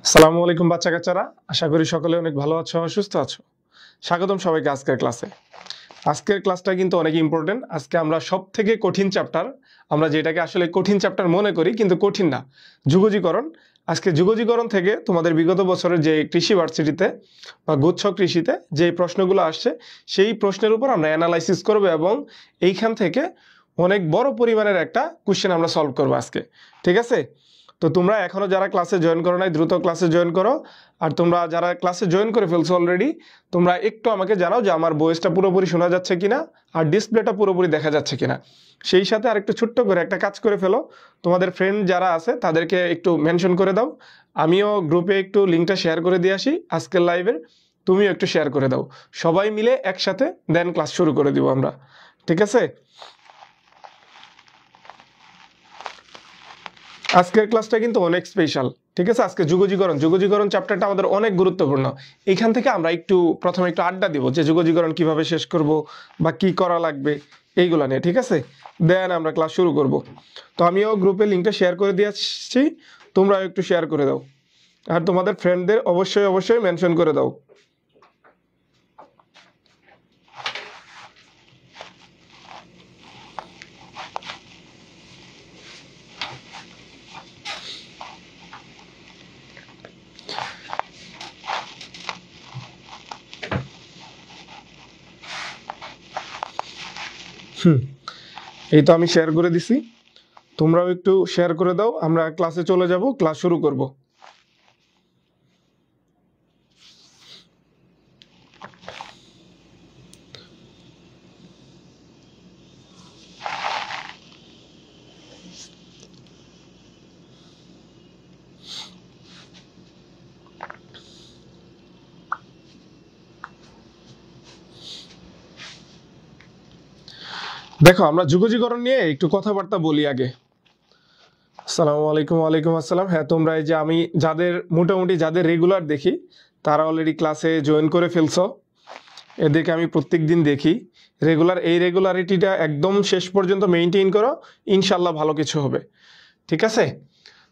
আসসালামু আলাইকুম বাচ্চা কাচ্চারা, আশা করি সকলে অনেক ভালো আছো, সুস্থ আছো। স্বাগতম সবাইকে আজকের ক্লাসে। আজকের ক্লাসটা কিন্তু অনেক ইম্পর্টেন্ট। আজকে আমরা সব থেকে কঠিন চ্যাপ্টার, আমরা যেটাকে আসলে কঠিন চ্যাপ্টার মনে করি কিন্তু কঠিন না, যুগজীকরণ। আজকে যুগজীকরণ থেকে তোমাদের বিগত বছরের যে কৃষি ভার্সিটিতে বা গুচ্ছ কৃষিতে যে প্রশ্নগুলো আসছে সেই প্রশ্নের উপর আমরা অ্যানালাইসিস করব এবং এইখান থেকে অনেক বড় পরিমাণের একটা কোশ্চেন আমরা সলভ করবো আজকে, ঠিক আছে? তো তোমরা এখনো যারা ক্লাসে জয়েন করো নাই দ্রুত ক্লাসে জয়েন করো। আর তোমরা যারা ক্লাসে জয়েন করে ফেলছো অলরেডি, তোমরা একটু আমাকে জানাও যে আমার ভয়েসটা পুরোপুরি শোনা যাচ্ছে কিনা আর ডিসপ্লেটা পুরোপুরি দেখা যাচ্ছে কিনা। সেই সাথে আরেকটু ছোট্ট করে একটা কাজ করে ফেলো, তোমাদের ফ্রেন্ড যারা আছে তাদেরকে একটু মেনশন করে দাও। আমিও গ্রুপে একটু লিঙ্কটা শেয়ার করে দিয়ে আসি আজকের লাইভের, তুমিও একটু শেয়ার করে দাও। সবাই মিলে একসাথে দেন ক্লাস শুরু করে দিব আমরা, ঠিক আছে? আজকের ক্লাসটা কিন্তু অনেক স্পেশাল, ঠিক আছে? আজকে যুগজীকরণ চ্যাপ্টারটা আমাদের অনেক গুরুত্বপূর্ণ। এইখান থেকে আমরা প্রথমে একটু আড্ডা দিব যে যুগজীকরণ কিভাবে শেষ করব বা কি করা লাগবে এইগুলো নিয়ে, ঠিক আছে? দেন আমরা ক্লাস শুরু করব। তো আমিও গ্রুপে লিঙ্কটা শেয়ার করে দিয়ে আসছি, তোমরাও একটু শেয়ার করে দাও আর তোমাদের ফ্রেন্ডদের অবশ্যই মেনশন করে দাও। এই তো আমি শেয়ার করে দিছি, তোমরাও একটু শেয়ার করে দাও। আমরা ক্লাসে চলে যাব, ক্লাস শুরু করব। দেখো, আমরা যুগজীকরণ নিয়ে একটু কথাবার্তা বলি আগে। আসসালামু আলাইকুম। ওয়ালাইকুম আসসালাম। হ্যাঁ, তোমরা এই যে আমি মোটামুটি যাদের রেগুলার দেখি তারা অলরেডি ক্লাসে জয়েন করে ফেলছো। এদেরকে আমি প্রত্যেক দিন দেখি রেগুলার। এই রেগুলারিটিটা একদম শেষ পর্যন্ত মেনটেন করো, ইনশাল্লাহ ভালো কিছু হবে, ঠিক আছে?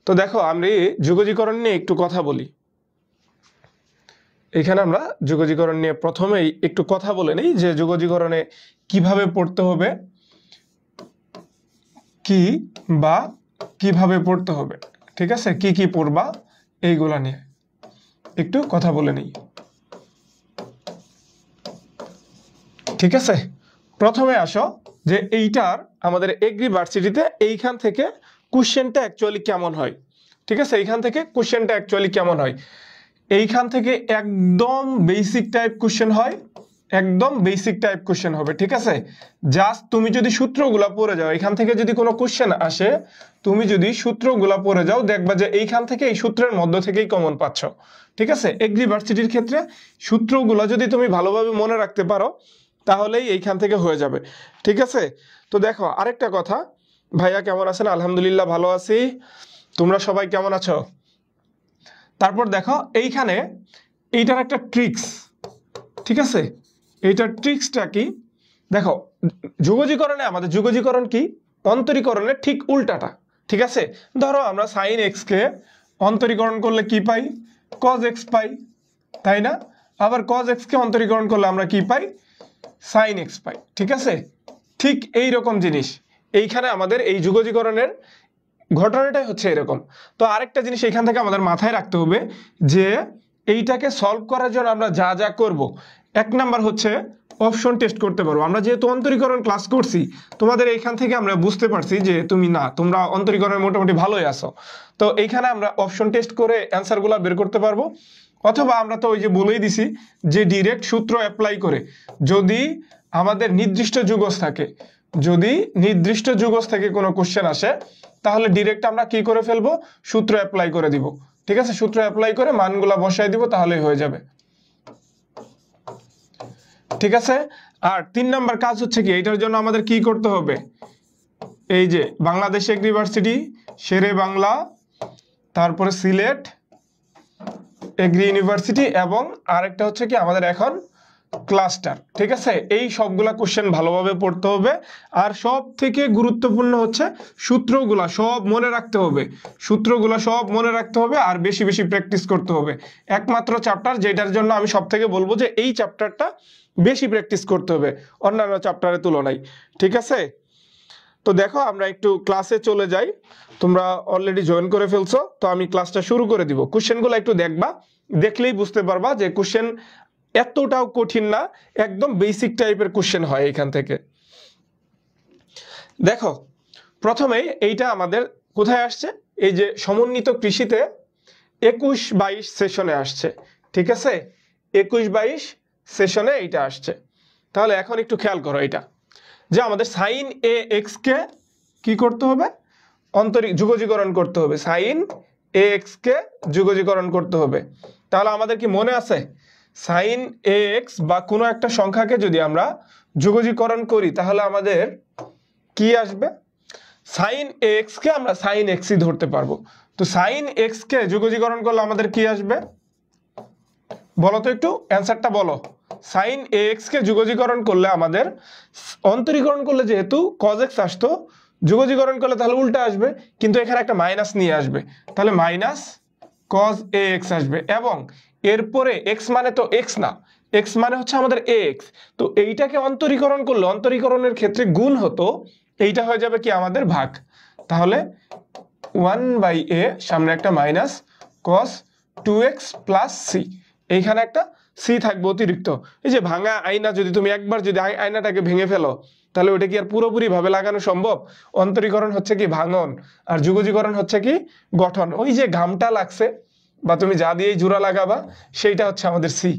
তো দেখো, আমি যুগজীকরণ নিয়ে একটু কথা বলি। এখানে আমরা যুগজীকরণ নিয়ে প্রথমেই একটু কথা বলে নিই যে যুগজীকরণে কিভাবে পড়তে হবে, কিভাবে পড়তে হবে, ঠিক আছে? কি পড়বা এইগুলা নিয়ে একটু কথা বলে নিই, ঠিক আছে? প্রথমে আসো যে এইটার আমাদের এগ্রি ভার্সিটিতে এইখান থেকে কোশ্চেনটা অ্যাকচুয়ালি কেমন হয়, ঠিক আছে? এইখান থেকে কোশ্চেনটা অ্যাকচুয়ালি কেমন হয়, এইখান থেকে একদম বেসিক টাইপ কোশ্চেন হয়, একদম বেসিক টাইপ কোশ্চেন হবে, ঠিক আছে? জাস্ট তুমি যদি সূত্রগুলা পড়ে যাও, এখান থেকে যদি কোনো কোশ্চেন আসে, তুমি যদি সূত্রগুলা পড়ে যাও দেখবা যে এইখান থেকে এই সূত্রের মধ্য থেকেই কমন পাচ্ছ, ঠিক আছে? এগ্রি ভার্সিটির ক্ষেত্রে সূত্রগুলা যদি তুমি ভালোভাবে মনে রাখতে পারো তাহলেই এইখান থেকে হয়ে যাবে, ঠিক আছে? তো দেখো আরেকটা কথা, ভাইয়া কেমন আছেন? আলহামদুলিল্লাহ ভালো আছি, তোমরা সবাই কেমন আছো? তারপর দেখো এইখানে এইটার একটা ট্রিক্স, ঠিক আছে? এইটার ট্রিক্সটা কি দেখো, যুগজীকরণে আমাদের যুগজীকরণ কি অন্তরীকরণের ঠিক উল্টাটা, ঠিক আছে? ধরো আমরা সাইন এক্স কে অন্তরীকরণ করলে কি পাই? কজ এক্স পাই, তাই না? আবার কজ এক্স কে অন্তরীকরণ করলে আমরা কি পাই? সাইন এক্স পাই, ঠিক আছে? ঠিক এই রকম জিনিস এইখানে আমাদের এই যুগজীকরণের ঘটনাটাই হচ্ছে এরকম। তো আরেকটা জিনিস এখান থেকে আমাদের মাথায় রাখতে হবে যে এইটাকে সলভ করার জন্য আমরা যা যা করব, এক নাম্বার হচ্ছে অপশন টেস্ট করতে পারবো। আমরা যেহেতু অন্তরীকরণ ক্লাস করছি, তোমাদের এইখান থেকে আমরা বুঝতে পারছি যে তোমরা অন্তরীকরণে মোটামুটি ভালোই আছো। তো এইখানে আমরা অপশন টেস্ট করে অ্যান্সারগুলো বের করতে পারবো, অথবা আমরা তো ওই যে বলেই দিছি যে ডিরেক্ট সূত্র অ্যাপ্লাই করে যদি আমাদের নির্দিষ্ট যুগজ থেকে কোনো কোশ্চেন আসে তাহলে ডিরেক্ট আমরা কি করে ফেলবো? সূত্র অ্যাপ্লাই করে দিব, ঠিক আছে? সূত্র অ্যাপ্লাই করে মানগুলা বসাই দিব, তাহলেই হয়ে যাবে, ঠিক আছে? আর 3 নাম্বার কাজ হচ্ছে কি, এটার জন্য আমাদের কি করতে হবে? এই যে বাংলাদেশ এগ্রিভার্সিটি, শেরে বাংলা, তারপরে সিলেট এগ্রি ইউনিভার্সিটি, এবং আরেকটা হচ্ছে কি আমাদের এখন ক্লাস্টার, ঠিক আছে। এই সবগুলা কোশ্চেন ভালোভাবে পড়তে হবে। আর সব থেকে গুরুত্বপূর্ণ হচ্ছে সূত্রগুলা সব মনে রাখতে হবে, সূত্রগুলা সব মনে রাখতে হবে আর বেশি বেশি প্র্যাকটিস করতে হবে। একমাত্র চ্যাপ্টার যেটার জন্য আমি সব থেকে বলবো যে এই চ্যাপ্টারটা বেশি প্র্যাকটিস করতে হবে অন্যান্য চ্যাপ্টারের তুলনায়, ঠিক আছে। তো দেখো আমরা একটু ক্লাসে চলে যাই, তোমরা অলরেডি জয়েন করে ফেলছো, তো আমি ক্লাসটা শুরু করে দিব। কোশ্চেনগুলো একটু দেখবা, দেখলেই বুঝতে পারবা যে কোশ্চেন এতটাও কঠিন না, একদম বেসিক টাইপের কোশ্চেন হয় এখান থেকে। দেখো প্রথমেই এইটা আমাদের কোথায় আসছে, এই যে সমন্বিত কৃষিতে 21-22 সেশনে আসছে, ঠিক আছে। 21-22 সেশনে এইটা আসছে। তাহলে এখন একটু খেয়াল করো, এটা যে আমাদের সাইন এ এক্স কে কি করতে হবে, যুগজীকরণ করতে হবে। সাইন এ এক্স কে যুগজীকরণ করতে হবে। তাহলে আমাদের কি মনে আছে, সাইন এ এক্স বা কোনো একটা সংখ্যাকে যদি আমরা যুগজীকরণ করি তাহলে আমাদের কি আসবে, সাইন এ এক্স কে আমরা সাইন এক্সই ধরতে পারবো। তো সাইন এক্স কে যুগজীকরণ করলে আমাদের কি আসবে বলো তো, একটু অ্যান্সারটা বলো। সাইন এ এক্স কে যুগজীকরণ করলে আমাদের, অন্তরীকরণ করলে যেহেতু কজ এক্স আসতো, যুগজীকরণ করলে তাহলে উল্টা আসবে, কিন্তু এখানে একটা মাইনাস নিয়ে আসবে, তাহলে মাইনাস কজ এ এক্স আসবে। এবং এরপরে এক্স মানে তো এক্স না, এক্স মানে হচ্ছে আমাদের এ এক্স। তো এইটাকে অন্তরীকরণ করলে, অন্তরীকরণের ক্ষেত্রে গুণ হতো, এইটা হয়ে যাবে কি আমাদের ভাগ। তাহলে 1/a সামনে একটা minus cos 2x plus C, এইখানে একটা সি থাকবে অতিরিক্ত। এই যে ভাঙা আয়না, যদি তুমি একবার যদি আয়নাটাকে ভেঙে ফেলো তাহলে ওটা কি আর পুরোপুরি ভাবে লাগানো সম্ভব? অন্তরীকরণ হচ্ছে কি ভাঙন, আর যুগজীকরণ হচ্ছে কি গঠন। ওই যে ঘামটা লাগছে বা তুমি যা দিয়েই জোড়া লাগাবা সেইটা হচ্ছে আমাদের সি,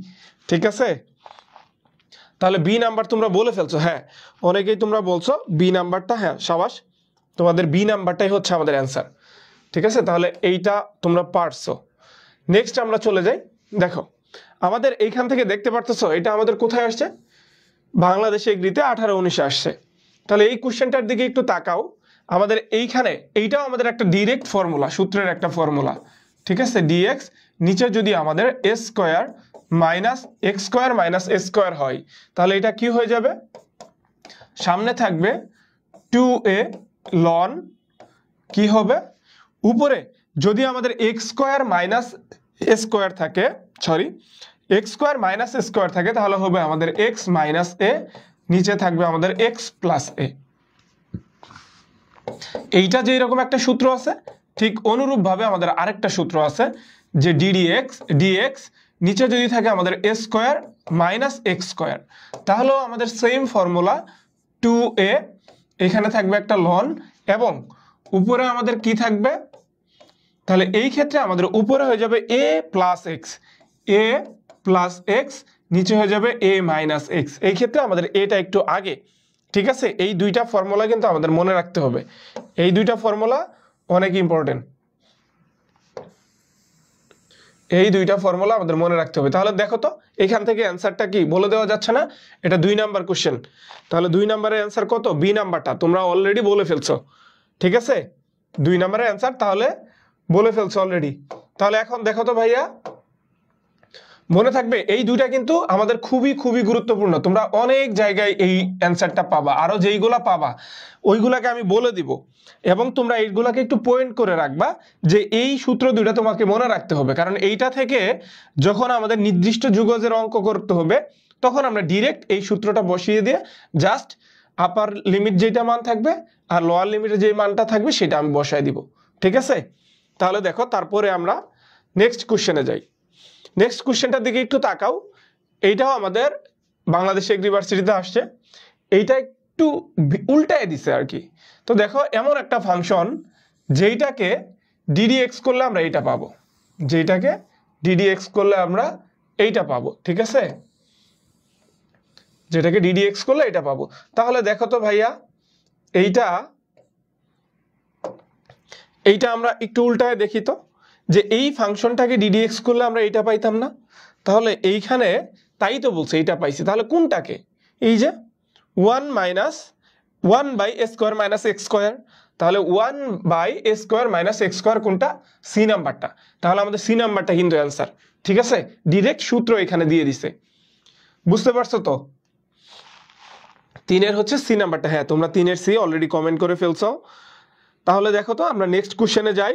ঠিক আছে। তাহলে বি নাম্বার তোমরা বলে ফেলছো, হ্যাঁ অনেকেই তোমরা বলছো বি নাম্বারটা, হ্যাঁ সাবাস, তোমাদের বি নাম্বারটাই হচ্ছে আমাদের অ্যান্সার, ঠিক আছে। তাহলে এইটা তোমরা পারছো। নেক্সট আমরা চলে যাই। দেখো আমাদের এইখান থেকে দেখতে পারতেছো এটা আমাদের কোথায় আসছে, বাংলাদেশে এগ্রিতে 18-19 আসছে। তাহলে এই কোশ্চেনটার দিকে একটু তাকাও। আমাদের এইখানে এইটাও আমাদের একটা ডিরেক্ট ফর্মুলা, সূত্রের একটা ফর্মুলা, ঠিক আছে। ডিএক্স নিচে যদি আমাদের a square minus x square minus a square হয় তাহলে এটা কি হয়ে যাবে, সামনে থাকবে 2a লন, কি হবে উপরে যদি আমাদের x square minus a square থাকে, sorry x square minus a square থাকে তাহলে হবে আমাদের এক্স মাইনাস এ, নিচে থাকবে আমাদের এক্স প্লাস এ। এইটা যে এরকম একটা সূত্র আছে, ঠিক অনুরূপ ভাবে আমাদের আরেকটা সূত্র আছে যে ডিএক্স নিচে যদি থাকে আমাদের a square minus x square, তাহলেও আমাদের সেম ফর্মুলা 2a, এখানে থাকবে একটা লন এবং উপরে আমাদের কি থাকবে, তাহলে এই ক্ষেত্রে আমাদের উপরে হয়ে যাবে a plus x, A plus x, নিচে হয়ে যাবে এ মাইনাস এক্স। এই ক্ষেত্রে আমাদের এটা একটু আগে, ঠিক আছে। এই দুইটা ফর্মুলা কিন্তু আমাদের মনে রাখতে হবে, এই দুইটা ফর্মুলা অনেক ইম্পর্টেন্ট, এই দুইটা ফর্মুলা আমাদের মনে রাখতে হবে। তাহলে দেখো তো এখান থেকে অ্যান্সারটা কি বলে দেওয়া যাচ্ছে না, এটা 2 নাম্বার কোশ্চেন। তাহলে 2 নাম্বারের অ্যান্সার কত, বি নাম্বারটা তোমরা অলরেডি বলে ফেলছো, ঠিক আছে। 2 নাম্বারের অ্যান্সার তাহলে বলে ফেলছো অলরেডি। তাহলে এখন দেখো তো ভাইয়া, মনে থাকবে এই দুইটা কিন্তু আমাদের খুবই খুবই গুরুত্বপূর্ণ। তোমরা অনেক জায়গায় এই অ্যান্সারটা পাবা, আরো যেইগুলা পাবা ওইগুলাকে আমি বলে দিব, এবং তোমরা এইগুলাকে একটু পয়েন্ট করে রাখবা যে এই সূত্র দুইটা তোমাকে মনে রাখতে হবে। কারণ এইটা থেকে যখন আমাদের নির্দিষ্ট যুগজের অঙ্ক করতে হবে তখন আমরা ডিরেক্ট এই সূত্রটা বসিয়ে দিয়ে জাস্ট আপার লিমিট যেটা মান থাকবে আর লোয়ার লিমিটের যে মানটা থাকবে সেটা আমি বসায় দিব, ঠিক আছে। তাহলে দেখো তারপরে আমরা নেক্সট কোশ্চেনে যাই। নেক্সট কোশ্চেনটার দিকে একটু তাকাও, এইটাও আমাদের বাংলাদেশ ইউনিভার্সিটিতে আসছে, এইটা একটু উল্টায় দিছে আর কি। তো দেখো এমন একটা ফাংশন যেইটাকে ডিডিএক্স করলে আমরা এইটা পাবো, যেইটাকে ডিডিএক্স করলে আমরা এইটা পাবো, ঠিক আছে, যেটাকে ডিডিএক্স করলে এটা পাবো। তাহলে দেখো তো ভাইয়া এইটা আমরা একটু উল্টায় দেখি তো, যে এই ফাংশনটাকে ডিডিএক্স করলে আমরা এইটা পাইতাম না, তাহলে এইখানে তাই তো বলছে এইটা পাইছি, তাহলে কোনটাকে, এই যে 1/a square minus x square, তাহলে 1/a square minus x square কোনটা, সি নাম্বারটা। তাহলে আমাদের সি নাম্বারটা কিন্তু অ্যান্সার, ঠিক আছে, ডিরেক্ট সূত্র এখানে দিয়ে দিছে। বুঝতে পারছো তো? 3 হচ্ছে সি নাম্বারটা। হ্যাঁ, তোমরা 3 সি অলরেডি কমেন্ট করে ফেলছো। তাহলে দেখো তো আমরা নেক্সট কোশ্চেনে যাই।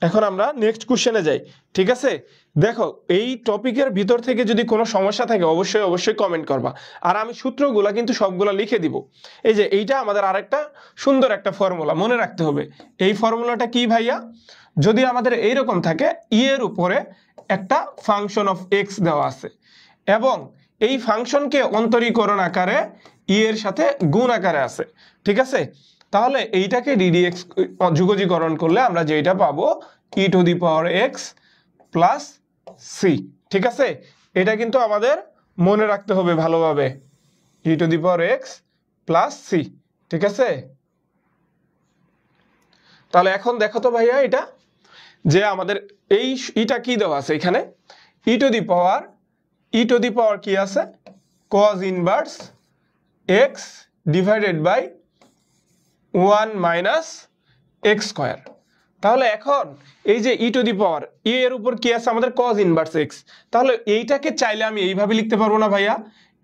এখন আমরা নেক্সট কোশ্চেনে যাই, ঠিক আছে? দেখো, এই টপিকের ভিতর থেকে যদি কোনো সমস্যা থাকে অবশ্যই কমেন্ট করবা। আর আমি সূত্রগুলা কিন্তু সবগুলা লিখে দিব। এই যে এইটা আমাদের আরেকটা সুন্দর একটা ফর্মুলা মনে রাখতে হবে। এই ফর্মুলাটা কি ভাইয়া? যদি আমাদের এইরকম থাকে, ই এর উপরে একটা ফাংশন অফ এক্স দেওয়া আছে এবং এই ফাংশনকে অন্তরীকরণ আকারে ই এর সাথে গুণ আকারে আছে, ঠিক আছে? তাহলে এইটাকে ডিডিএক্স যুগজীকরণ করলে আমরা যেটা পাবো e to the power x plus C, ঠিক আছে? এটা কিন্তু আমাদের মনে রাখতে হবে ভালোভাবে, e to the power x plus C, ঠিক আছে? তাহলে এখন দেখো তো ভাইয়া, এটা যে আমাদের এই ইটা কি দেওয়া আছে এখানে, ই টু দি পাওয়ার কি আছে, cos inverse X divided by 1 minus x square. তাহলে এখন এই যে ই টু দি পাওয়ার এর উপর কি আছে আমাদের cos ইনভার্স এক্স, তাহলে এইটাকে চাইলে আমি এইভাবে লিখতে পারবো না ভাইয়া,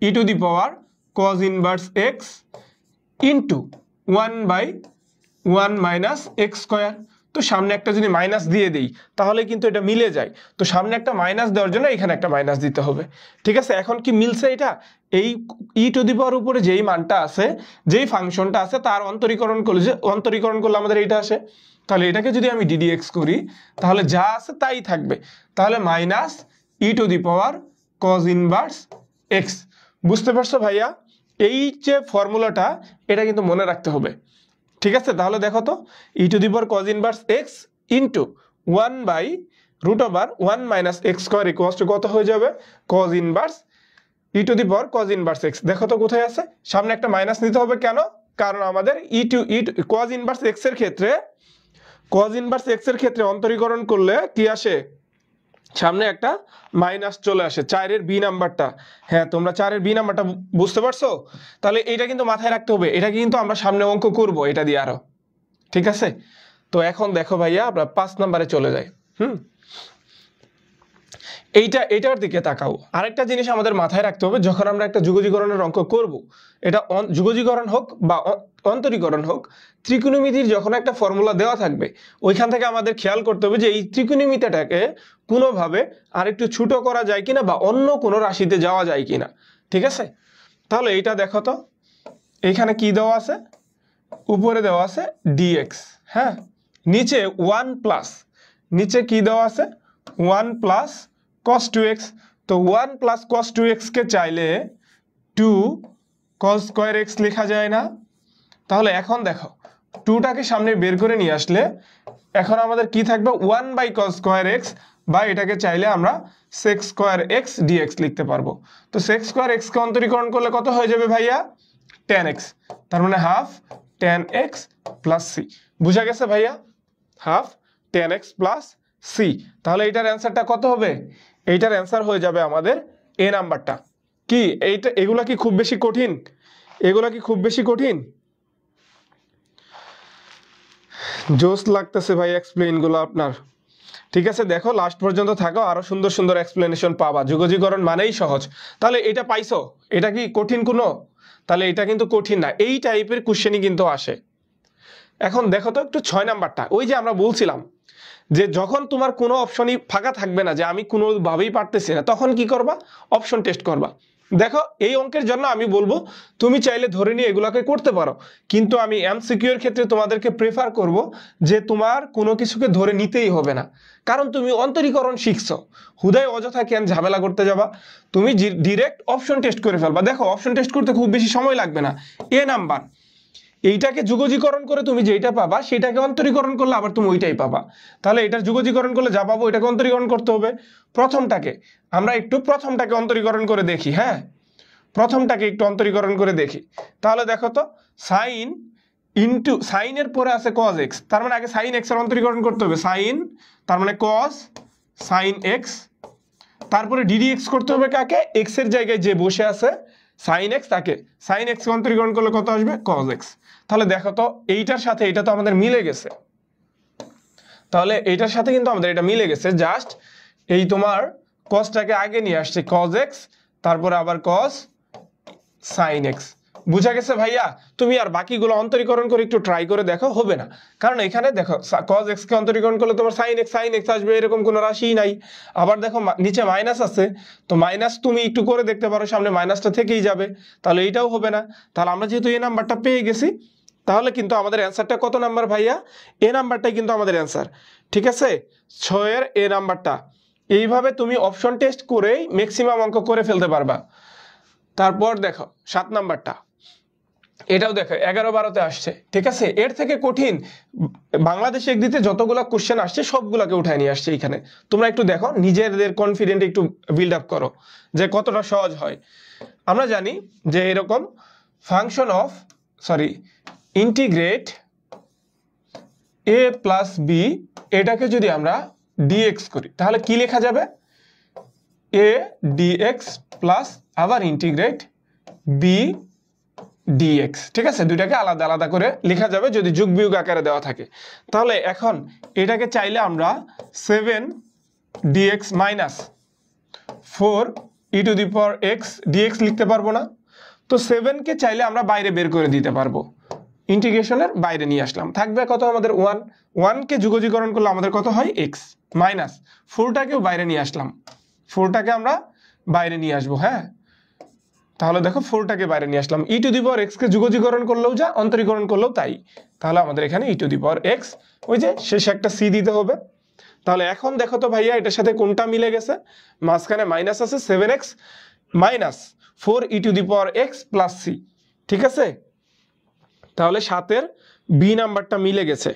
e to the power cos inverse x into 1/1 minus x square. তো সামনে একটা যদি মাইনাস দিয়ে দিই তাহলে কিন্তু এটা মিলে যায়। তো সামনে একটা মাইনাস দেওয়ার জন্য এখানে একটা মাইনাস দিতে হবে, ঠিক আছে? এখন কি মিলছে এটা? এই ই টু দি পাওয়ার উপরে যেই মানটা আছে, যেই ফাংশনটা আছে তার অন্তরীকরণ করলে আমাদের এইটা আসে। তাহলে এটাকে যদি আমি ডিডিএক্স করি তাহলে যা আছে তাই থাকবে। তাহলে minus e to the power cos inverse x. বুঝতে পারছো ভাইয়া? এই যে ফর্মুলাটা, এটা কিন্তু মনে রাখতে হবে, ঠিক আছে? তাহলে দেখো তো, e to the power cos inverse x into 1/√1 minus x square equals to কত হয়ে যাবে, cos inverse E to the power cos inverse x. দেখো তো কোথায় আছে, সামনে একটা মাইনাস নিতে হবে। কেন? কারণ আমাদের cos ইনভার্স এক্স এর ক্ষেত্রে অন্তরীকরণ করলে কি আসে, সামনে একটা মাইনাস চলে আসে, 4 বি নাম্বারটা। হ্যাঁ, তোমরা 4 বি নাম্বারটা বুঝতে পারছো? তাহলে এটা কিন্তু মাথায় রাখতে হবে, এটা কিন্তু আমরা সামনে অঙ্ক করব এটা দিয়ে আরো, ঠিক আছে? তো এখন দেখো ভাইয়া, আমরা 5 নাম্বারে চলে যাই। এইটার দিকে তাকাও। আরেকটা জিনিস আমাদের মাথায় রাখতে হবে, যখন আমরা একটা যুগজীকরণের অঙ্ক করব, এটা যুগজীকরণ হোক বা অন্তরীকরণ হোক, ত্রিকোণমিতির যখন একটা ফর্মুলা দেওয়া থাকবে ওইখান থেকে আমাদের খেয়াল করতে হবে যে এই ত্রিকোণমিতিটাকে কোনোভাবে আরেকটু ছোট করা যায় কিনা বা অন্য কোনো রাশিতে যাওয়া যায় কিনা, ঠিক আছে? তাহলে এইটা দেখো তো, এইখানে কি দেওয়া আছে, উপরে দেওয়া আছে ডিএক্স, হ্যাঁ, নিচে 1 প্লাস, নিচে কি দেওয়া আছে 1 প্লাস cos 2x। তো 1 প্লাস cos 2x কে চাইলে 2 cos স্কয়ার x লেখা যায় না? তাহলে এখন দেখো, 2টাকে সামনে বের করে নিয়ে আসলে এখন আমাদের কি থাকবে, 1/cos স্কয়ার x, বা এটাকে চাইলে আমরা sec স্কয়ার x dx লিখতে পারবো। তো sec স্কয়ার x কে অন্তরীকরণ করলে কত হয়ে যাবে ভাইয়া, tan x। তার মানে half tan x plus c। বুঝা গেছে ভাইয়া? Half tan x plus c। তাহলে এইটার অ্যান্সারটা কত হবে? এইটার অ্যান্সার হয়ে যাবে আমাদের এ নাম্বারটা। কি এগুলা কি খুব বেশি কঠিন? জোস লাগতেছে ভাই এক্সপ্লেইন গুলো আপনার, ঠিক আছে? দেখো, লাস্ট পর্যন্ত থাকো, আরো সুন্দর সুন্দর এক্সপ্লেনেশন পাবা। যুগজীকরণ মানেই সহজ। তাহলে এটা পাইছো, এটা কি কঠিন কোনো? তাহলে এটা কিন্তু কঠিন না, এই টাইপের কোশ্চেনই কিন্তু আসে। এখন দেখো তো একটু 6 নাম্বারটা, ওই যে আমরা বলছিলাম যে যখন তোমার কোনো অপশনই ফাঁকা থাকবে না, যে আমি কোনোভাবেই পারতেছি না, তখন কি করবা, অপশন টেস্ট করবা। দেখো, এই অঙ্কের জন্য আমি বলবো তুমি চাইলে ধরে নিয়ে এগুলাকে করতে পারো, কিন্তু আমি এমসিকিউ এর ক্ষেত্রে তোমাদেরকে প্রেফার করব যে তোমার কোনো কিছুকে ধরে নিতেই হবে না, কারণ তুমি অন্তরীকরণ শিখছো, হুদায় অযথা কেন ঝামেলা করতে যাবা, তুমি ডিরেক্ট অপশন টেস্ট করে ফেলবা। দেখো, অপশন টেস্ট করতে খুব বেশি সময় লাগবে না। এ নাম্বার, এইটাকে যুগজীকরণ করে তুমি যেটা পাবা সেটাকে অন্তরীকরণ করলে আবার তুমি ওইটাই পাবা। তাহলে এটার যুগজীকরণ করলে যা পাবো এটাকে অন্তরীকরণ করতে হবে। আমরা একটু প্রথমটাকে অন্তরীকরণ করে দেখি। হ্যাঁ, প্রথমটাকে একটু অন্তরীকরণ করে দেখি। তাহলে দেখো তো, সাইনের পরে আছে cos x, তার মানে আগে sin x এর অন্তরীকরণ করতে হবে। সাইন তার মানে cos sin x, তারপরে ddx করতে হবে কাকে, x এর জায়গায় যে বসে আছে sin x, তাকে sin x অন্তরীকরণ করলে কত আসবে, cos x। তাহলে দেখো তো, এইটার সাথে এটা তো আমাদের মিলে গেছে। তাহলে এইটার সাথে কিন্তু আমাদের এটা মিলে গেছে, জাস্ট এই তোমার cosটাকে আগে নিয়ে আসছে cos x, তারপরে আবার cos sin x। বুঝা গেছে ভাইয়া? তুমি আর বাকিগুলো অন্তরীকরণ করে একটু ট্রাই করে দেখো, হবে না। কারণ এখানে দেখো cos x কে অন্তরীকরণ করলে তোমার sin x আসবে, এরকম কোনো রাশিই নাই। আবার দেখো নিচে মাইনাস আছে, তো মাইনাস তুমি একটু করে দেখতে পারো, সামনে মাইনাসটা থেকেই যাবে, তাহলে এইটাও হবে না। তাহলে আমরা যেহেতু এই নাম্বারটা পেয়ে গেছি, তাহলে কিন্তু আমাদের অ্যান্সারটা কত নাম্বার ভাইয়া? এ নাম্বারটাই কিন্তু আমাদের অ্যান্সার। ঠিক আছে, 6 এর এ নাম্বারটা। এইভাবে তুমি অপশন টেস্ট করেই ম্যাক্সিমাম অঙ্ক করে ফেলতে পারবা। তারপর দেখো 7 নাম্বারটা, এটাও দেখো 11-12তে আসছে। ঠিক আছে, এর থেকে কঠিন বাংলাদেশ এগ্রিতে যতগুলা কোশ্চেন আসছে সবগুলাকে উঠায় নিয়ে আসছে এখানে। তোমরা একটু দেখো, নিজেদের কনফিডেন্ট একটু বিল্ড আপ করো যে কতটা সহজ হয়। আমরা জানি যে এরকম ইন্টিগ্রেট a প্লাস বি, এটাকে যদি আমরা dx করি তাহলে কি লেখা যাবে? a dx প্লাস আবার ইন্টিগ্রেট b dx। ঠিক আছে, দুইটাকে আলাদা আলাদা করে লেখা যাবে যদি যোগ বিয়োগ আকারে দেওয়া থাকে। তাহলে এখন এটাকে চাইলে আমরা 7 dx minus 4 e to the power x dx লিখতে পারবো না? তো 7 কে চাইলে আমরা বাইরে বের করে দিতে পারবো, ইন্টিগ্রেশনের বাইরে নিয়ে আসলাম, থাকবে কত আমাদের 1। 1 কে যুগজীকরণ করলে আমাদের কত হয়? x মাইনাস 4টাকেও বাইরে নিয়ে আসলাম, 4টাকে আমরা বাইরে নিয়ে আসবো। হ্যাঁ, তাহলে দেখো 4টাকে বাইরে নিয়ে আসলাম, ই টু দি পাওয়ার এক্স কে যুগজীকরণ করলেও যা, অন্তরীকরণ করলেও তাই। তাহলে আমাদের এখানে e to the power x, ওই যে শেষে একটা সি দিতে হবে। তাহলে এখন দেখো তো ভাইয়া এটার সাথে কোনটা মিলে গেছে? মাঝখানে মাইনাস আছে, 7x minus 4 E to the power x plus C. ঠিক আছে, তাহলে 7-এর বি নাম্বারটা মিলে গেছে।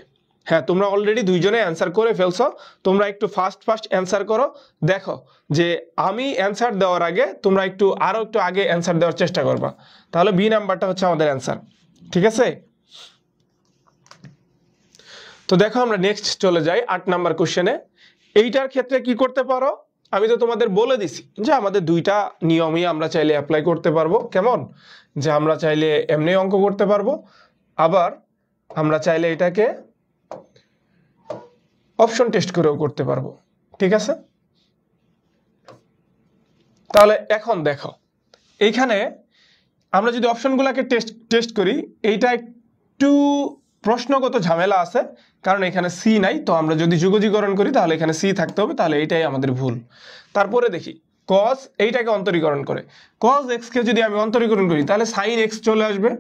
হ্যাঁ, তোমরা অলরেডি দুইজনে অ্যান্সার করে ফেলছো। তোমরা একটু ফাস্ট অ্যান্সার করো, দেখো যে আমি অ্যান্সার দেওয়ার আগে তোমরা আরো একটু আগে অ্যান্সার দেওয়ার চেষ্টা করবা। তাহলে বি নাম্বারটা হচ্ছে আমাদের অ্যান্সার। ঠিক আছে, তো দেখো আমরা নেক্সট চলে যাই 8 নাম্বার কোশ্চেনে। এইটার ক্ষেত্রে কি করতে পারো? আমি তো তোমাদের বলে দিছি যে আমাদের দুইটা নিয়মই আমরা চাইলে অ্যাপ্লাই করতে পারবো। কেমন? যে আমরা চাইলে এমনি অঙ্ক করতে পারবো, আবার আমরা চাইলে এটাকে অপশন টেস্ট করেও করতে পারবো। ঠিক আছে, তাহলে এখন দেখো এইখানে আমরা যদি অপশনগুলোকে টেস্ট করি, এইটা একটু প্রশ্নগত ঝামেলা আছে, কারণ এখানে সি নাই। তো আমরা যদি যুগজীকরণ করি তাহলে এখানে সি থাকতে হবে, তাহলে এইটাই আমাদের ভুল। তারপরে দেখি cos, এইটাকে অন্তরীকরণ করে cos x কে যদি আমি অন্তরীকরণ করি তাহলে sin x চলে আসবে,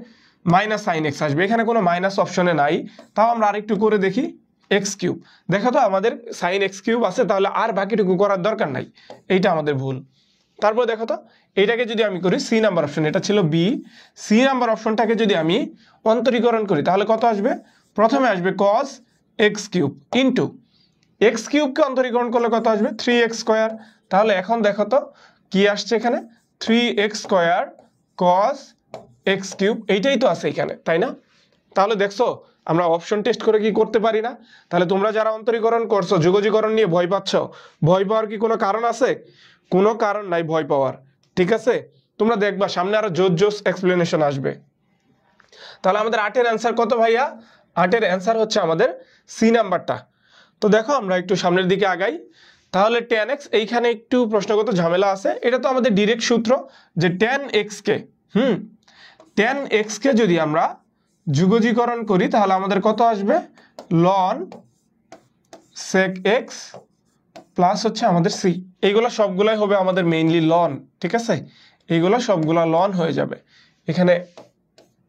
মাইনাস sin x আসবে। এখানে কোনো মাইনাস অপশনে নাই, তাও আমরা আরেকটু করে দেখি x কিউব। দেখো তো আমাদের sin x কিউব আছে, তাহলে আর বাকিটুকু করার দরকার নাই, এইটা আমাদের ভুল। তারপর দেখো তো এইটাকে যদি আমি করি সি নাম্বার অপশন, এটা ছিল বি, সি নাম্বার অপশনটাকে যদি আমি অন্তরীকরণ করি তাহলে কত আসবে? প্রথমে আসবে cos x cube into x কিউবকে অন্তরীকরণ করলে কত আসবে? 3x square. তাহলে এখন দেখো তো কি আসছে এখানে? 3x square cos x cube, এইটাই তো আছে এখানে, তাই না? তাহলে দেখছো আমরা অপশন টেস্ট করে কি করতে পারি না? তাহলে তোমরা যারা অন্তরীকরণ করছো, যুগজীকরণ নিয়ে ভয় পাচ্ছ, ভয় পাওয়ার কি কোনো কারণ আছে? কোনো কারণ নাই ভয় পাওয়ার। ঠিক আছে, তোমরা দেখবা সামনে আরো জোস এক্সপ্লেনেশন আসবে। তাহলে আমাদের 8-এর অ্যান্সার কত ভাইয়া? 8-এর অ্যান্সার হচ্ছে আমাদের সি নাম্বারটা। তো দেখো আমরা একটু সামনের দিকে আগাই। তাহলে tan x, এইখানে একটু প্রশ্নগত ঝামেলা আছে। এটা তো আমাদের ডিরেক্ট সূত্র যে tan x কে tan x কে যদি আমরা যুগজীকরণ করি তাহলে আমাদের কত আসবে? ln sec x প্লাস হচ্ছে আমাদের সি। এইগুলো সবগুলাই হবে আমাদের মেইনলি লন। ঠিক আছে, এইগুলো সবগুলা লন হয়ে যাবে। এখানে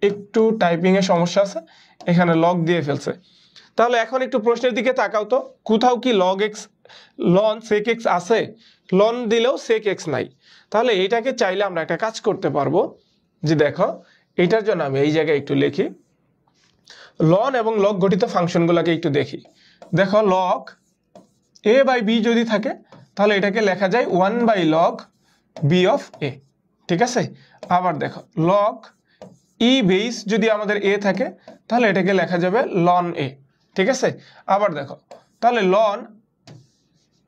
একটু টাইপিং এর সমস্যা আছে, এখানে লগ দিয়ে ফেলছে। তাহলে এখন একটু প্রশ্নের দিকে তাকাও তো, কোথাও কি log x ln sec x আছে? লন দিলেও sec x নাই। তাহলে এইটাকে চাইলে আমরা একটা কাজ করতে পারবো, যে দেখো এইটার জন্য আমি এই জায়গায় একটু লিখি, লন এবং লগ গঠিত ফাংশনগুলোকে একটু দেখি। দেখো log a বাই b যদি থাকে তাহলে এটাকে লেখা যায় 1 by log b of a। ঠিক আছে, আবার দেখো log e বেস যদি আমাদের a থাকে তাহলে এটাকে লেখা যাবে ln a। ঠিক আছে, আবার দেখো তাহলে ln,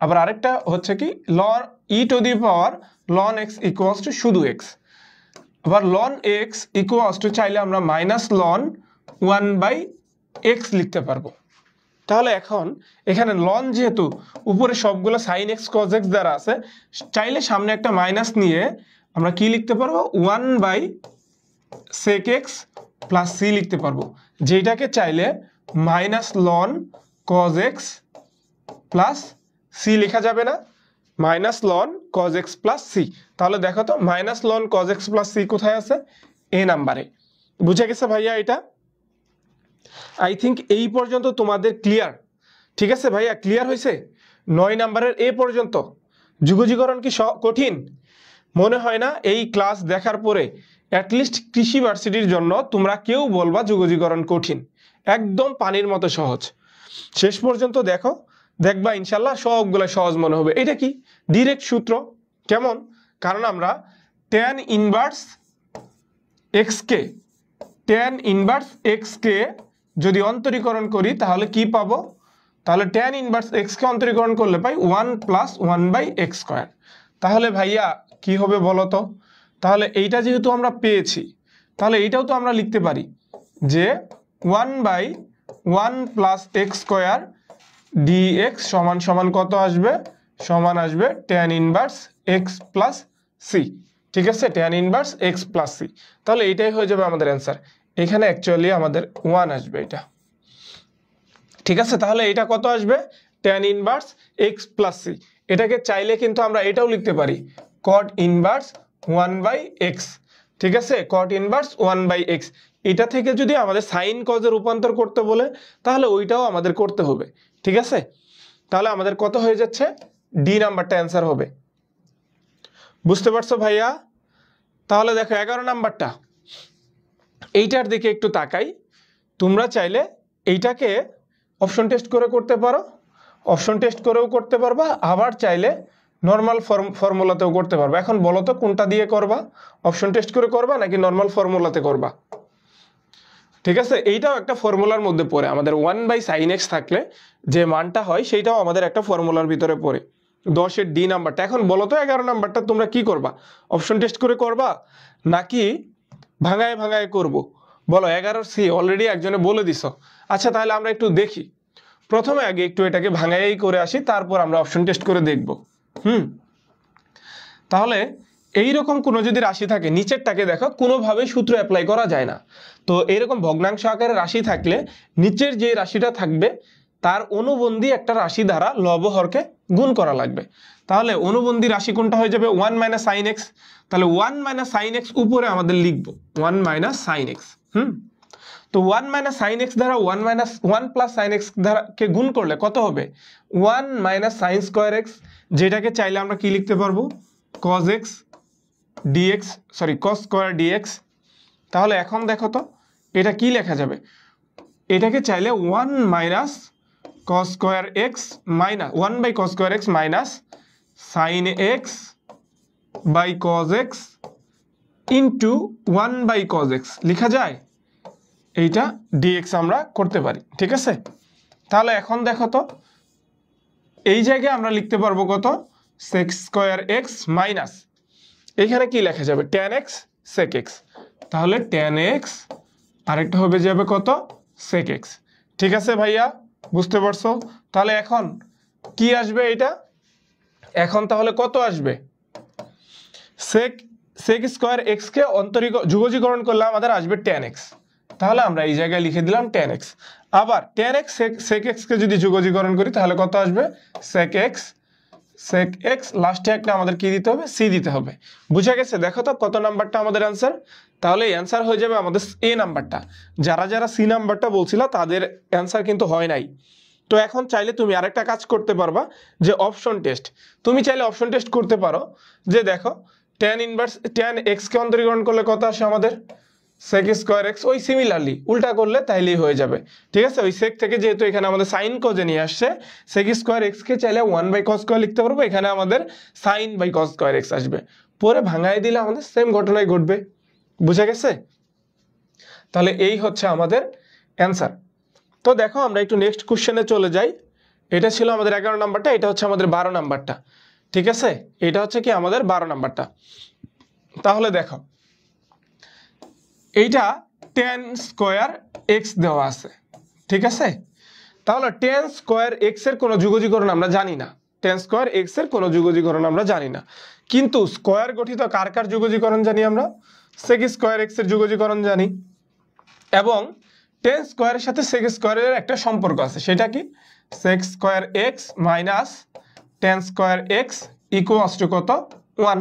আবার আরেকটা হচ্ছে কি ln e to the power ln x equals to শুধু x। আবার ln x ইকুয়ালস টু চাইলে আমরা মাইনাস ln 1 বাই x লিখতে পারবো। তাহলে এখন এখানে লন যেহেতু উপরে সবগুলো sin x cos x দ্বারা আছে, চাইলে সামনে একটা মাইনাস নিয়ে আমরা কি লিখতে পারবো 1/sec x প্লাস c লিখতে পারবো, যেটাকে চাইলে -ln cos x plus c লেখা যাবে না, -ln cos x plus c। তাহলে দেখো তো -ln cos x plus c কোথায় আছে, এ নাম্বারে। বুঝে গেছে ভাইয়া? এটা আই থিঙ্ক এই পর্যন্ত তোমাদের ক্লিয়ার। ঠিক আছে ভাইয়া, ক্লিয়ার হয়েছে? 9 নাম্বারের এ পর্যন্ত। যুগজীকরণ কি কঠিন? মনে হয় না এই ক্লাস দেখার পরে অ্যাটলিস্ট কৃষি ভার্সিটির জন্য তোমরা কেউ বলবা যুগজীকরণ কঠিন। একদম পানির মতো সহজ। শেষ পর্যন্ত দেখো, দেখবা ইনশাল্লাহ সবগুলো সহজ মনে হবে। এটা কি ডিরেক্ট সূত্র। কেমন? কারণ আমরা tan ইনভার্স x কে যদি অন্তরীকরণ করি তাহলে কি পাবো? তাহলে tan ইনভার্স x কে অন্তরীকরণ করলে পাই 1 + 1/x স্কয়ার। তাহলে ভাইয়া কি হবে বলো তো? তাহলে এইটা যেহেতু আমরা পেয়েছি, তাহলে এইটাও তো আমরা লিখতে পারি যে 1/1 + x স্কয়ার dx সমান সমান কত আসবে? সমান আসবে tan inverse x plus c। ঠিক আছে, tan inverse x plus c। তাহলে এইটাই হয়ে যাবে আমাদের অ্যান্সার। এখানে অ্যাকচুয়ালি আমাদের 1 আসবে এটা। ঠিক আছে, তাহলে এটা কত আসবে? tan inverse x plus c। এটাকে চাইলে কিন্তু আমরা এটাও লিখতে পারি cot ইনভার্স 1/x। ঠিক আছে, cot ইনভার্স 1/x। এটা থেকে যদি আমাদের সাইন কজে রূপান্তর করতে বলে তাহলে ওইটাও আমাদের করতে হবে। ঠিক আছে, তাহলে আমাদের কত হয়ে যাচ্ছে? ডি নাম্বারটা অ্যান্সার হবে। বুঝতে পারছো ভাইয়া? তাহলে দেখো 11 নাম্বারটা, এইটার দিকে একটু তাকাই। তোমরা চাইলে এইটাকে অপশন টেস্ট করে করতে পারো, অপশন টেস্ট করেও করতে পারবা, আবার চাইলে নর্মাল ফর্মুলাতেও করতে পারবা। এখন বলো তো কোনটা দিয়ে করবা? অপশন টেস্ট করে করবা নাকি নর্মাল ফর্মুলাতে করবা? ঠিক আছে, এইটাও একটা ফর্মুলার মধ্যে পড়ে। আমাদের 1/sin x থাকলে যে মানটা হয় সেইটাও আমাদের একটা ফর্মুলার ভিতরে পড়ে। 10-এর ডি নাম্বারটা। এখন বলো তো 11 নাম্বারটা তোমরা কি করবা? অপশন টেস্ট করে করবা নাকি ভাঙায় ভাঙায় করব? বলো। 11-র সি অলরেডি একজনে বলে দিছ। আচ্ছা তাহলে আমরা একটু দেখি। প্রথমে আগে একটু এটাকে ভাঙাই করে আসি, তারপর আমরা অপশন টেস্ট করে দেখব। তাহলে এইরকম কোনো যদি রাশি থাকে, নিচেরটাকে দেখো কোনোভাবেই সূত্র অ্যাপ্লাই করা যায় না। তো এইরকম ভগ্নাংশ আকারে রাশি থাকলে নিচের যে রাশিটা থাকবে তার অনুবন্ধী একটা রাশি দ্বারা লব হরকে গুণ করা লাগবে। তাহলে অনুবন্ধী রাশি কোনটা হয়ে যাবে? 1 - sin x। তাহলে 1 - sin x উপরে আমাদের লিখব 1 - sin x। তো 1 - sin x দ্বারা 1 + sin x দ্বারা কে গুণ করলে কত হবে? 1 - sin স্কয়ার x, যেটাকে চাইলে আমরা কি লিখতে পারবো? cos x dx, sorry cos square dx। তাহলে এখন দেখো তো এটা কি লেখা যাবে? এটাকে চাইলে 1 - cos square x minus 1/cos square x minus sin x by cos x into 1/cos x লেখা যায়। এইটা dx আমরা করতে পারি। ঠিক আছে, তাহলে এখন দেখো তো এই জায়গায় আমরা লিখতে পারবো কত? sec স্কয়ার x মাইনাস এখানে কি লেখা যাবে? tan x sec x। তাহলে tan x আরেকটা হবে যাবে কত? sec x। ঠিক আছে ভাইয়া, বুঝতে পারছো? তাহলে এখন কি আসবে এটা? এখন তাহলে কত আসবে? sec স্কয়ার x কে যুগজীকরণ করলে আমাদের আসবে tan x। তাহলে আমরা এই জায়গায় লিখে দিলাম tan x। আবার tan x sec x কে যদি যুগজীকরণ করি তাহলে কত আসবে? sec x লাস্টে একটা আমাদের কি দিতে হবে? c দিতে হবে। বুঝা গেছে? দেখো তো কত নাম্বারটা আমাদের অ্যান্সার। তাহলে অ্যান্সার হয়ে যাবে আমাদের এ নাম্বারটা। যারা যারা সি নাম্বারটা বলছিল তাদের অ্যান্সার কিন্তু হয় নাই। তো এখন চাইলে তুমি আরেকটা কাজ করতে পারবা, যে অপশন টেস্ট। তুমি চাইলে অপশন টেস্ট করতে পারো, যে দেখো tan x কে অন্তরীকরণ করলে কত আসে আমাদের? sec square x। ওই সিমিলারলি উল্টা করলে তাইলেই হয়ে যাবে। ঠিক আছে, ওই sec থেকে যেহেতু এখানে আমাদের sin cos নিয়ে আসছে, sec স্কয়ার x কে চাইলে 1/cos স্কয়ার লিখতে পারবো, এখানে আমাদের sin/cos স্কয়ার x আসবে। পরে ভাঙায় দিলে আমাদের সেম ঘটনাই ঘটবে। বুঝা গেছে? তাহলে এই হচ্ছে আমাদের অ্যান্সার। তো দেখো আমরা একটু নেক্সট কোশ্চেনে চলে যাই। এটা ছিল আমাদের 11 নাম্বারটা, এটা হচ্ছে আমাদের 12 নাম্বারটা। ঠিক আছে, এটা হচ্ছে কি আমাদের 12 নাম্বারটা। তাহলে দেখো এইটা tan স্কয়ার x দেওয়া আছে। ঠিক আছে, তাহলে tan স্কয়ার x এর কোনো যুগজীকরণ আমরা জানি না। tan স্কয়ার x এর কোনো যুগজীকরণ আমরা জানি না, কিন্তু স্কয়ার গঠিত কার কার যোগজীকরণ জানি আমরা, sec স্কয়ার x এর যোগজীকরণ জানি, এবং tan স্কয়ারের সাথে sec স্কয়ারের একটা সম্পর্ক আছে, সেটা কি sec square x minus tan square x equals to কত 1।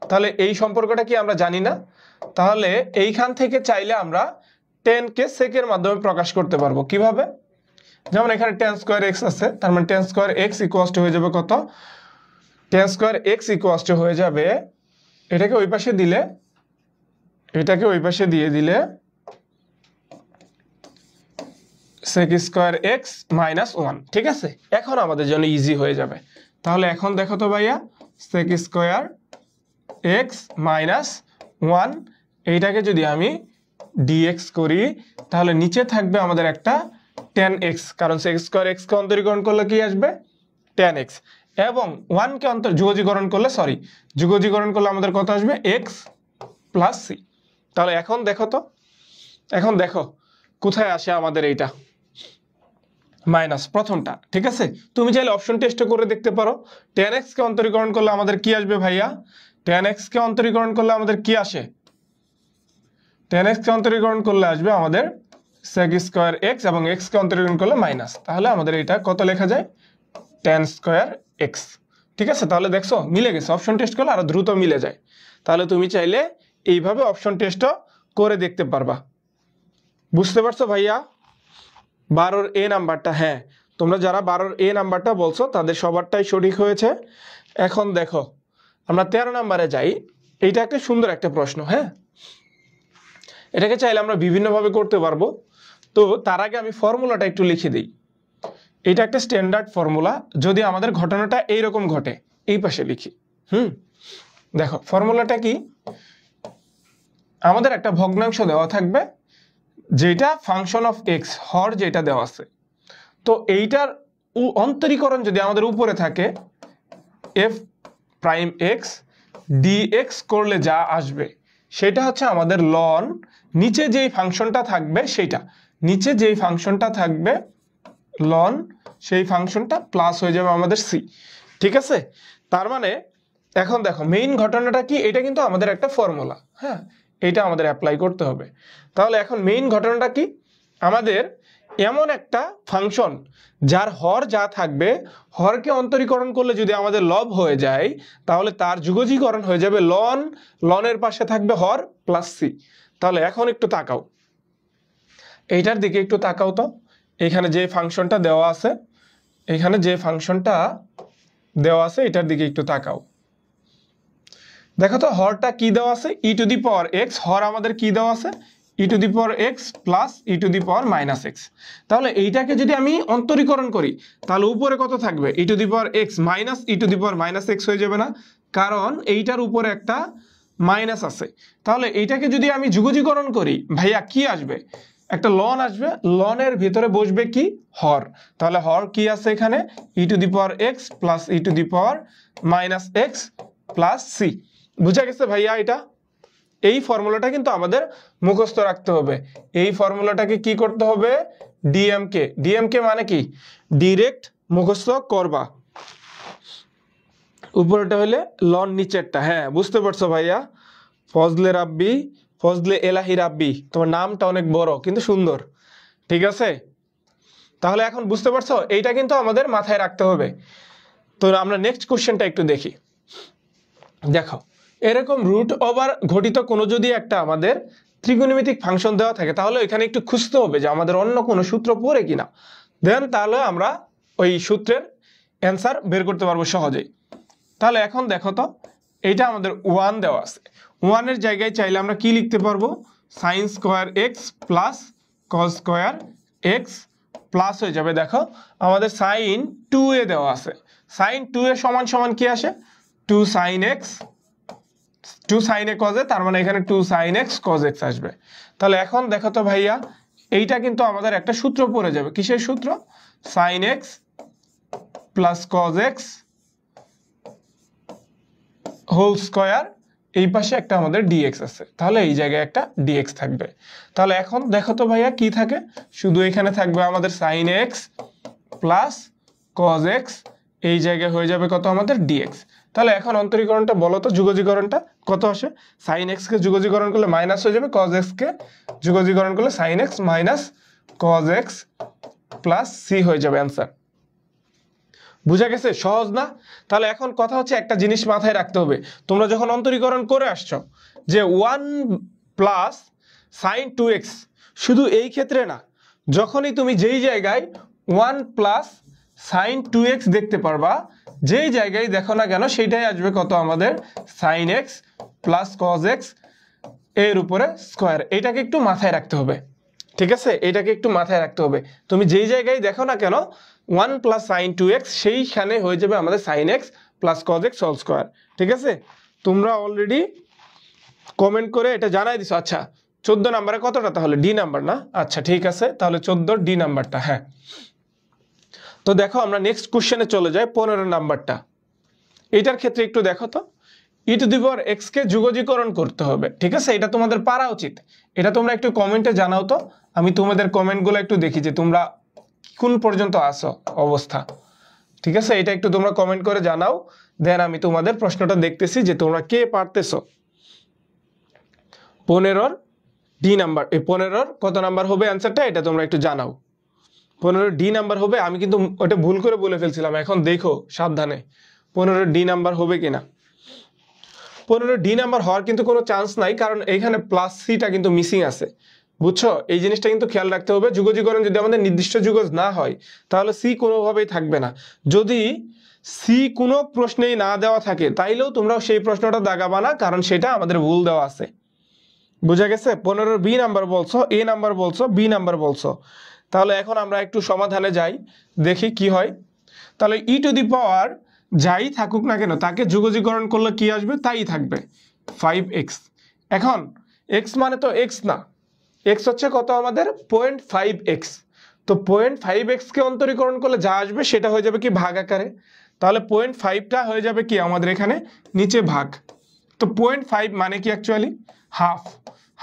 তাহলে এই সম্পর্কটা কি আমরা জানি না? তাহলে এইখান থেকে চাইলে আমরা tan কে sec এর মাধ্যমে প্রকাশ করতে পারবো। কিভাবে? যেমন এখানে tan স্কয়ার x আছে, তার মানে tan square x equals to হয়ে যাবে কত, tan square x equals to হয়ে যাবে, এটাকে ওই পাশে দিলে, এটাকে ওই পাশে দিয়ে দিলে sec স্কয়ার x মাইনাস 1। ঠিক আছে, এখন আমাদের জন্য ইজি হয়ে যাবে। তাহলে এখন দেখো তো ভাইয়া, sec স্কয়ার x মাইনাস 1 এইটাকে যদি আমি dx করি, তাহলে নিচে থাকবে আমাদের একটা tan x, কারণ sec স্কয়ার x কে অন্তরীকরণ করলে কি আসবে tan x, এবং 1 কে যোগজীকরণ করলে আমাদের কত আসবে x প্লাস c। তাহলে এখন দেখো তো, এখন দেখো কোথায় আসে আমাদের এইটা মাইনাস প্রথমটা। ঠিক আছে, তুমি চাইলে অপশন টেস্ট করে দেখতে পারো। tan x কে অন্তরীকরণ করলে আমাদের কি আসবে ভাইয়া, tan x কে অন্তরীকরণ করলে আমাদের কি আসে, tan x কে অন্তরীকরণ করলে আসবে আমাদের sec স্কয়ার x, এবং x কে অন্তরীকরণ করলে মাইনাস, তাহলে আমাদের এটা কত লেখা যায় tan স্কয়ার x। ঠিক আছে, তাহলে দেখছো মিলে গেছে, অপশন টেস্ট করলে আরো দ্রুত মিলে যায়। তাহলে তুমি চাইলে এইভাবে অপশন টেস্টও করে দেখতে পারবা। বুঝতে পারছো ভাইয়া? 12 এ নাম্বারটা, হ্যাঁ তোমরা যারা 12 এ নাম্বারটা বলছো তাদের সবারটাই সঠিক হয়েছে। এখন দেখো আমরা 13 নাম্বারে যাই। এইটা একটা সুন্দর একটা প্রশ্ন, হ্যাঁ এটাকে চাইলে আমরা বিভিন্নভাবে করতে পারবো। তো তার আগে আমি ফর্মুলাটা একটু লিখে দিই। এটা একটা স্ট্যান্ডার্ড ফর্মুলা, যদি আমাদের ঘটনাটা এইরকম ঘটে, এই পাশে লিখি। দেখো ফর্মুলাটা কি, আমাদের একটা ভগ্নাংশ দেওয়া থাকবে যেটা ফাংশন অফ x, হর যেটা দেওয়া আছে, তো এইটার অন্তরীকরণ যদি আমাদের উপরে থাকে f প্রাইম x dx করলে যা আসবে সেটা হচ্ছে আমাদের লন, নিচে যেই ফাংশনটা থাকবে সেটা, নিচে যেই ফাংশনটা থাকবে লন, সেই ফাংশনটা প্লাস হয়ে যাবে আমাদের c। ঠিক আছে, তার মানে এখন দেখো মেইন ঘটনাটা কি, এটা কিন্তু আমাদের একটা ফর্মুলা, হ্যাঁ এটা আমাদের অ্যাপ্লাই করতে হবে। তাহলে এখন মেইন ঘটনাটা কি, আমাদের এমন একটা ফাংশন যার হর যা থাকবে, হরকে অন্তরীকরণ করলে যদি আমাদের লব হয়ে যায়, তাহলে তার যুগজীকরণ হয়ে যাবে লন, লনের পাশে থাকবে হর প্লাস সি। তাহলে এখন একটু তাকাও, এইটার দিকে একটু তাকাও তো, এখানে যে ফাংশনটা দেওয়া আছে, এখানে যে ফাংশনটা দেওয়া আছে এটার দিকে একটু তাকাও। দেখো তো হরটা কি দেওয়া আছে, e to the power x, হর আমাদের কি দেওয়া আছে e to the power x plus E to the power minus x. তাহলে এইটাকে যদি আমি অন্তরীকরণ করি, তাহলে উপরে কত থাকবে e to the power x minus e to the power minus x হয়ে যাবে না, কারণ এইটার উপরে একটা মাইনাস আছে। তাহলে এইটাকে যদি আমি যুগজীকরণ করি ভাইয়া কি আসবে, একটা লন আসবে, লনের ভিতরে বসবে কি হর, তাহলে হর কি আছে এখানে e to the power x plus E to the power minus x plus c. বুঝা গেছে ভাইয়া? এটা এই ফর্মুলাটা কিন্তু আমাদের মুখস্থ রাখতে হবে। এই ফর্মুলাটাকে কি করতে হবে, ডিএমকে, ডিএমকে মানে কি ডিরেক্ট মুখস্থ করবা। উপরেটা হলে লন, নিচেরটা, হ্যাঁ বুঝতে পারছো ভাইয়া, ফজলে রাব্বি, ফজলে এলাহি রাব্বি, তোমার নামটা অনেক বড় কিন্তু সুন্দর। ঠিক আছে, তাহলে এখন বুঝতে পারছো, এইটা কিন্তু আমাদের মাথায় রাখতে হবে। তো আমরা নেক্সট কোশ্চেনটা একটু দেখি। দেখো এরকম রুট ওভার ঘটিত কোনো যদি একটা আমাদের ত্রিকোণমিতিক ফাংশন দেওয়া থাকে, তাহলে এখানে একটু খুঁজতে হবে যে আমাদের অন্য কোনো সূত্র পড়ে কিনা, দেন তাহলে আমরা ওই সূত্রের অ্যান্সার বের করতে পারবো সহজেই। তাহলে এখন দেখো তো, এইটা আমাদের 1 দেওয়া আছে, 1 এর জায়গায় চাইলে আমরা কি লিখতে পারবো, sine square x plus cos square x plus হয়ে যাবে, দেখো আমাদের সাইন 2a দেওয়া আছে, সাইন 2a সমান সমান কি আসে 2 sine X, 2 sine A cos A, তার মানে এখানে 2 সাইন এক্স কজ এক্স আসবে। তাহলে এখন দেখো তো ভাইয়া, এইটা কিন্তু আমাদের একটা সূত্র পড়ে যাবে, কিসের সূত্র, sine X plus cos X whole square, এই পাশে একটা আমাদের ডিএক্স আছে, তাহলে এই জায়গায় একটা ডিএক্স থাকবে। তাহলে এখন দেখো তো ভাইয়া কি থাকে, শুধু এখানে থাকবে আমাদের sine X plus cos X, এই জায়গায় হয়ে যাবে কত আমাদের ডিএক্স। তাহলে এখন অন্তরীকরণটা বলো তো, যুগজীকরণটা কত আসে? সাইন এক্স কে যুগজীকরণ করলে মাইনাস হয়ে যাবে, কজ এক্স কে যুগজীকরণ করলে sine X minus cos X plus C হয়ে যাবে অ্যান্সার। বুঝা গেছে? সহজ না? তাহলে এখন কথা হচ্ছে একটা জিনিস মাথায় রাখতে হবে, তোমরা যখন অন্তরীকরণ করে আসছো যে 1 প্লাস সাইন 2x, শুধু এই ক্ষেত্রে না, যখনই তুমি যেই জায়গায় 1 প্লাস সাইন 2x দেখতে পারবা, যেই জায়গায় দেখো না কেন সেইটাই আসবে কত আমাদের sine X plus cos X এর উপরে স্কোয়ার। এটাকে একটু মাথায় রাখতে হবে, ঠিক আছে? এটাকে একটু মাথায় রাখতে হবে। তুমি যেই জায়গায় দেখো না কেন 1 প্লাস সাইন 2x, সেইখানে হয়ে যাবে আমাদের sine X plus cos X whole square, ঠিক আছে? তোমরা অলরেডি কমেন্ট করে এটা জানাই দিছো। আচ্ছা 14 নাম্বারে কতটা তাহলে? ডি নাম্বার না? আচ্ছা ঠিক আছে, তাহলে 14 ডি নাম্বারটা। হ্যাঁ, তো দেখো আমরা নেক্সট কোশ্চেনে চলে যাই, 15 নাম্বারটা। এটার ক্ষেত্রে একটু দেখো তো, e to the power x কে যুগজীকরণ করতে হবে, ঠিক আছে? এটা তোমাদের পারা উচিত। এটা তোমরা একটু কমেন্টে জানাও তো, আমি তোমাদের কমেন্টগুলো একটু দেখি যে তোমরা কোন পর্যন্ত আসো অবস্থা, ঠিক আছে? এটা একটু তোমরা কমেন্ট করে জানাও, দেন আমি তোমাদের প্রশ্নটা দেখতেছি যে তোমরা কে পারতেছো। 15 ডি নাম্বার, এই 15 কত নাম্বার হবে অ্যান্সারটা, এটা তোমরা একটু জানাও। 15 ডি নাম্বার হবে, আমি কিন্তু ওটা ভুল করে বলে ফেলছিলাম, এখন দেখো সাবধানে 15 ডি নাম্বার হবে কিনা। 15 ডি নাম্বার হওয়ার কিন্তু কোনো চান্স নাই, কারণ এইখানে প্লাস সিটা কিন্তু মিসিং আছে, বুঝছো? এই জিনিসটা কিন্তু খেয়াল রাখতে হবে। যুগজীকরণ যদি আমাদের নির্দিষ্ট যুগজ না হয় তাহলে সি কোনোভাবেই থাকবে না। যদি সি কোনো প্রশ্নেই না দেওয়া থাকে তাইলেও তোমরা সেই প্রশ্নটা দাগাবা না, কারণ সেটা আমাদের ভুল দেওয়া আছে। বুঝা গেছে? 15 বি নাম্বার বলছো, এ নাম্বার বলছো, বি নাম্বার বলছো। তাহলে এখন আমরা একটু সমাধানে যাই, দেখি কি হয়। তাহলে ই টু দি পাওয়ার যাই থাকুক না কেন, তাকে যুগজীকরণ করলে কি আসবে? তাই থাকবে 5x। এখন x মানে তো x না, x হচ্ছে কত আমাদের 0.5x। তো 0.5x কে অন্তরীকরণ করলে যা আসবে সেটা হয়ে যাবে কি ভাগ আকারে। তাহলে 0.5টা হয়ে যাবে কি আমাদের এখানে নিচে ভাগ। তো 0.5 মানে কি অ্যাকচুয়ালি হাফ।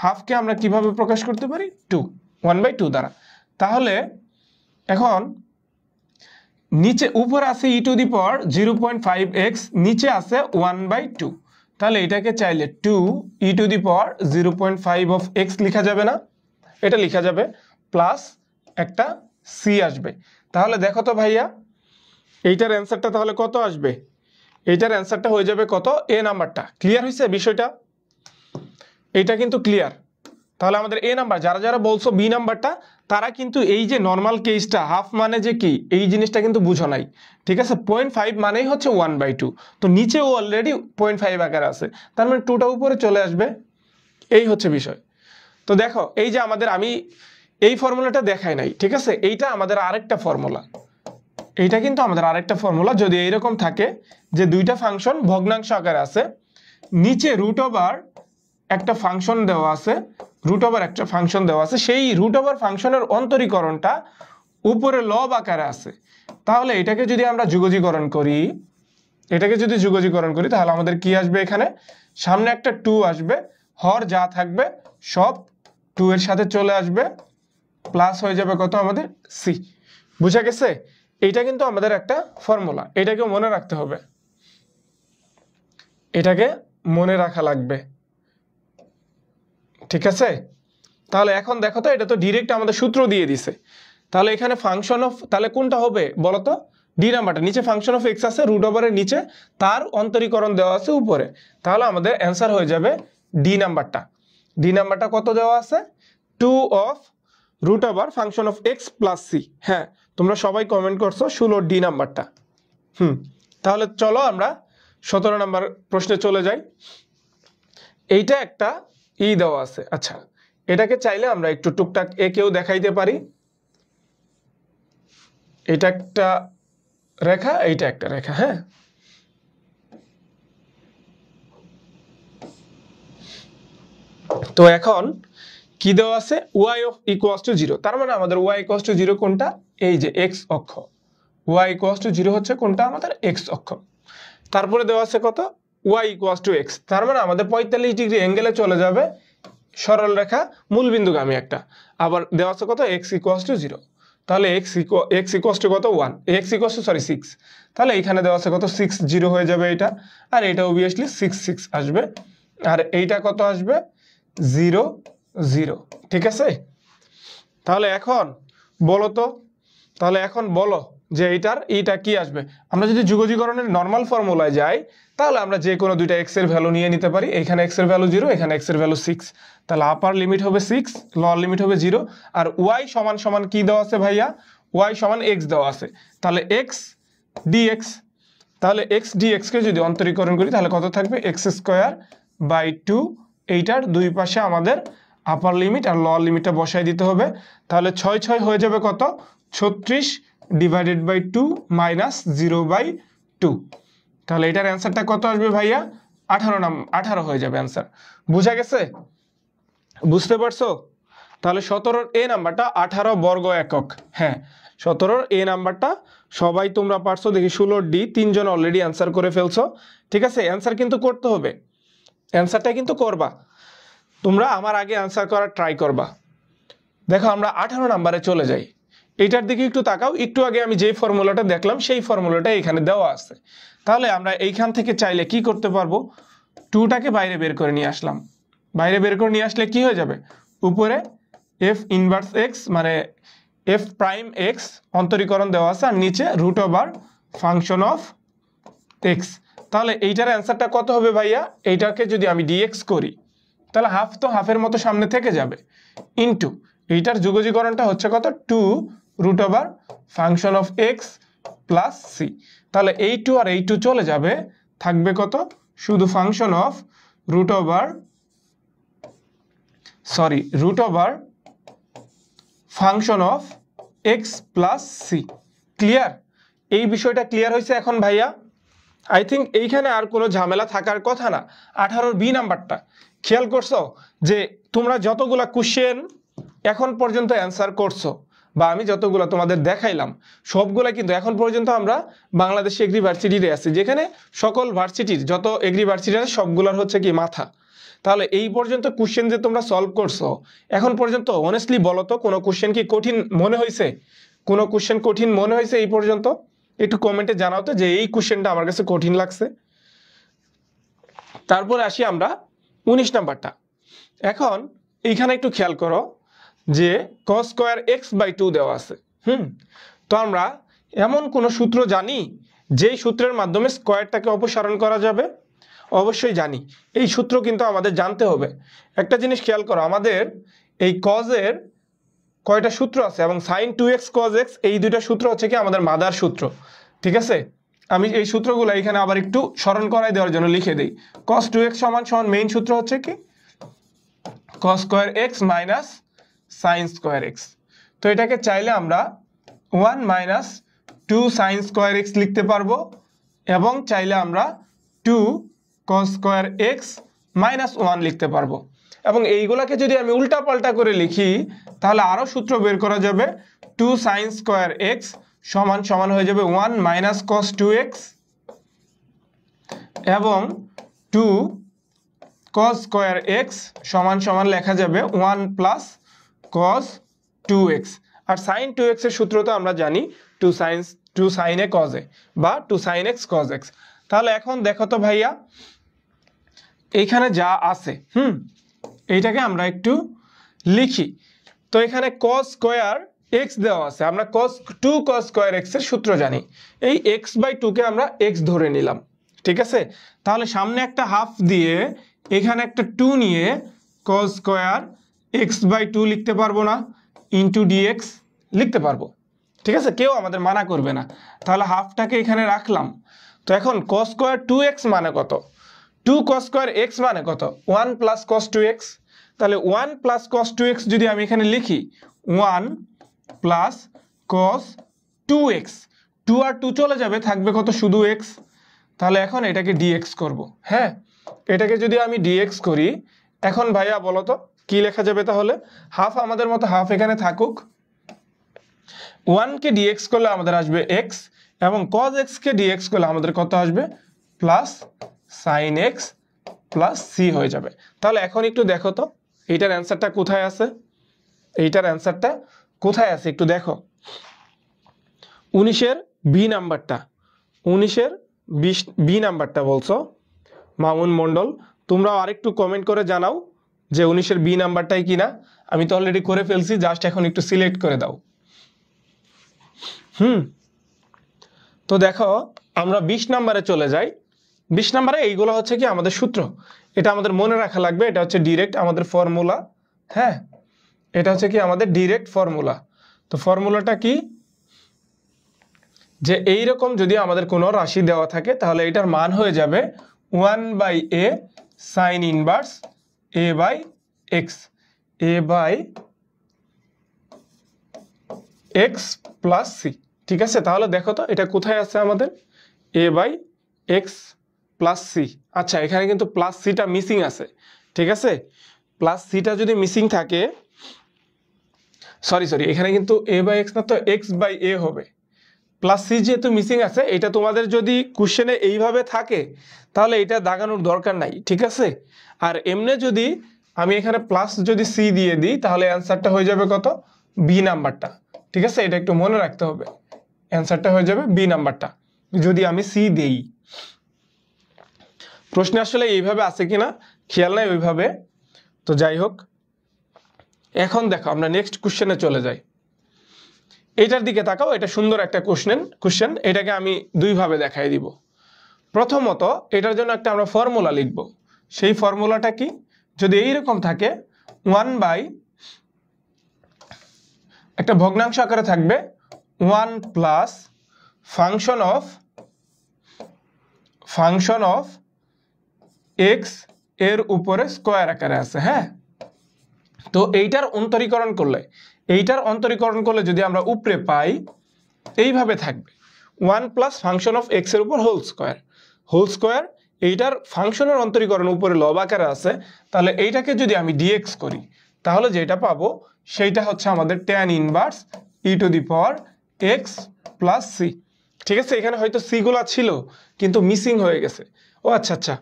হাফকে আমরা কিভাবে প্রকাশ করতে পারি? 2, 1/2 দ্বারা। তাহলে এখন নিচে উপরে আছে e to the power 0.5x, নিচে আছে 1/2। তাহলে এটাকে চাইলে 2 e to the power 0.5 of x লেখা যাবে না? এটা লেখা যাবে, প্লাস একটা সি আসবে। তাহলে দেখো তো ভাইয়া, এইটার অ্যান্সারটা তাহলে কত আসবে? এইটার অ্যান্সারটা হয়ে যাবে কত? এ নাম্বারটা। ক্লিয়ার হয়েছে বিষয়টা? এইটা কিন্তু ক্লিয়ার। তাহলে আমাদের এ নাম্বার, যারা যারা বলছো বি নাম্বারটা, তারা কিন্তু এই যে নর্মাল কেসটা হাফ মানে যে কি, এই জিনিসটা কিন্তু বুঝো নাই, ঠিক আছে? 0.5 মানেই হচ্ছে 1/2। তো নিচেও অলরেডি 0.5 আকারে আছে, তার মানে 2টা উপরে চলে আসবে, এই হচ্ছে বিষয়। তো দেখো এই যে আমাদের, আমি এই ফর্মুলাটা দেখাই নাই, ঠিক আছে? এইটা আমাদের আরেকটা ফর্মুলা, এইটা কিন্তু আমাদের আরেকটা ফর্মুলা। যদি এইরকম থাকে যে দুইটা ফাংশন ভগ্নাংশ আকারে আছে, নিচে রুট ওভার একটা ফাংশন দেওয়া আছে, রুট ওভার একটা ফাংশন দেওয়া আছে, সেই রুট ওভার ফাংশনের অন্তরীকরণটা উপরে লব আকারে আছে, তাহলে এটাকে যদি আমরা যুগজীকরণ করি, এটাকে যদি যুগজীকরণ করি তাহলে আমাদের কি আসবে? এখানে সামনে একটা 2 আসবে, হর যা থাকবে সব 2 এর সাথে চলে আসবে, প্লাস হয়ে যাবে কত আমাদের সি। বুঝা গেছে? এইটা কিন্তু আমাদের একটা ফর্মুলা, এটাকে মনে রাখতে হবে, এটাকে মনে রাখা লাগবে, ঠিক আছে? তাহলে এখন দেখো তো, এটা তো ডিরেক্ট আমাদের সূত্র দিয়ে দিছে। তাহলে এখানে ফাংশন অফ, তাহলে কোনটা হবে বলো তো? ডি নাম্বারটা। নিচে ফাংশন অফ এক্স আছে রুট ওভারের নিচে, তার অন্তরীকরণ দেওয়া আছে উপরে, তাহলে আমাদের অ্যান্সার হয়ে যাবে ডি নাম্বারটা। ডি নাম্বারটা কত দেওয়া আছে? 2 of root over function of X plus C. হ্যাঁ, তোমরা সবাই কমেন্ট করছো 16 ডি নাম্বারটা। তাহলে চলো আমরা 17 নাম্বার প্রশ্নে চলে যাই। এইটা একটা ই দেওয়া আছে। আচ্ছা, এটাকে চাইলে আমরা একটু টুকটাক একেও দেখাইতে পারি। এটা একটা রেখা, এইটা একটা রেখা। হ্যাঁ, তো এখন কি দেওয়া আছে? y of equals to 0। তার মানে আমাদের y ইকুয়ালস টু 0 কোনটা? এই যে x অক্ষ। y ইকুয়ালস টু 0 হচ্ছে কোনটা? আমাদের x অক্ষ। তারপরে দেওয়া আছে কত? y equals to x। তার মানে আমাদের 45 ডিগ্রি অ্যাঙ্গেলে চলে যাবে সরল রেখা মূলবিন্দুগামী একটা। আবার দেওয়া আছে কত? x equals to 0। তাহলে এক্স ইকুয়ালস টু কত 1, এক্স ইকুয়ালস টু 6, তাহলে এইখানে দেওয়া আছে কত 6 0 হয়ে যাবে এটা, আর এটা অবভিয়াসলি 6 6 আসবে, আর এইটা কত আসবে 0 0। ঠিক আছে, তাহলে এখন বলো তো, তাহলে এখন বলো যে এইটা কি আসবে। আমরা যদি যুগজীকরণের নর্মাল ফর্মুলায় যাই তাহলে আমরা যে কোনো দুইটা এক্স এর ভ্যালু নিয়ে নিতে পারি। এখানে এক্স এর ভ্যালু 0, এখানে এক্স এর ভ্যালু 6, তাহলে আপার লিমিট হবে 6, লোয়ার লিমিট হবে 0, আর ওয়াই সমান সমান কি দেওয়া আছে ভাইয়া, ওয়াই সমান এক্স দেওয়া আছে, তাহলে এক্স ডিএক্স, তাহলে এক্স ডিএক্স কে যদি অন্তরীকরণ করি তাহলে কত থাকবে এক্স স্কোয়ার বাই 2, এইটার দুই পাশে আমাদের আপার লিমিট আর লোয়ার লিমিটটা বসাই দিতে হবে, তাহলে 6 6 হয়ে যাবে কত 36 ডিভাইডেড বাই 2 মাইনাস 0/2, তাহলে এটার অ্যান্সারটা কত আসবে ভাইয়া 18 হয়ে যাবে অ্যান্সার। বুঝা গেছে, বুঝতে পারছো? তাহলে 17-র এ নাম্বারটা 18 বর্গ একক। হ্যাঁ, 17-র এ নাম্বারটা সবাই তোমরা পারছো, দেখি 16 ডি 3 জন অলরেডি অ্যান্সার করে ফেলছো। ঠিক আছে, অ্যান্সার কিন্তু করতে হবে, অ্যান্সারটা কিন্তু করবা তোমরা, আমার আগে অ্যান্সার করার ট্রাই করবা। দেখো আমরা 18 নাম্বারে চলে যাই, এইটার দিকে একটু তাকাও, একটু আগে আমি যেই ফর্মুলাটা দেখলাম সেই ফর্মুলাটা এখানে দেওয়া আছে, তাহলে আমরা এইখান থেকে চাইলে কি করতে পারবো, 2টাকে বাইরে বের করে নিয়ে আসলাম, বাইরে বের করে নিয়ে আসলে কি হয়ে যাবে, উপরে এফ ইনভার্স এক্স মানে এফ প্রাইম এক্স অন্তরীকরণ দেওয়া আছে, আর নিচে root over function of X, তাহলে এইটার অ্যান্সারটা কত হবে ভাইয়া, এইটাকে যদি আমি ডিএক্স করি তাহলে হাফ তো হাফের মতো সামনে থেকে যাবে, ইনটু এইটার যুগজীকরণটা হচ্ছে কত 2 root over function of X plus C, তাহলে এই 2 আর এই 2 চলে যাবে, থাকবে কত শুধু function of root over function of X plus C. Clear, এই বিষয়টা ক্লিয়ার হয়েছে এখন ভাইয়া? আই থিঙ্ক এইখানে আর কোনো ঝামেলা থাকার কথা না। 18-র বি নাম্বারটা খেয়াল করছো যে তোমরা যতগুলা কোশ্চেন এখন পর্যন্ত অ্যান্সার করছো বা আমি যতগুলো তোমাদের দেখাইলাম সবগুলা কিন্তু এখন পর্যন্ত আমরা বাংলাদেশ এগ্রি ভার্সিটিতে আছি, যেখানে সকল ভার্সিটির যত এগ্রি ভার্সিটি আছে সবগুলোর হচ্ছে কি মাথা। তাহলে এই পর্যন্ত কোশ্চেন যে তোমরা সলভ করছো এখন পর্যন্ত অনেস্টলি বলো তো কোনো কোশ্চেন কি কঠিন মনে হয়েছে, কোনো কোশ্চেন কঠিন মনে হয়েছে এই পর্যন্ত? একটু কমেন্টে জানাও তো যে এই কোশ্চেনটা আমার কাছে কঠিন লাগছে। তারপরে আসি আমরা 19 নাম্বারটা। এখন এইখানে একটু খেয়াল করো যে cos স্কয়ার x/2 দেওয়া আছে। তো আমরা এমন কোন সূত্র জানি যেই সূত্রের মাধ্যমে স্কয়ারটাকে অপসারণ করা যাবে? অবশ্যই জানি, এই সূত্র কিন্তু আমাদের জানতে হবে। একটা জিনিস খেয়াল করো, আমাদের এই cos এর কয়টা সূত্র আছে এবং sin 2x cos x এই দুইটা সূত্র হচ্ছে কি আমাদের মাদার সূত্র। ঠিক আছে, আমি এই সূত্রগুলো এখানে আবার একটু স্মরণ করাই দেওয়ার জন্য লিখে দেই। cos 2x সমান মেইন সূত্র হচ্ছে কি cos square x minus sin square x। তো এটাকে চাইলে আমরা 1 মাইনাস 2 sin স্কয়ার x লিখতে পারবো, এবং চাইলে আমরা 2 cos স্কয়ার x মাইনাস 1 লিখতে পারবো। এবং এইগুলাকে যদি আমি উল্টা পাল্টা করে লিখি তাহলে আরো সূত্র বের করা যাবে। 2 sin স্কয়ার x সমান হয়ে যাবে 1 মাইনাস cos 2x, এবং 2 cos স্কয়ার x সমান লেখা যাবে 1 প্লাস cos 2x। আর sin 2x এর সূত্র তো আমরা জানি 2 sin a cos a বা 2 sin x cos x। তাহলে এখন দেখো তো ভাইয়া এইখানে যা আছে এইটাকে আমরা একটু লিখি। তো এখানে cos স্কয়ার x দেওয়া আছে, আমরা 2 cos স্কয়ার x এর সূত্র জানি, এই x/2 কে আমরা x ধরে নিলাম। ঠিক আছে, তাহলে সামনে একটা হাফ দিয়ে এখানে একটা 2 নিয়ে cos স্কয়ার x/2 লিখতে পারবো না, ইনটু dx লিখতে পারবো। ঠিক আছে, কেউ আমাদের মানা করবে না। তাহলে হাফটাকে এখানে রাখলাম। তো এখন cos স্কয়ার 2x মানে কত, 2 cos স্কয়ার x মানে কত 1 প্লাস cos 2x। তাহলে 1 প্লাস cos 2x যদি আমি এখানে লিখি 1 প্লাস cos 2x, 2 আর 2 চলে যাবে, থাকবে কত শুধু x। তাহলে এখন এটাকে dx করব। হ্যাঁ, এটাকে যদি আমি dx করি এখন ভাইয়া বলো তো কি লেখা যাবে? তাহলে হাফ আমাদের মতো হাফ এখানে থাকুক, 1 কে dx করলে আমাদের আসবে x, এবং cos x কে dx করলে আমাদের কত আসবে plus sin x plus c হয়ে যাবে। তাহলে এখন একটু দেখো তো এইটার অ্যান্সারটা কোথায় আছে, এইটার অ্যান্সারটা কোথায় আছে একটু দেখো। 19-এর বি নাম্বারটা, 19-এর বি নাম্বারটা বলছো মামুন মণ্ডল, তোমরাও আরেকটু কমেন্ট করে জানাও যে 19-এর বি নাম্বারটাই কিনা। আমি তো অলরেডি করে ফেলছি, জাস্ট এখন একটু সিলেক্ট করে দাও। তো দেখো আমরা 20 নাম্বারে চলে যাই। 20 নাম্বারে এইগুলো হচ্ছে কি আমাদের সূত্র, এটা আমাদের মনে রাখা লাগবে। এটা হচ্ছে ডিরেক্ট আমাদের ফর্মুলা। হ্যাঁ, এটা হচ্ছে কি আমাদের ডিরেক্ট ফর্মুলা। তো ফর্মুলাটা কি, যে এইরকম যদি আমাদের কোনো রাশি দেওয়া থাকে তাহলে এটার মান হয়ে যাবে 1/a sine inverse a by X, a by X plus C. ঠিক আছে, তাহলে দেখো তো এটা কোথায় আছে আমাদের, a by X plus C. আচ্ছা, এখানে কিন্তু প্লাস সিটা মিসিং আছে। ঠিক আছে, প্লাস সিটা যদি মিসিং থাকে, সরি এখানে কিন্তু a বাই এক্স না, তো এক্স বাই এ হবে। প্লাস সি যেহেতু মিসিং আছে, এটা তোমাদের যদি কোশ্চেনে এইভাবে থাকে তাহলে এটা দাগানোর দরকার নাই। ঠিক আছে, আর এমনি যদি আমি এখানে প্লাস যদি সি দিয়ে দিই তাহলে অ্যান্সারটা হয়ে যাবে কত, বি নাম্বারটা। ঠিক আছে, এটা একটু মনে রাখতে হবে, অ্যান্সারটা হয়ে যাবে বি নাম্বারটা যদি আমি সি দেই। প্রশ্নে আসলে এইভাবে আছে কিনা খেয়াল নাই ওইভাবে। তো যাই হোক, এখন দেখো আমরা নেক্সট কোশ্চেনে চলে যাই। এটার দিকে তাকাও, এটা সুন্দর একটা কোশ্চেন। এটাকে আমি দুইভাবে দেখাই দিব। প্রথমত এটার জন্য একটা আমরা ফর্মুলা লিখব। সেই ফর্মুলাটা কি, যদি এইরকম থাকে 1 বাই একটা ভগ্নাংশ আকারে থাকবে 1 প্লাস ফাংশন অফ এক্স এর উপরে স্কোয়ার আকারে আছে। হ্যাঁ, তো এইটার অন্তরীকরণ করলে যদি আমরা উপরে পাই এইভাবে থাকবে 1 প্লাস ফাংশন অফ এক্স এর উপর হোল স্কোয়ার। এইটার ফাংশনের অন্তরীকরণ উপরে লব আকারে আছে, তাহলে এইটাকে যদি আমি ডিএক্স করি তাহলে যেটা পাবো সেইটা হচ্ছে আমাদের tan inverse E to the power x plus C. ঠিক আছে, এখানে হয়তো সি গুলা ছিল কিন্তু মিসিং হয়ে গেছে। ও আচ্ছা,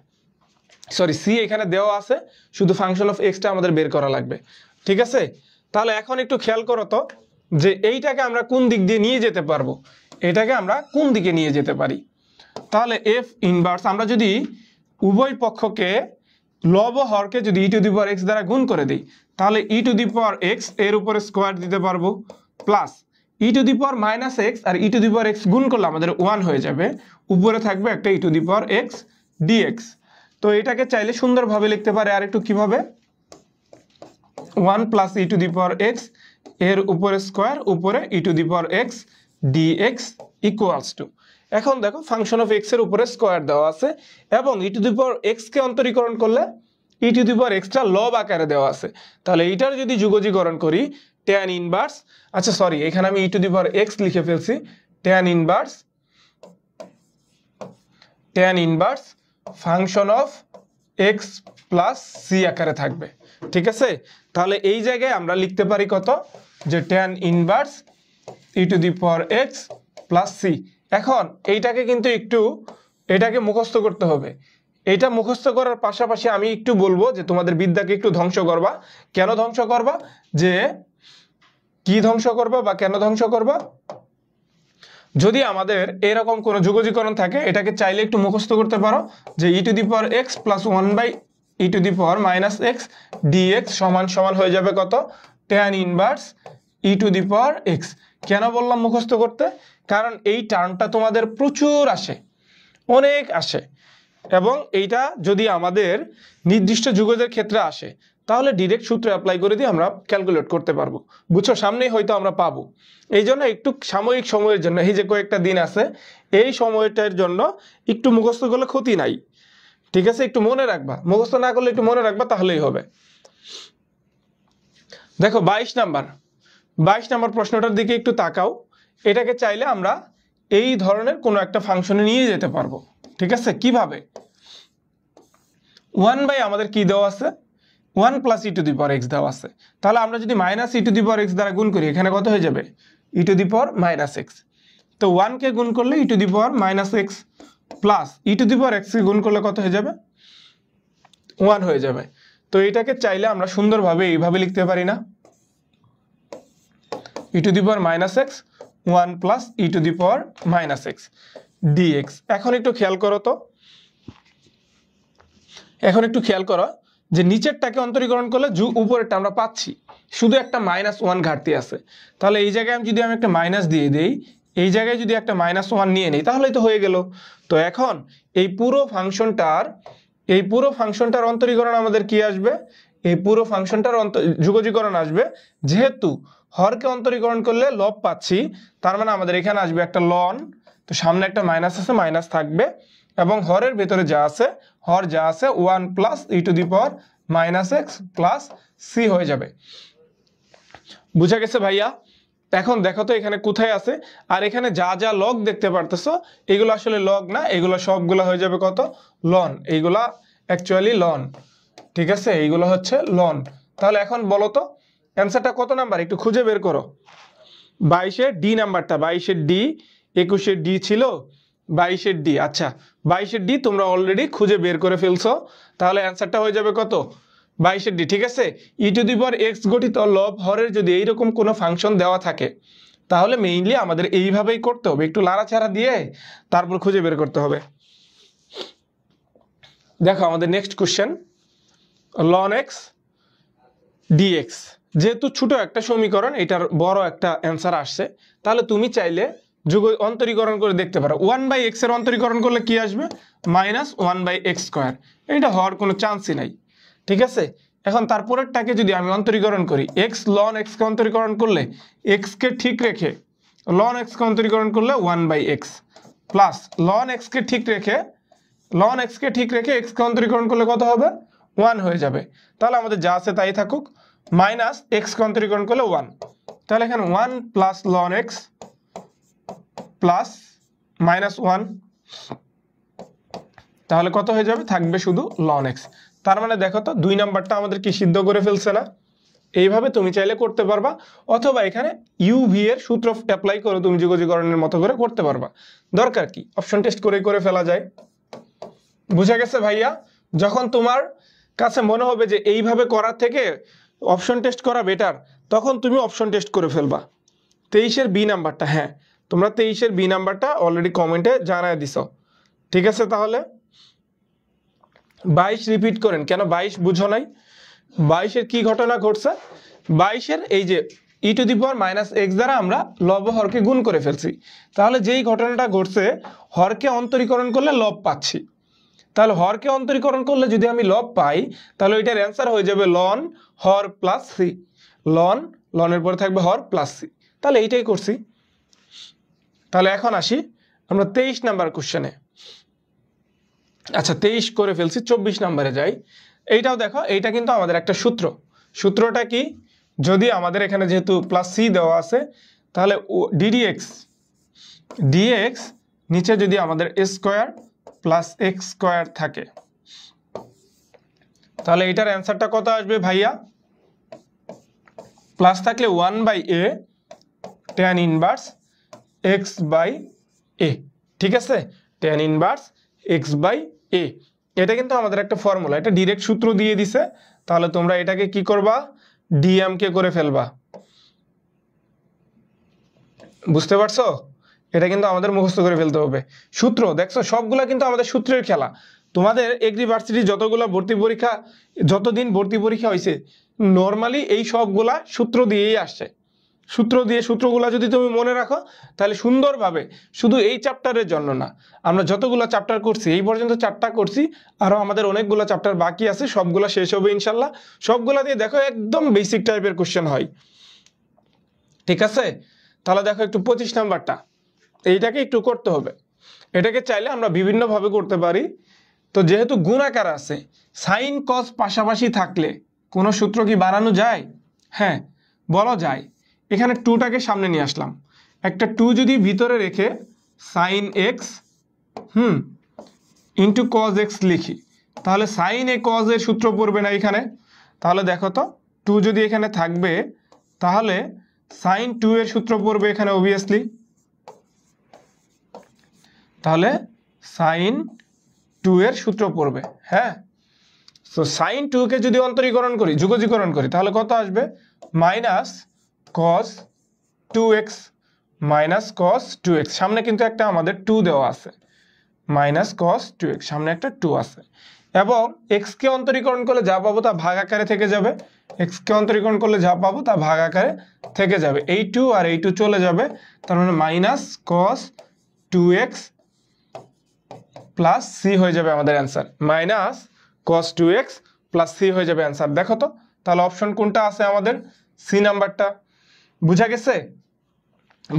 সরি, সি এখানে দেওয়া আছে, শুধু ফাংশন অফ এক্সটা আমাদের বের করা লাগবে। ঠিক আছে, তাহলে এখন একটু খেয়াল করো তো যে এইটাকে আমরা কোন দিক দিয়ে নিয়ে যেতে পারবো, এটাকে আমরা কোন দিকে নিয়ে যেতে পারি। তাহলে এফ ইনভার্স আমরা যদি উভয় পক্ষকে লব হরকে যদি ই টু দি পাওয়ার এক্স দ্বারা গুণ করে দিই তাহলে ই টু দি পাওয়ার এক্স এর উপরে স্কোয়ার দিতে পারবো, plus E to the power minus x আর e to the power x গুণ করলে আমাদের 1 হয়ে যাবে, উপরে থাকবে একটা e to the power x d x. তো এটাকে চাইলে সুন্দরভাবে লিখতে পারে আর একটু কিভাবে, 1 plus E to the power x এর উপরে স্কোয়ার উপরে e to the power x d x equals to, এখন দেখো ফাংশন অফ এক্স এর উপরে স্কোয়ার দেওয়া আছে এবং ই টু দি পাওয়ার এক্স কে অন্তরীকরণ করলে e to the power extra লব আকারে দেওয়া আছে, তাহলে এইটার যদি যুগজীকরণ করি ট্যান ইনভার্স, আচ্ছা সরি এখানে আমি ই টু দি পাওয়ার এক্স লিখে ফেলছি, tan inverse function of X plus C আকারে থাকবে। ঠিক আছে, তাহলে এই জায়গায় আমরা লিখতে পারি কত, যে tan inverse E to the power x plus C. এখন এইটাকে কিন্তু এটাকে মুখস্থ করতে হবে। এটা মুখস্থ করার পাশাপাশি আমি একটু বলবো যে তোমাদের বিদ্যাকে একটু ধ্বংস করবা। কেন ধ্বংস করবা, যে কি ধ্বংস করবা বা কেন ধ্বংস করবা, যদি আমাদের এরকম কোনো যুগজীকরণ থাকে এটাকে চাইলে একটু মুখস্থ করতে পারো যে e to the power x plus 1 by e to the power minus x d x সমান হয়ে যাবে কত, tan inverse E to the power x. কেন বললাম মুখস্থ করতে, কারণ এই টার্মটা তোমাদের প্রচুর আসে, অনেক আসে, এবং এইটা যদি আমাদের নির্দিষ্ট যুগজের ক্ষেত্রে আসে তাহলে ডিরেক্ট সূত্র অ্যাপ্লাই করে দিয়ে আমরা ক্যালকুলেট করতে পারবো। বুঝছো, সামনেই হয়তো আমরা পাবো। এই জন্য একটু সাময়িক সময়ের জন্য, এই যে কয়েকটা দিন আছে এই সময়টার জন্য একটু মুখস্থ করলে ক্ষতি নাই। ঠিক আছে, একটু মনে রাখবা, মুখস্থ না করলে একটু মনে রাখবা তাহলেই হবে। দেখো 22 নাম্বার প্রশ্নটার দিকে একটু তাকাও। এটাকে চাইলে আমরা এই ধরনের কোনো একটা ফাংশনে নিয়ে যেতে পারবো। ঠিক আছে, কিভাবে, 1 বাই আমাদের কি দেওয়া আছে, 1 plus E to the power x দেওয়া আছে, তাহলে আমরা যদি minus e to the power x দ্বারা গুণ করি এখানে কত হয়ে যাবে, e to the power minus x. তো 1 কে গুণ করলে e to the power minus x plus E to the power x কে গুণ করলে কত হয়ে যাবে, 1 হয়ে যাবে। তো এটাকে চাইলে আমরা সুন্দরভাবে এইভাবে লিখতে পারি না, e to the power minus x 1 plus E to the power minus x d x. এখন একটু খেয়াল করো তো, এখন একটু খেয়াল করো যে নিচেরটাকে অন্তরীকরণ করলে উপরেরটা আমরা পাচ্ছি, শুধু একটা -1 ঘাটতি আছে। তাহলে এই জায়গায় যদি আমি একটা মাইনাস দিয়ে দিই, এই জায়গায় যদি একটা -1 নিয়ে নিই, তাহলেই তো হয়ে গেল। তো এখন এই পুরো ফাংশনটার অন্তরীকরণ আমাদের কি আসবে? এই পুরো ফাংশনটার যুগজীকরণ আসবে। যেহেতু হরকে অন্তরীকরণ করলে লব পাচ্ছি, তার মানে আমাদের এখানে আসবে একটা লন, তো সামনে একটা মাইনাস আছে, মাইনাস থাকবে, এবং হরের ভেতরে হর যা আছে 1 plus E to the power minus x plus C হয়ে যাবে। বুঝা গেছে ভাইয়া? এখন দেখো তো এখানে কোথায় আছে, আর এখানে যা যা লগ দেখতে পারতেছো এগুলো আসলে লগ না, এগুলো সবগুলো হয়ে যাবে কত? লন। এইগুলা অ্যাকচুয়ালি লন, ঠিক আছে? এইগুলো হচ্ছে লন। তাহলে এখন বলো তো অ্যান্সারটা কত নাম্বার, একটু খুঁজে বের করো। 22-এর ডি নাম্বারটা, 22-এর ডি, 21-এর ডি ছিল, 22-এর ডি। আচ্ছা, 22-এর ডি তোমরা অলরেডি খুঁজে বের করে ফেলছো, তাহলে অ্যান্সারটা হয়ে যাবে কত? 22-এর ডি, ঠিক আছে? E to the power x গঠিত লব হরের যদি এইরকম কোনো ফাংশন দেওয়া থাকে, তাহলে মেইনলি আমাদের এইভাবেই করতে হবে, একটু লাড়াচাড়া দিয়ে তারপর খুঁজে বের করতে হবে। দেখো আমাদের next question, ln X dx. যেহেতু ছোট একটা সমীকরণ, এটার বড় একটা অ্যান্সার আসছে, তাহলে তুমি চাইলে অন্তরীকরণ করে দেখতে পারো। 1/x এর অন্তরীকরণ করলে কি আসবে? -1/x²। এটা হওয়ার কোনো চান্সই নাই, ঠিক আছে? এখন তারপরেরটাকে যদি আমি অন্তরীকরণ করি, এক্স লন এক্সকে অন্তরীকরণ করলে এক্সকে ঠিক রেখে লন এক্সকে অন্তরীকরণ করলে 1/x প্লাস লন এক্সকে ঠিক রেখে এক্সকে অন্তরীকরণ করলে কত হবে? 1 হয়ে যাবে। তাহলে আমাদের যা আছে তাই থাকুক, মাইনাস এক্সকে অন্তরীকরণ করলে 1, তাহলে এখানে 1 প্লাস লন এক্স প্লাস -1, তাহলে কত হয়ে যাবে? থাকবে শুধু লন এক্স। তার মানে দেখো তো 2 নাম্বারটা আমাদের কি সিদ্ধ করে ফেলছে না? এইভাবে তুমি চাইলে করতে পারবা, অথবা এখানে ইউভি এর সূত্র অ্যাপ্লাই করে তুমি যুগজীকরণের মতো করে করতে পারবা। দরকার কি, অপশন টেস্ট করে ফেলা যায়। বুঝা গেছে ভাইয়া? যখন তোমার কাছে মনে হবে যে এইভাবে করার থেকে অপশন টেস্ট করা বেটার, তখন তুমি অপশন টেস্ট করে ফেলবা। 23-এর বি নাম্বারটা, হ্যাঁ তোমরা 23-এর বি নাম্বারটা অলরেডি কমেন্টে জানায় দিছো, ঠিক আছে? তাহলে 22 রিপিট করেন, কেন 22 বুঝো নাই? 22-এর কি ঘটনা ঘটছে? 22-এর এই যে e to the power minus x দ্বারা আমরা লব হরকে গুণ করে ফেলছি, তাহলে যেই ঘটনাটা ঘটছে, হরকে অন্তরীকরণ করলে লব পাচ্ছি। তাহলে হরকে অন্তরীকরণ করলে যদি আমি লব পাই, তাহলে এটার অ্যান্সার হয়ে যাবে লন হর প্লাস সি। লনের পরে থাকবে হর প্লাস সি, তাহলে এইটাই করছি। তাহলে এখন আসি আমরা 23 নাম্বার কোশ্চেনে। আচ্ছা 23 করে ফেলছি, 24 নাম্বারে যাই। এইটাও দেখো, এইটা কিন্তু আমাদের একটা সূত্রটা কি? যদি আমাদের এখানে যেহেতু প্লাস সি দেওয়া আছে, তাহলে ডিএক্স নিচে যদি আমাদের স্কোয়ার প্লাস এক্স স্কোয়ার থাকে, তাহলে এটার অ্যান্সারটা কত আসবে ভাইয়া? প্লাস থাকলে 1/a tan ইনভার্স x/a, ঠিক আছে? tan ইনভার্স x/a, এটা কিন্তু আমাদের একটা ফর্মুলা, এটা ডাইরেক্ট সূত্র দিয়ে দিছে। তাহলে তোমরা এটাকে কি করবা? ডিএম কে করে ফেলবা। বুঝতে পারছো? এটা কিন্তু আমাদের মুখস্থ করে ফেলতে হবে। সূত্র দেখছো, সবগুলা কিন্তু আমাদের সূত্রের খেলা। তোমাদের এগ্রিভার্সিটি যতদিন ভর্তি পরীক্ষা হয়েছে, নর্মালি এই সবগুলা সূত্র দিয়েই আসছে। সূত্রগুলা যদি তুমি মনে রাখো, তাহলে সুন্দরভাবে, শুধু এই চ্যাপ্টারের জন্য না, আমরা যতগুলো চ্যাপ্টার করছি এই পর্যন্ত 4টা করছি, আরো আমাদের অনেকগুলো চ্যাপ্টার বাকি আছে, সবগুলা শেষ হবে ইনশাল্লাহ। সবগুলা দিয়ে দেখো একদম বেসিক টাইপের কোশ্চেন হয়, ঠিক আছে? তাহলে দেখো একটু 25 নাম্বারটা, এইটাকে একটু করতে হবে। এটাকে চাইলে আমরা বিভিন্নভাবে করতে পারি। তো যেহেতু গুণাকার আছে, সাইন কস পাশাপাশি থাকলে কোনো সূত্র কি বানানো যায়? হ্যাঁ, বলা যায়। এখানে 2টাকে সামনে নিয়ে আসলাম, একটা 2 যদি ভিতরে রেখে sine X into cos X লিখি, তাহলে সাইন এ কজ এর সূত্র পড়বে না এখানে? তাহলে দেখো তো 2 যদি এখানে থাকবে, তাহলে সাইন 2 এর সূত্র পড়বে এখানে অবভিয়াসলি। তাহলে সাইন 2 এর সূত্র পড়বে, হ্যাঁ। তো সাইন 2 কে যদি অন্তরীকরণ করি, যুগজীকরণ করি, তাহলে কত আসবে? Minus cos 2x minus cos 2x, সামনে কিন্তু একটা আমাদের 2 দেওয়া আছে, মাইনাস কস 2x, সামনে একটা 2 আছে, এবং x কে অন্তরীকরণ করলে যা পাবো তা ভাগ আকারে থেকে যাবে, x কে অন্তরীকরণ করলে যা পাবো তা ভাগ আকারে থেকে যাবে, এই 2 আর এই 2 চলে যাবে, তার মানে minus cos 2x plus c হয়ে যাবে আমাদের answer, minus cos 2x plus c হয়ে যাবে অ্যান্সার। দেখো তো তাহলে অপশন কোনটা আছে আমাদের, সি নাম্বারটা। বুঝা গেছে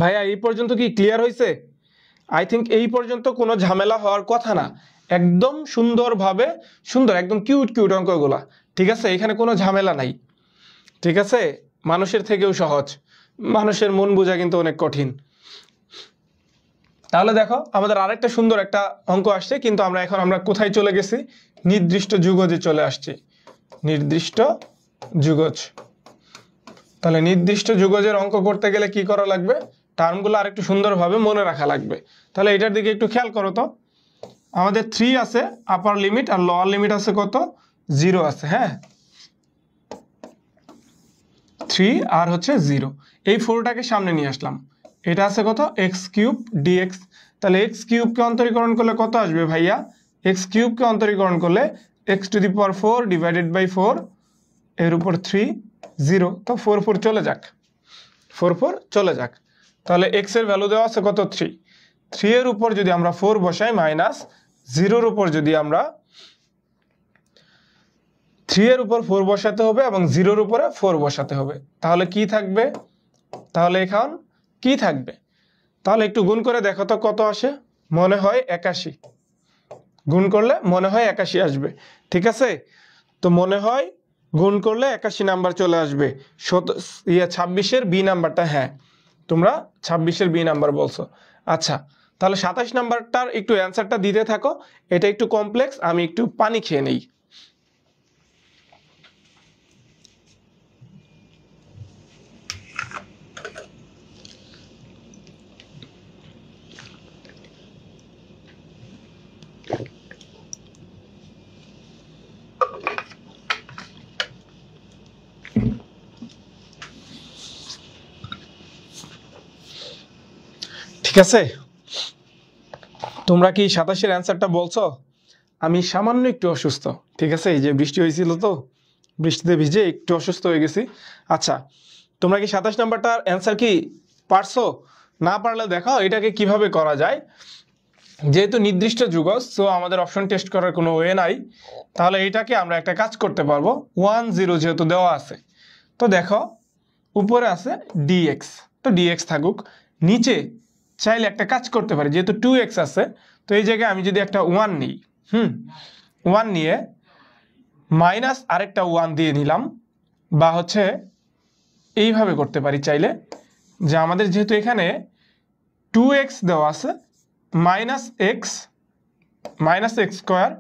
ভাইয়া? এই পর্যন্ত কি ক্লিয়ার হয়েছে? আই থিঙ্ক এই পর্যন্ত কোনো ঝামেলা হওয়ার কথা না, একদম সুন্দরভাবে, সুন্দর একদম কিউট কিউট অঙ্কগুলা, ঠিক আছে? এখানে কোনো ঝামেলা নাই, ঠিক আছে? মানুষের থেকেও সহজ, মানুষের মন বোঝা কিন্তু অনেক কঠিন। তাহলে দেখো আমাদের আরেকটা সুন্দর একটা অঙ্ক আসছে, কিন্তু আমরা কোথায় চলে গেছি, নির্দিষ্ট যুগজে চলে আসছি, নির্দিষ্ট যুগজ। তাহলে নির্দিষ্ট যুগজের অঙ্ক করতে গেলে কি করা লাগবে, টার্মগুলো আরেকটু সুন্দরভাবে মনে রাখা লাগবে। তাহলে এটার দিকে একটু খেয়াল করো তো, আমাদের 3 আছে আপার লিমিট, আর লোয়ার লিমিট আছে কত, 0 আছে, হ্যাঁ 3 আর হচ্ছে 0, এই 4টাকে সামনে নিয়ে আসলাম, এটা আছে কত এক্স কিউব ডিএক্স। তাহলে এক্স কিউবকে অন্তরীকরণ করলে কত আসবে ভাইয়া, এক্স কিউবকে অন্তরীকরণ করলে X to the power 4 divided by 4 এর উপর 3 0, তো 4 4 চলে যাক, 4 4 চলে যাক। তাহলে এক্স এর ভ্যালু দেওয়া আছে কত 3, 3 এর উপর যদি আমরা 4 বসাই মাইনাস 0 এর উপর যদি আমরা 3 এর উপর 4 বসাতে হবে এবং 0 এর উপরে 4 বসাতে হবে, তাহলে কি থাকবে, তাহলে এখন কি থাকবে, তাহলে একটু গুণ করে দেখো তো কত আসে, মনে হয় 81, গুণ করলে মনে হয় 81 আসবে, ঠিক আছে? তো মনে হয় গুণ করলে 81 নাম্বার চলে আসবে, 26-এর বি নাম্বারটা, হ্যাঁ তোমরা 26-এর বি নাম্বার বলছো। আচ্ছা তাহলে 27 নাম্বারটার একটু অ্যান্সারটা দিতে থাকো, এটা একটু কমপ্লেক্স, আমি একটু পানি খেয়ে নেই। ঠিক আছে, তোমরা কি 27-এর অ্যান্সারটা বলছো? আমি সামান্য একটু অসুস্থ, ঠিক আছে? এই যে বৃষ্টি হয়েছিল তো, বৃষ্টিতে ভিজে একটু অসুস্থ হয়ে গেছি। আচ্ছা তোমরা কি 27 নাম্বারটার অ্যান্সার কি পারছো? না পারলে দেখো এটাকে কিভাবে করা যায়, যেহেতু নির্দিষ্ট যুগজ, সো আমাদের অপশন টেস্ট করার কোনো ওয়ে নাই, তাহলে এইটাকে আমরা একটা কাজ করতে পারবো, 1 0 যেহেতু দেওয়া আছে, তো দেখো উপরে আছে dx, তো dx থাকুক, নিচে চাইলে একটা কাজ করতে পারি, যেহেতু 2x আছে, তো এই জায়গায় আমি যদি একটা 1 নিই, 1 নিয়ে মাইনাস আরেকটা 1 দিয়ে নিলাম, বা হচ্ছে এইভাবে করতে পারি চাইলে, যে আমাদের যেহেতু এখানে 2x দেওয়া আছে, মাইনাস এক্স স্কোয়ার,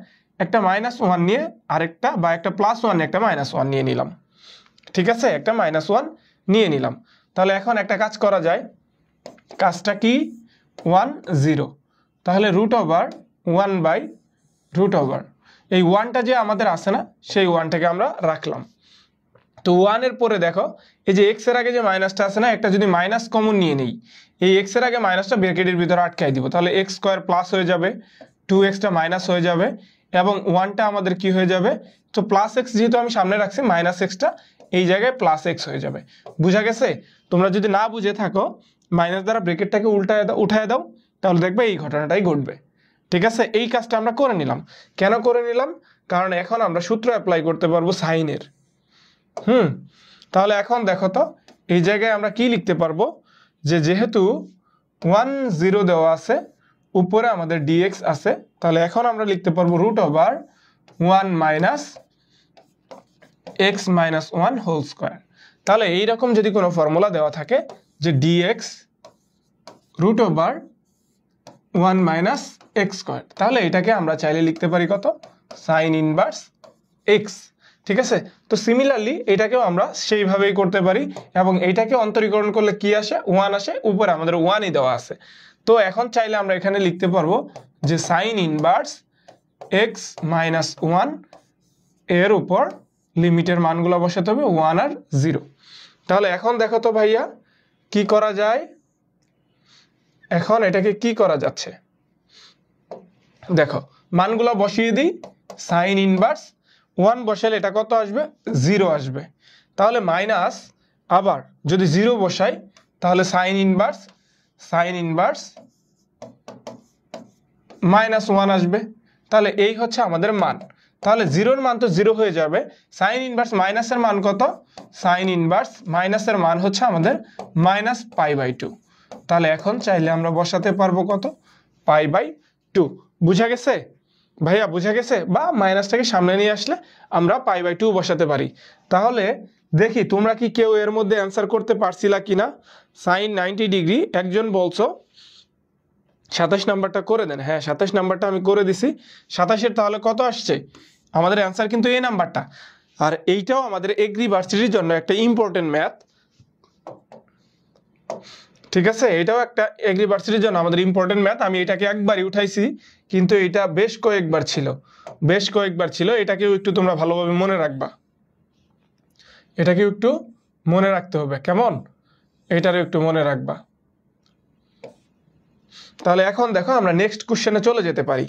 একটা -1 নিয়ে আরেকটা, বা একটা +1 একটা -1 নিয়ে নিলাম, ঠিক আছে? একটা -1 নিয়ে নিলাম। তাহলে এখন একটা কাজ করা যায়, কাজটা কি, 1 0, তাহলে √1/√, এই 1টা যে আমাদের আছে না, সেই 1টাকে আমরা রাখলাম। তো 1 এর পরে দেখো এই যে x এর আগে যে মাইনাসটা আছে না, একটা যদি মাইনাস কমন নিয়ে নেই, এই x এর আগে মাইনাসটা ব্র্যাকেটের ভিতরে আটকাই দিব, তাহলে x স্কয়ার প্লাস হয়ে যাবে, 2xটা মাইনাস হয়ে যাবে, এবং 1টা আমাদের কি হয়ে যাবে, তো প্লাস x যেহেতু আমি সামনে রাখছি, মাইনাস xটা এই জায়গায় প্লাস x হয়ে যাবে। বুঝা গেছে? তোমরা যদি না বুঝে থাকো, মাইনাস দ্বারা ব্র্যাকেটটাকে উঠায় দাও, তাহলে দেখবে এই ঘটনাটাই ঘটবে, ঠিক আছে? এই কাজটা আমরা করে নিলাম। কেন করে নিলাম? কারণ এখন আমরা সূত্র অ্যাপ্লাই করতে পারবো সাইনের। তাহলে এখন দেখো তো এই জায়গায় আমরা কি লিখতে পারবো, যে যেহেতু 1 0 দেওয়া আছে, উপরে আমাদের dx আছে, তাহলে এখন আমরা লিখতে পারবো √1 - x - 1 হোল স্কয়ার। তাহলে এইরকম যদি কোনো ফর্মুলা দেওয়া থাকে যে dx √1 - x স্কয়ার, তাহলে এটাকে আমরা চাইলে লিখতে পারি কত, সাইন ইনভার্স x, ঠিক আছে? তো সিমিলারলি এটাকেও আমরা সেইভাবেই করতে পারি, এবং এইটাকে অন্তরীকরণ করলে কি আসে, 1 আসে, উপরে আমাদের 1ই দেওয়া আছে। তো এখন চাইলে আমরা এখানে লিখতে পারবো যে সাইন ইনভার্স x - 1 এর উপর লিমিটের মানগুলো বসাতে হবে 1 আর 0। তাহলে এখন দেখো তো ভাইয়া কি করা যায়, এখন এটাকে কি করা যাচ্ছে দেখো মানগুলো বসিয়ে দিই সাইন ইনভার্স 1 বসালে এটা কত আসবে 0 আসবে তাহলে মাইনাস আবার যদি 0 বসাই তাহলে সাইন ইনভার্স -1 আসবে তাহলে এই হচ্ছে আমাদের মান তাহলে 0 এর মান তো 0 হয়ে যাবে সাইন ইনভার্স মাইনাসের মান কত সাইন ইনভার্স মাইনাসের মান হচ্ছে আমাদের -π/2 তাহলে এখন চাইলে আমরা বসাতে পারবো কত π/2 বুঝা গেছে ভাইয়া বুঝা গেছে বা মাইনাসটাকে সামনে নিয়ে আসলে আমরা π/2 বসাতে পারি তাহলে দেখি তোমরা কি কেউ এর মধ্যে অ্যানসার করতে পারছিলা কিনা sin 90 ডিগ্রি একজন বলছো 27 নাম্বারটা করে দেন হ্যাঁ 27 নাম্বারটা আমি করে দিছি 27 এর তাহলে কত আসছে আমাদের অ্যানসার কিন্তু এই নাম্বারটা আর এইটাও আমাদের এগ্রি ভার্সিটির জন্য একটা ইম্পর্টেন্ট ম্যাথ ঠিক আছে এটাও একটা এগ্রি ভার্সিটির জন্য আমাদের ইম্পর্টেন্ট ম্যাথ আমি এটাকে একবারই উঠাইছি কিন্তু এটা বেশ কয়েকবার ছিল এটাকেও একটু তোমরা ভালোভাবে মনে রাখবা এটাকেও একটু মনে রাখতে হবে কেমন এটারও একটু মনে রাখবা তাহলে এখন দেখো আমরা নেক্সট কোশ্চেনে চলে যেতে পারি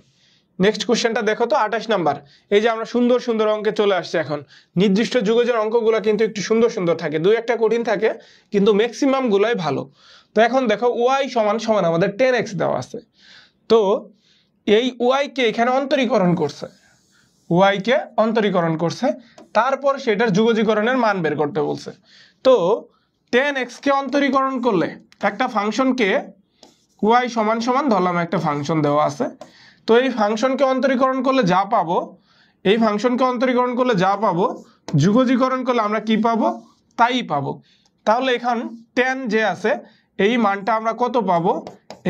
নেক্সট কোশ্চেনটা দেখো তো 28 নাম্বার এই যে আমরা সুন্দর সুন্দর অঙ্কে চলে আসছে এখন নির্দিষ্ট যুগজের অঙ্কগুলো কিন্তু একটু সুন্দর সুন্দর থাকে দুই একটা কঠিন থাকে কিন্তু ম্যাক্সিমাম গুলাই ভালো তো এখন দেখো y = আমাদের 10x দেওয়া আছে তো এই y কে এখানে অন্তরীকরণ করছে তারপর সেটার যুগজীকরণের মান বের করতে বলছে তো 10x কে অন্তরীকরণ করলে একটা ফাংশনকে y = ধরলাম একটা ফাংশন দেওয়া আছে তো এই ফাংশনকে অন্তরীকরণ করলে যা পাবো যুগজীকরণ করলে আমরা কি পাবো তাই পাবো তাহলে এখন 10 যে আছে এই মানটা আমরা কত পাবো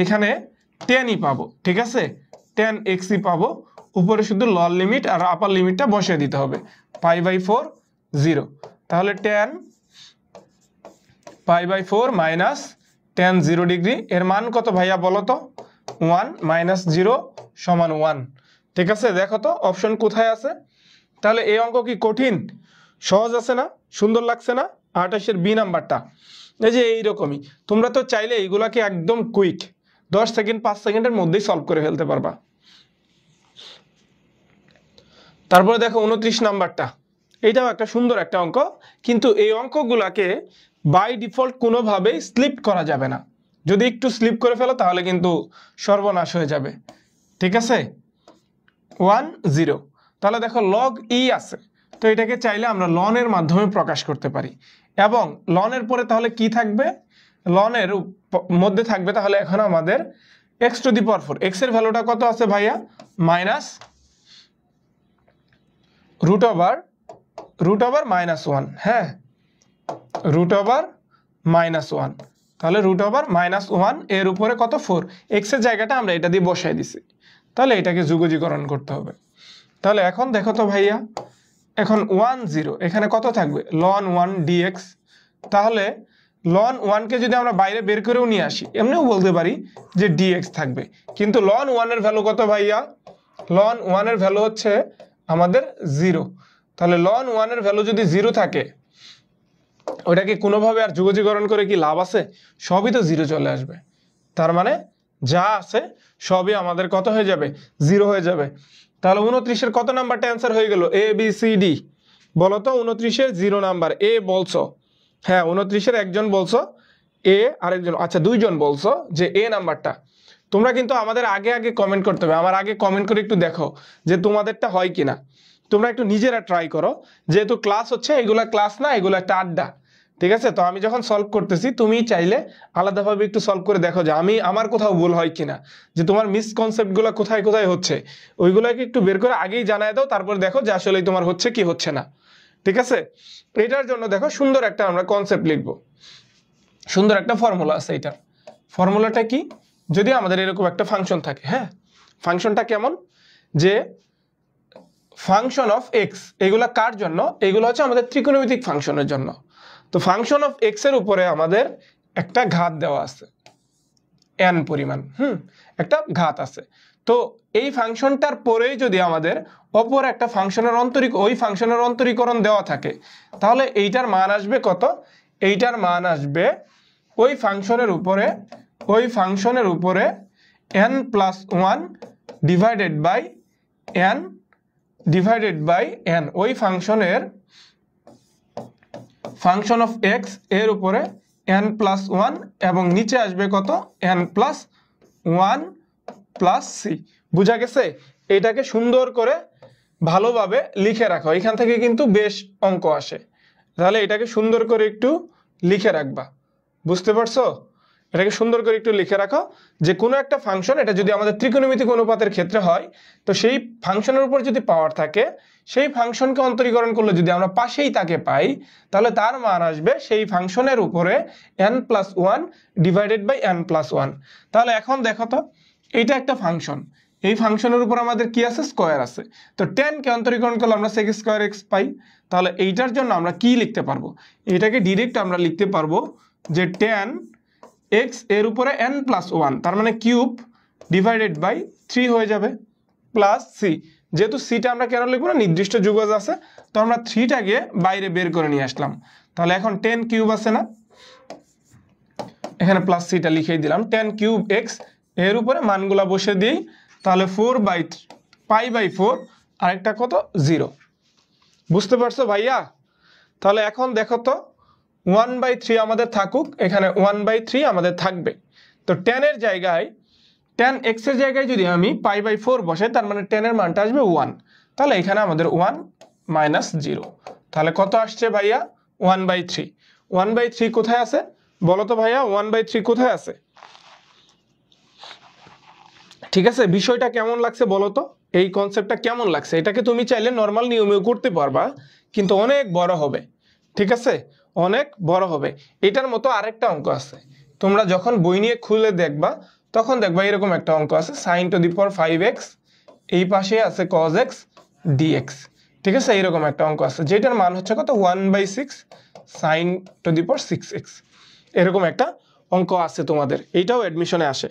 এখানে 10ই পাবো ঠিক আছে 10xই পাবো উপরে শুধু লোয়ার লিমিট আর আপার লিমিটটা বসিয়ে দিতে হবে π/4 0 তাহলে 10 π/4 -tan 0 ডিগ্রি এর মান কত ভাইয়া বলো তো 1 - 0 = 1 ঠিক আছে দেখো তো অপশন কোথায় আছে তাহলে এই অঙ্ক কি কঠিন সহজ আছে না সুন্দর লাগছে না 28 এর বি নাম্বারটা এই যে এইরকমই তোমরা তো চাইলে এইগুলাকে একদম কুইক 10 সেকেন্ড 5 সেকেন্ডের মধ্যেই সলভ করে ফেলতে পারবা তারপরে দেখো 29 নাম্বারটা এইটাও একটা সুন্দর একটা অঙ্ক কিন্তু এই অঙ্কগুলাকে বাই ডিফল্ট কোনোভাবেই স্লিপ করা যাবে না যদি একটু স্লিপ করে ফেলো তাহলে কিন্তু সর্বনাশ হয়ে যাবে ঠিক আছে 1 0 তাহলে দেখো log e আছে তো এটাকে চাইলে আমরা ln এর মাধ্যমে প্রকাশ করতে পারি এবং ln এর পরে তাহলে কি থাকবে ln এর মধ্যে থাকবে তাহলে এখন আমাদের x⁴ x এর ভ্যালুটা কত আছে ভাইয়া √(-1) হ্যাঁ √(-1) তাহলে √(-1) এর উপরে কত 4 x এর জায়গাটা আমরা এটা দিয়ে বসাই দিছি তাহলে এটাকে যুগজীকরণ করতে হবে তাহলে এখন দেখো তো ভাইয়া এখন 1 0 এখানে কত থাকবে ln 1 dx তাহলে ln 1 কে যদি আমরা বাইরে বের করেও নিয়ে আসি এমনিও বলতে পারি যে dx থাকবে কিন্তু ln 1 এর ভ্যালু কত ভাইয়া ln 1 এর ভ্যালু হচ্ছে আমাদের 0 তাহলে ln 1 এর ভ্যালু যদি 0 থাকে ওটাকে কোনোভাবে আর যুগজীকরণ করে কি লাভ আছে সবই তো 0 চলে আসবে তার মানে যা আছে সবই আমাদের কত হয়ে যাবে 0 হয়ে যাবে তাহলে 29 এর কত নাম্বারটা অ্যানসার হয়ে গেল a b c d বলো তো 29 এর 0 নাম্বার a বলছো হ্যাঁ 29 এর একজন বলছো a আরেকজন আচ্ছা দুইজন বলছো যে a নাম্বারটা তোমরা কিন্তু আমাদের আগে কমেন্ট করতে হবে আমার আগে কমেন্ট করে একটু দেখো যে তোমাদেরটা হয় কিনা তোমরা একটু নিজেরা ট্রাই করো যেহেতু ক্লাস হচ্ছে এগুলা ক্লাস না এগুলো একটা আড্ডা ঠিক আছে তো আমি যখন সলভ করতেছি তুমি চাইলে আলাদাভাবে একটু সলভ করে দেখো যে আমার কোথাও ভুল হয় কিনা যে তোমার মিসকনসেপ্টগুলো কোথায় কোথায় হচ্ছে ওইগুলোকে একটু বের করে আগেই জানায় দাও তারপর দেখো যে আসলে তোমার হচ্ছে কি হচ্ছে না ঠিক আছে এটার জন্য দেখো সুন্দর একটা আমরা কনসেপ্ট লিখবো সুন্দর একটা ফর্মুলা আছে এটার ফর্মুলাটা কি যদি আমাদের এরকম একটা ফাংশন থাকে হ্যাঁ ফাংশনটা কেমন যে ফাংশন অফ এক্স এগুলা কার জন্য এগুলো হচ্ছে আমাদের ত্রিকোণমিতিক ফাংশনের জন্য তো ফাংশন অফ এক্স এর উপরে আমাদের একটা ঘাত দেওয়া আছে n পরিমাণ একটা ঘাত আছে তো এই ফাংশনটার পরেই যদি আমাদের অপর একটা ফাংশনের ওই ফাংশনের অন্তরীকরণ দেওয়া থাকে তাহলে এইটার মান আসবে কত এইটার মান আসবে ওই ফাংশনের উপরে ওই ফাংশনের উপরে n+1 ডিভাইডেড বাই n ওই ফাংশনের ফাংশন অফ এক্স এর উপরে n+1 এবং নিচে আসবে কত n+1 প্লাস সি। বুঝা গেছে? এটাকে সুন্দর করে ভালোভাবে লিখে রাখো, এখান থেকে কিন্তু বেশ অঙ্ক আসে, তাহলে এটাকে সুন্দর করে একটু লিখে রাখবা। বুঝতে পারছো? এটাকে সুন্দর করে একটু লিখে রাখো যে কোনো একটা ফাংশন, এটা যদি আমাদের ত্রিকোণমিতিক অনুপাতের ক্ষেত্রে হয়, তো সেই ফাংশনের উপর যদি পাওয়ার থাকে, সেই ফাংশনকে অন্তরীকরণ করলে যদি আমরা পাশেই তাকে পাই, তাহলে তার মান আসবে সেই ফাংশনের উপরে n+1 ডিভাইডেড বাই n+1। তাহলে এখন দেখো তো, এইটা একটা ফাংশন, এই ফাংশনের উপর আমাদের কি আছে? স্কয়ার আছে। তো 10 কে অন্তরীকরণ করলে আমরা sec স্কয়ার x পাই। তাহলে এইটার জন্য আমরা কি লিখতে পারবো? এটাকে ডাইরেক্ট আমরা লিখতে পারবো যে 10 x এর উপরে n+1, তার মানে কিউব ডিভাইডেড বাই 3 হয়ে যাবে প্লাস সি। যেহেতু সিটা আমরা কেন লিখবো না, নির্দিষ্ট যুগজ আছে, তো আমরা 3টাকে বাইরে বের করে নিয়ে আসলাম। তাহলে এখন 10 কিউব আছে না, এখানে প্লাস সিটা লিখেই দিলাম। 10 কিউব এক্স এর উপরে মানগুলা বসে দিই, তাহলে 4/π/4 আরেকটা কত? 0। বুঝতে পারছো ভাইয়া? তাহলে এখন দেখো তো, 1/3 আমাদের থাকুক, এখানে 1/3 আমাদের থাকবে। তো 10 এর জায়গায়, 10 x এর জায়গায় যদি আমি π/4 বসাই, তার মানে 10 এর মানটা আসবে 1। তাহলে এখানে আমাদের 1 - 0। তাহলে কত আসছে ভাইয়া? 1/3। 1/3 কোথায় আছে বলো তো ভাইয়া? 1/3 কোথায় আছে? ঠিক আছে, বিষয়টা কেমন লাগছে বলো তো? এই কনসেপ্টটা কেমন লাগছে? এটাকে তুমি চাইলে নর্মাল নিয়মেও করতে পারবা, কিন্তু অনেক বড় হবে। ঠিক আছে, অনেক বড় হবে। এটার মতো আরেকটা অঙ্ক আছে, তোমরা যখন বই নিয়ে খুলে দেখবা তখন দেখবা এরকম একটা অঙ্ক আছে, sin⁵x, এই পাশে আছে cos x dx। ঠিক আছে, এরকম একটা অঙ্ক আছে যেটার মান হচ্ছে কত? 1/6 sin⁵6x। এরকম একটা অঙ্ক আছে তোমাদের, এইটাও অ্যাডমিশনে আসে।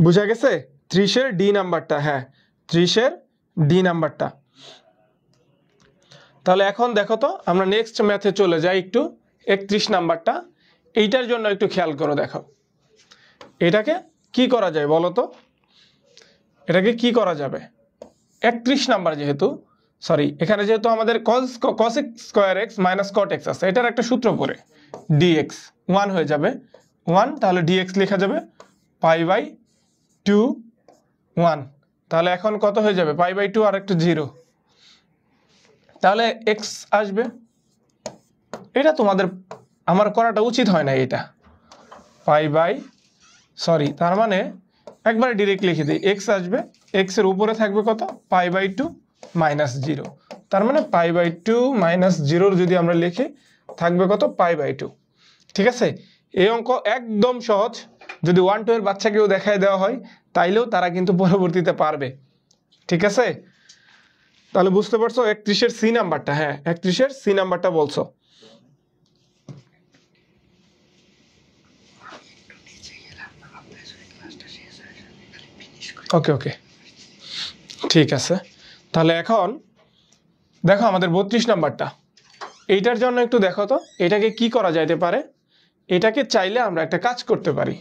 বুঝা গেছে? 30-এর ডি নাম্বারটা, হ্যাঁ 30-এর ডি নাম্বারটা। তাহলে এখন দেখো তো, আমরা নেক্সট ম্যাথে চলে যাই একটু। 31 নাম্বারটা, এইটার জন্য একটু খেয়াল করো, দেখো এটাকে কি করা যায় বলো তো? এটাকে কি করা যাবে? 31 নাম্বার যেহেতু, সরি এখানে যেহেতু আমাদের cos square x minus cot x আছে, এটার একটা সূত্র পড়ে dx 1 হয়ে যাবে 1, তাহলে dx লেখা যাবে π/2 1। তাহলে এখন কত হয়ে যাবে? π/2 আর একটা 0, তাহলে x আসবে। এটা তোমাদের আমার করাটা উচিত হয় না, এটা তার মানে একবারে ডিরেক্ট লিখে দিই, x আসবে, x এর উপরে থাকবে কত? π/2 - 0, তার মানে π/2 - 0 যদি আমরা লিখি থাকবে কত? π/2। ঠিক আছে, এই অঙ্ক একদম সহজ, যদি 1-2 এর বাচ্চাকেও দেখায় দেওয়া হয় তাইলেও তারা কিন্তু পরবর্তীতে পারবে। ঠিক আছে, তাহলে বুঝতে পারছো 31-এর সি নাম্বারটা, হ্যাঁ 31-এর সি নাম্বারটা বলছো। ওকে ওকে, ঠিক আছে। তাহলে এখন দেখো আমাদের 32 নাম্বারটা, এইটার জন্য একটু দেখো তো এটাকে কি করা যাইতে পারে। এটাকে চাইলে আমরা একটা কাজ করতে পারি,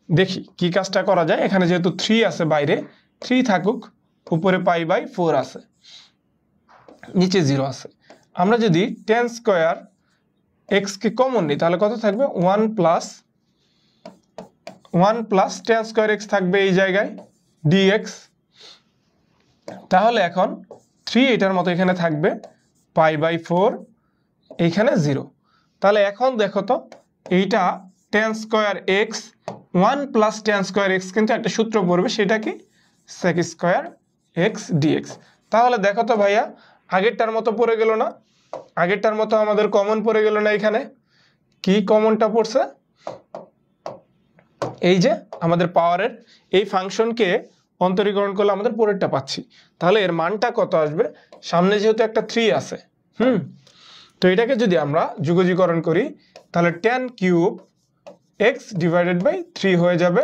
দেখি কি কাজটা করা যায়। এখানে যেহেতু 3 আছে, বাইরে 3 থাকুক, উপরে π/4 আছে, নিচে 0 আছে। আমরা যদি tan স্কয়ার x কে কমন নিই তাহলে কত থাকবে? 1 প্লাস tan স্কয়ার x থাকবে এই জায়গায় dx। তাহলে এখন 3 এটার মতো এখানে থাকবে, π/4 এইখানে 0। তাহলে এখন দেখো তো, এইটা tan square x 1 plus tan square x কিন্তু একটা সূত্র পড়বে, সেটা কি? sec square x dx। তাহলে দেখো তো ভাইয়া, আগেরটার মতো পড়ে গেল না? আগেরটার মতো আমাদের কমন পড়ে গেল না? এখানে কি কমনটা পড়ছে? এই যে আমাদের পাওয়ারের এই ফাংশনকে অন্তরীকরণ করলে আমাদের পরেরটা পাচ্ছি, তাহলে এর মানটা কত আসবে? সামনে যেহেতু একটা 3 আছে, তো এটাকে যদি আমরা যুগজীকরণ করি তাহলে tan cube x divided by 3 হয়ে যাবে,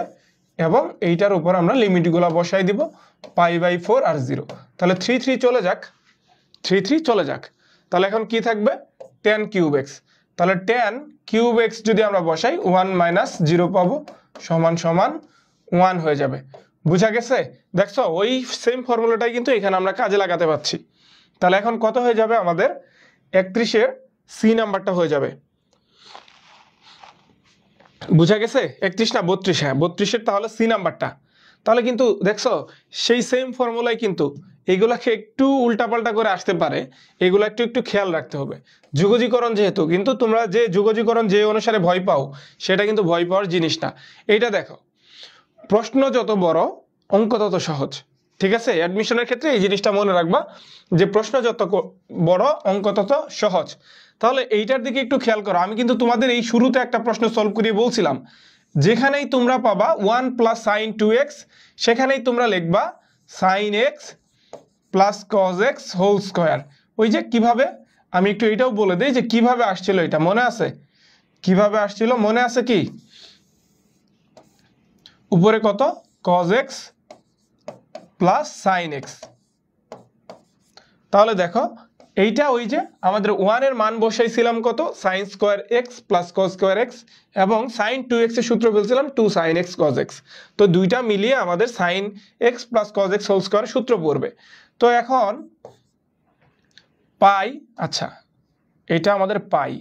এবং এইটার উপর আমরা লিমিটগুলো বসাই দিব, π/4 আর 0। তাহলে 3 চলে যাক, 3 চলে যাক। তাহলে এখন কি থাকবে? tan cube x। তাহলে tan কিউব x যদি আমরা বসাই 1 মাইনাস 0 পাবো সমান সমান 1 হয়ে যাবে। বুঝা গেছে? দেখছো ওই সেম ফর্মুলাটাই কিন্তু এখানে আমরা কাজে লাগাতে পারছি। তাহলে এখন কত হয়ে যাবে আমাদের 31 এর সি নাম্বারটা হয়ে যাবে। বুঝা গেছে? 31 না 32? হ্যাঁ 32 এর তাহলে সি নাম্বারটা। তাহলে কিন্তু দেখছো সেই সেম ফর্মুলাই কিন্তু এগুলাকে একটু উল্টাপাল্টা করে আসতে পারে, এগুলো একটু একটু খেয়াল রাখতে হবে। যুগজীকরণ যেহেতু, কিন্তু তোমরা যে যুগজীকরণ যে অনুসারে ভয় পাও সেটা কিন্তু ভয় পাওয়ার জিনিস না। এইটা দেখো, প্রশ্ন যত বড় অঙ্ক তত সহজ। ঠিক আছে, অ্যাডমিশনের ক্ষেত্রে এই জিনিসটা মনে রাখবা যে প্রশ্ন যত বড় অঙ্ক তত সহজ। তাহলে এইটার দিকে একটু খেয়াল করো। আমি কিন্তু তোমাদের এই শুরুতে একটা প্রশ্ন সলভ করিয়ে বলছিলাম, যেখানেই তোমরা পাবা 1 প্লাস সাইন 2x সেখানেই তোমরা লিখবা sine X plus cos X whole square. ওই যে কিভাবে, আমি একটু এটাও বলে দিই যে কিভাবে আসছিল, এটা মনে আছে? কিভাবে আসছিল মনে আছে কি? উপরে কত cos X plus sine X. তাহলে দেখো এইটা ওই যে আমাদের 1 এর মান বসাইছিলাম কত, sine square x plus cos square x, এবং সাইন 2x এর সূত্র বলছিলাম 2 সাইন এক্স কজ এক্স। তো দুইটা মিলিয়ে আমাদের sine X plus cos X whole square সূত্র পড়বে। তো এখন পাই, আচ্ছা এটা আমাদের পাই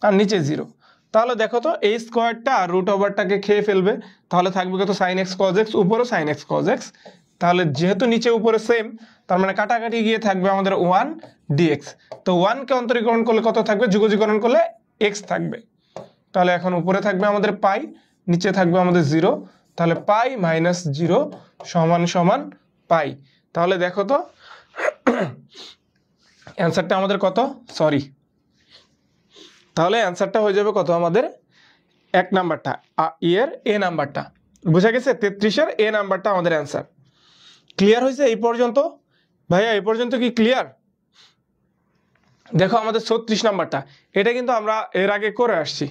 আর নিচে 0। তাহলে দেখো তো এই স্কোয়ারটা আর রুট ওভারটাকে খেয়ে ফেলবে, তাহলে থাকবে কত সাইন এক্স কজ এক্স, উপরও সাইন এক্স কজ এক্স। তাহলে যেহেতু নিচে উপরে সেম, তার মানে কাটাকাটি গিয়ে থাকবে আমাদের 1 dx। তো 1 কে অন্তরীকরণ করলে কত থাকবে, যুগজীকরণ করলে x থাকবে। তাহলে এখন উপরে থাকবে আমাদের পাই, নিচে থাকবে আমাদের 0। তাহলে পাই মাইনাস 0 সমান সমান পাই। তাহলে দেখো তো অ্যান্সারটা আমাদের কত, সরি, তাহলে অ্যান্সারটা হয়ে যাবে কত আমাদের 1 নাম্বারটা, এর এ নাম্বারটা। বুঝা গেছে? 33 এর এ নাম্বারটা আমাদের অ্যান্সার। ক্লিয়ার হয়েছে এই পর্যন্ত? ভাইয়া এই পর্যন্ত কি ক্লিয়ার? দেখো আমাদের 36 নাম্বারটা, এটা কিন্তু আমরা এর আগে করে আসছি,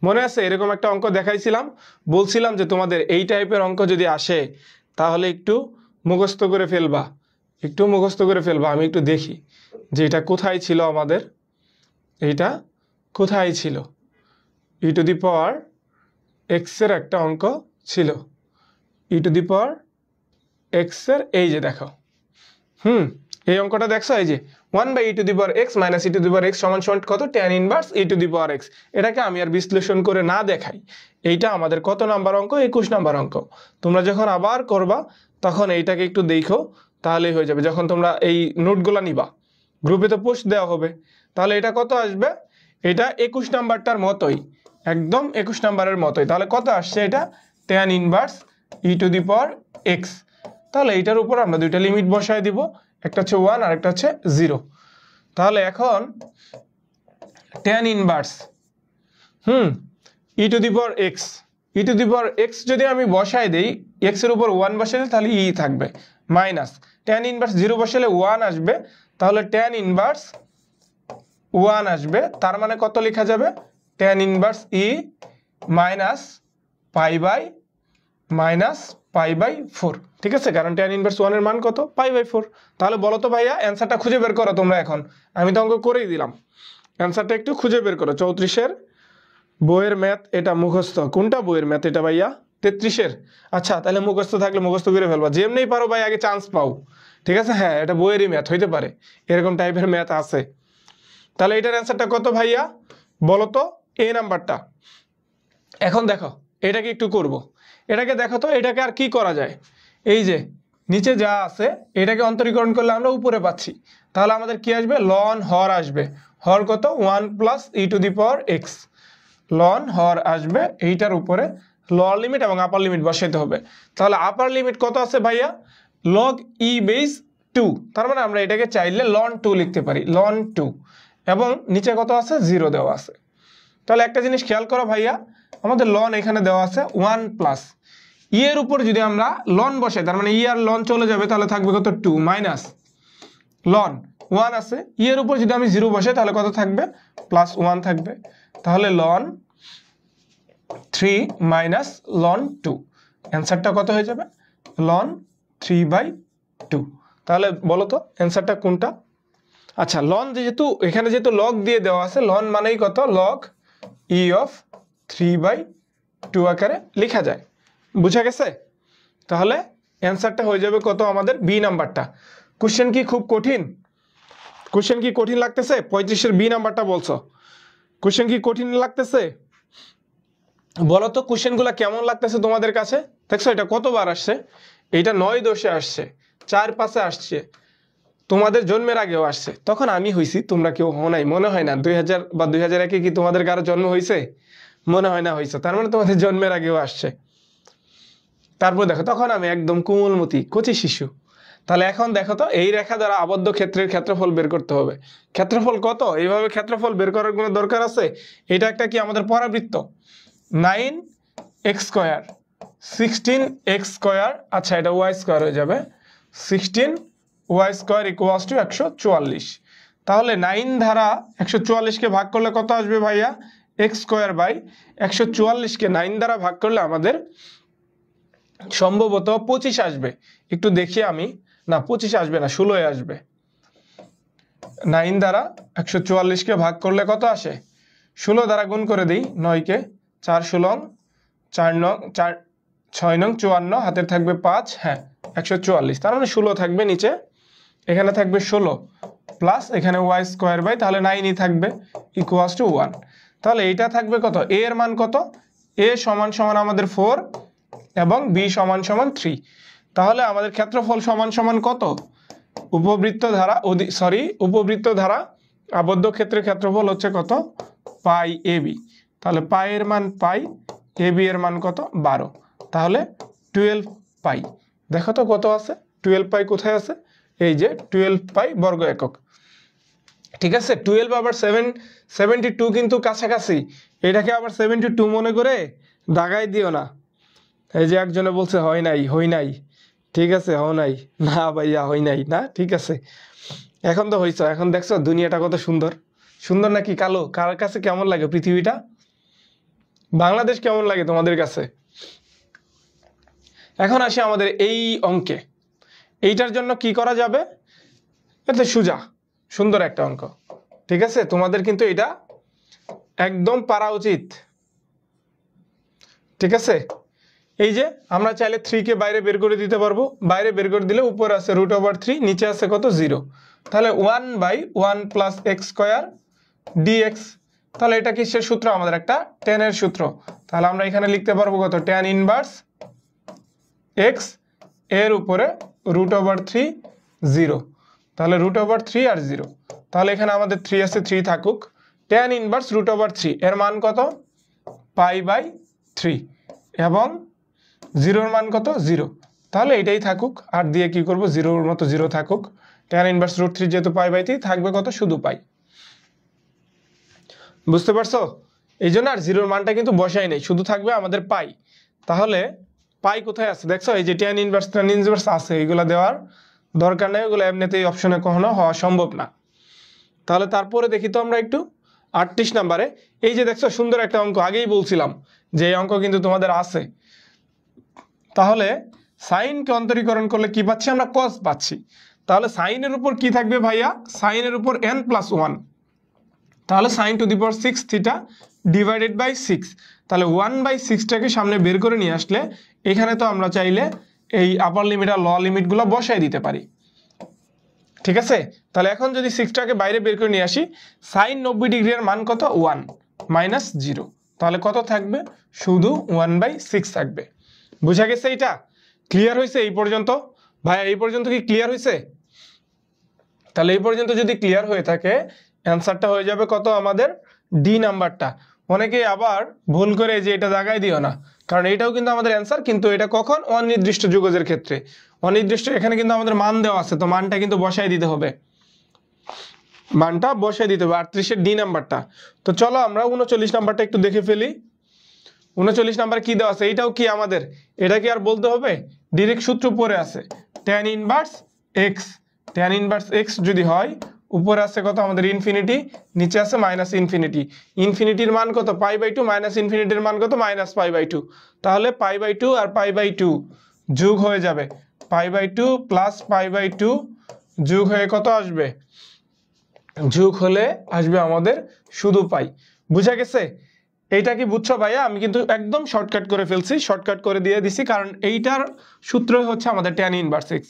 মনে আছে? এরকম একটা অঙ্ক দেখাইছিলাম, বলছিলাম যে তোমাদের এই টাইপের অঙ্ক যদি আসে তাহলে একটু মুখস্থ করে ফেলবা, একটু মুখস্থ করে ফেলবা। আমি একটু দেখি যে এটা কোথায় ছিল আমাদের, এইটা কোথায় ছিল? ই টু দি পাওয়ার এক্স এর একটা অঙ্ক ছিল, ই টু দি পাওয়ার এক্স এর, এই যে দেখো, এই অঙ্কটা দেখছো, এই যে 1/e two the power x minus e to the power x সমান সমান কত, tan inverse e to the power x। এটাকে আমি আর বিশ্লেষণ করে না দেখাই, এইটা আমাদের কত নাম্বার অঙ্ক, 21 নাম্বার অঙ্ক। তোমরা যখন আবার করবা তখন এইটাকে একটু দেখো, তাহলেই হয়ে যাবে। যখন তোমরা এই নোটগুলো নিবা, গ্রুপে তো পোস্ট দেওয়া হবে, তাহলে এটা কত আসবে, এটা 21 নাম্বারটার মতোই, একদম 21 নাম্বারের মতোই। তাহলে কত আসছে এটা, tan inverse e to the power x। তাহলে এইটার উপর আমরা দুইটা লিমিট বসায় দিব, একটা হচ্ছে 1 আর একটা হচ্ছে 0। তাহলে এখন tan inverse e to the power x, e to the power x যদি আমি বসাই দেই, x এর উপর 1 বসালে তাহলে e থাকবে, মাইনাস tan ইনভার্স 0 বসালে 1 আসবে, তাহলে tan ইনভার্স 1 আসবে। তার মানে কত লেখা যাবে, tan inverse e minus pi by 4। ঠিক আছে, কারণ tan ইনভার্স 1 এর মান কত, π/4। তাহলে বলো তো ভাইয়া অ্যান্সারটা খুঁজে বের করো তোমরা। এখন আমি তো অঙ্ক করেই দিলাম, অ্যান্সারটা একটু খুঁজে বের করো। 34 এর বইয়ের ম্যাথ এটা মুখস্থ, কোনটা বইয়ের ম্যাথ এটা ভাইয়া? 33 এর। আচ্ছা তাহলে মুখস্থ থাকলে মুখস্থ করে ফেলবা, যেমনি পারো ভাই আগে চান্স পাও। ঠিক আছে, হ্যাঁ এটা বইয়েরই ম্যাথ হইতে পারে, এরকম টাইপের ম্যাথ আছে। তাহলে এটার অ্যান্সারটা কত ভাইয়া বলো তো, এ নাম্বারটা। এখন দেখো এটাকে একটু করব, এটাকে দেখো তো, এটাকে আর কি করা যায়, এই যে নিচে যা আছে এটাকে অন্তরীকরণ করলে আমরা উপরে পাচ্ছি। তাহলে আমাদের কি আসবে, লন হর আসবে। হর কত, 1 plus e to the power x। লন হর আসবে, এইটার উপরে লোয়ার লিমিট এবং আপার লিমিট বসাইতে হবে। তাহলে আপার লিমিট কত আছে ভাইয়া, log e বেস 2। তার মানে আমরা এটাকে চাইলে লন 2 লিখতে পারি, লন 2, এবং নিচে কত আছে, 0 দেওয়া আছে। তাহলে একটা জিনিস খেয়াল করো ভাইয়া, আমাদের লন এখানে দেওয়া আছে 1 প্লাস ই এর উপর যদি আমরা লন বসাই, তার মানে ই আর লন চলে যাবে, তাহলে থাকবে কত, 2 মাইনাস লন 1 আছে, ই এর উপর যদি আমি 0 বসাই তাহলে কত থাকবে, প্লাস 1 থাকবে। তাহলে লন 3 মাইনাস লন 2, অ্যান্সারটা কত হয়ে যাবে, লন 3/2। তাহলে বলো তো অ্যান্সারটা কোনটা? আচ্ছা লন যেহেতু এখানে যেহেতু লগ দিয়ে দেওয়া আছে, লন মানেই কত, লগ ই অফ 3/2 আকারে লেখা যায়। বুঝা গেছে? তাহলে অ্যান্সারটা হয়ে যাবে কত আমাদের, বি নাম্বারটা। কোশ্চেন কি খুব কঠিন? কোশ্চেন কি কঠিন লাগতেছে? 35-এর বি নাম্বারটা বলছো, কোশ্চেন কি কঠিন লাগতেছে? বলো তো কোশ্চেনগুলো কেমন লাগতেছে তোমাদের কাছে? দেখছো এটা কতবার আসছে? এইটা 9-10-এ আসছে, 4-5-এ আসছে, তোমাদের জন্মের আগেও আসছে। তখন আমি হইছি, তোমরা কেউ হও নাই, মনে হয় না। 2000 বা 2001-এ কি তোমাদের কারো জন্ম হয়েছে? মনে হয় না হয়েছে, তার মানে তোমাদের জন্মের আগেও আসছে। তারপর দেখো তখন আমি একদম কোমলমতি কচি শিশু। তাহলে এখন দেখো তো, এই রেখা দ্বারা আবদ্ধ ক্ষেত্রের ক্ষেত্রফল বের করতে হবে। ক্ষেত্রফল কত? এইভাবে ক্ষেত্রফল বের করার কোনো দরকার আছে? এটা একটা কি আমাদের পরাবৃত্ত, 9x স্কোয়ার 16x স্কোয়ার, আচ্ছা এটা ওয়াই স্কোয়ার হয়ে যাবে, 16y স্কোয়ার ইকুয়ালস টু 144। তাহলে 9 দ্বারা 144-কে ভাগ করলে কত আসবে ভাইয়া? x স্কোয়ার বাই 144-কে 9 দ্বারা ভাগ করলে আমাদের সম্ভবত 25 আসবে। একটু দেখি আমি, না 25 আসবে না, 16 আসবে। 9 দ্বারা 144-কে ভাগ করলে কত আসে? 16 দ্বারা গুণ করে দিই, 9-কে 4 16 4 9 4 6 9 54, হাতের থাকবে 5, হ্যাঁ 144। তার মানে 16 থাকবে নিচে, এখানে থাকবে 16 প্লাস এখানে ওয়াই স্কোয়ার বাই, তাহলে 9ই থাকবে ইকুয়ালস টু 1। তাহলে এইটা থাকবে কত? এ এর মান কত? এ সমান সমান আমাদের 4 এবং বি সমান সমান 3। তাহলে আমাদের ক্ষেত্রফল সমান সমান কত? উপবৃত্ত ধারা উপবৃত্ত ধারা আবদ্ধ ক্ষেত্রের ক্ষেত্রফল হচ্ছে কত? পাই এ বি। তাহলে পাই এর মান পাই, এ বি এর মান কত? 12। তাহলে 12 পাই। দেখো তো কত আছে? 12 পাই কোথায় আছে? এই যে 12 পাই বর্গ একক। ঠিক আছে, 12 আবার 72 কিন্তু কাছাকাছি, এটাকে আবার 72 মনে করে দাগাই দিও না। এই যে একজনে বলছে হয় নাই, হই নাই, ঠিক আছে, হও নাই, না ভাইয়া হই নাই, না ঠিক আছে, এখন তো হইছ। এখন দেখছো দুনিয়াটা কত সুন্দর, সুন্দর নাকি কালো? কার কাছে কেমন লাগে পৃথিবীটা? বাংলাদেশ কেমন লাগে তোমাদের কাছে? এখন আসি আমাদের এই অঙ্কে। এইটার জন্য কি করা যাবে? এটা সোজা সুন্দর একটা অঙ্ক, ঠিক আছে? তোমাদের কিন্তু এটা একদম পারা উচিত, ঠিক আছে? এই যে আমরা চাইলে 3-কে বাইরে বের করে দিতে পারবো, বাইরে বের করে দিলে উপরে আছে √3, নিচে আছে কত? 0। তাহলে 1/1 প্লাস এক্স স্কোয়ার ডিএক্স। তাহলে এটা কিসের সূত্র? আমাদের একটা tan এর সূত্র। তাহলে আমরা এখানে লিখতে পারবো কত? tan ইনভার্স এক্স এর উপরে √3 0। তাহলে √3 আর 0, তাহলে এখানে আমাদের 3 আছে, 3 থাকুক। tan ইনভার্স √3 এর মান কত? π/3 এবং 0-এর মান কত? 0। তাহলে এটাই থাকুক, আর দিয়ে কি করব? 0-এর মতো 0 থাকুক। tan ইনভার্স √3 যেহেতু π/3 থাকবে কত? শুধু পাই। বুঝতে পারছো? এই জন্য আর 0-এর মানটা কিন্তু বসাই নেই, শুধু থাকবে আমাদের পাই। তাহলে পাই কোথায় আছে দেখছো? এই যে tan ইনভার্স আছে, এগুলো দেওয়ার দরকার নেই, এগুলো এমনিতেই অপশনে কখনো হওয়া সম্ভব না। তাহলে তারপরে দেখি তো আমরা একটু 38 নম্বরে, এই যে দেখছো সুন্দর একটা অঙ্ক, আগেই বলছিলাম যে এই অঙ্ক কিন্তু তোমাদের আছে। তাহলে সাইনকে অন্তরীকরণ করলে কি পাচ্ছি আমরা? কস পাচ্ছি। তাহলে সাইনের উপর কি থাকবে ভাইয়া? সাইনের উপর n+1, তাহলে sin⁶ থিটা ডিভাইডেড বাই 6। তাহলে 1/6টাকে সামনে বের করে নিয়ে আসলে এখানে তো আমরা চাইলে এই আপার লিমিট আর লোয়ার লিমিটগুলো বসাই দিতে পারি, ঠিক আছে? তাহলে এখন যদি 6টাকে বাইরে বের করে নিয়ে আসি, sin 90 ডিগ্রি এর মান কত? 1 - 0। তাহলে কত থাকবে? শুধু 1/6 থাকবে। বুঝা গেছে? এটা ক্লিয়ার হয়েছে এই পর্যন্ত? ভাইয়া এই পর্যন্ত কি ক্লিয়ার হয়েছে? তাহলে এই পর্যন্ত যদি ক্লিয়ার হয়ে থাকে, অ্যান্সারটা হয়ে যাবে কত আমাদের? ডি নাম্বারটা। অনেকে আবার ভুল করে যে এটা দাগাই দিও না, কারণ এটাও কিন্তু আমাদের অ্যান্সার, কিন্তু এটা কখন? অনির্দিষ্ট যুগজের ক্ষেত্রে। অনির্দিষ্ট এখানে কিন্তু আমাদের মান দেওয়া আছে, তো মানটা কিন্তু বসাই দিতে হবে, মানটা বসাই দিতে হবে 38-এর ডি নাম্বারটা। তো চলো আমরা 39 নাম্বারটা একটু দেখে ফেলি। 39 নাম্বার কি দেওয়া আছে? এইটাও কি আমাদের? এটা কি আর বলতে হবে? ডিরেক্ট সূত্র পড়ে আছে, tan inverse x. tan inverse x যদি হয়, উপরে আছে কত আমাদের? ইনফিনিটি, নিচে আছে মাইনাস ইনফিনিটি। ইনফিনিটির মান কত? π/2, মাইনাস ইনফিনিটির মান কত? -π/2। তাহলে π/2 আর π/2 যোগ হয়ে যাবে, π/2 প্লাস π/2 যোগ হয়ে কত আসবে? যোগ হলে আসবে আমাদের শুধু পাই। বুঝা গেছে? এইটা কি বুঝছো ভাইয়া? আমি কিন্তু একদম শর্টকাট করে ফেলছি, শর্টকাট করে দিয়ে দিছি, কারণ এইটার সূত্রই হচ্ছে আমাদের tan ইনভার্স x,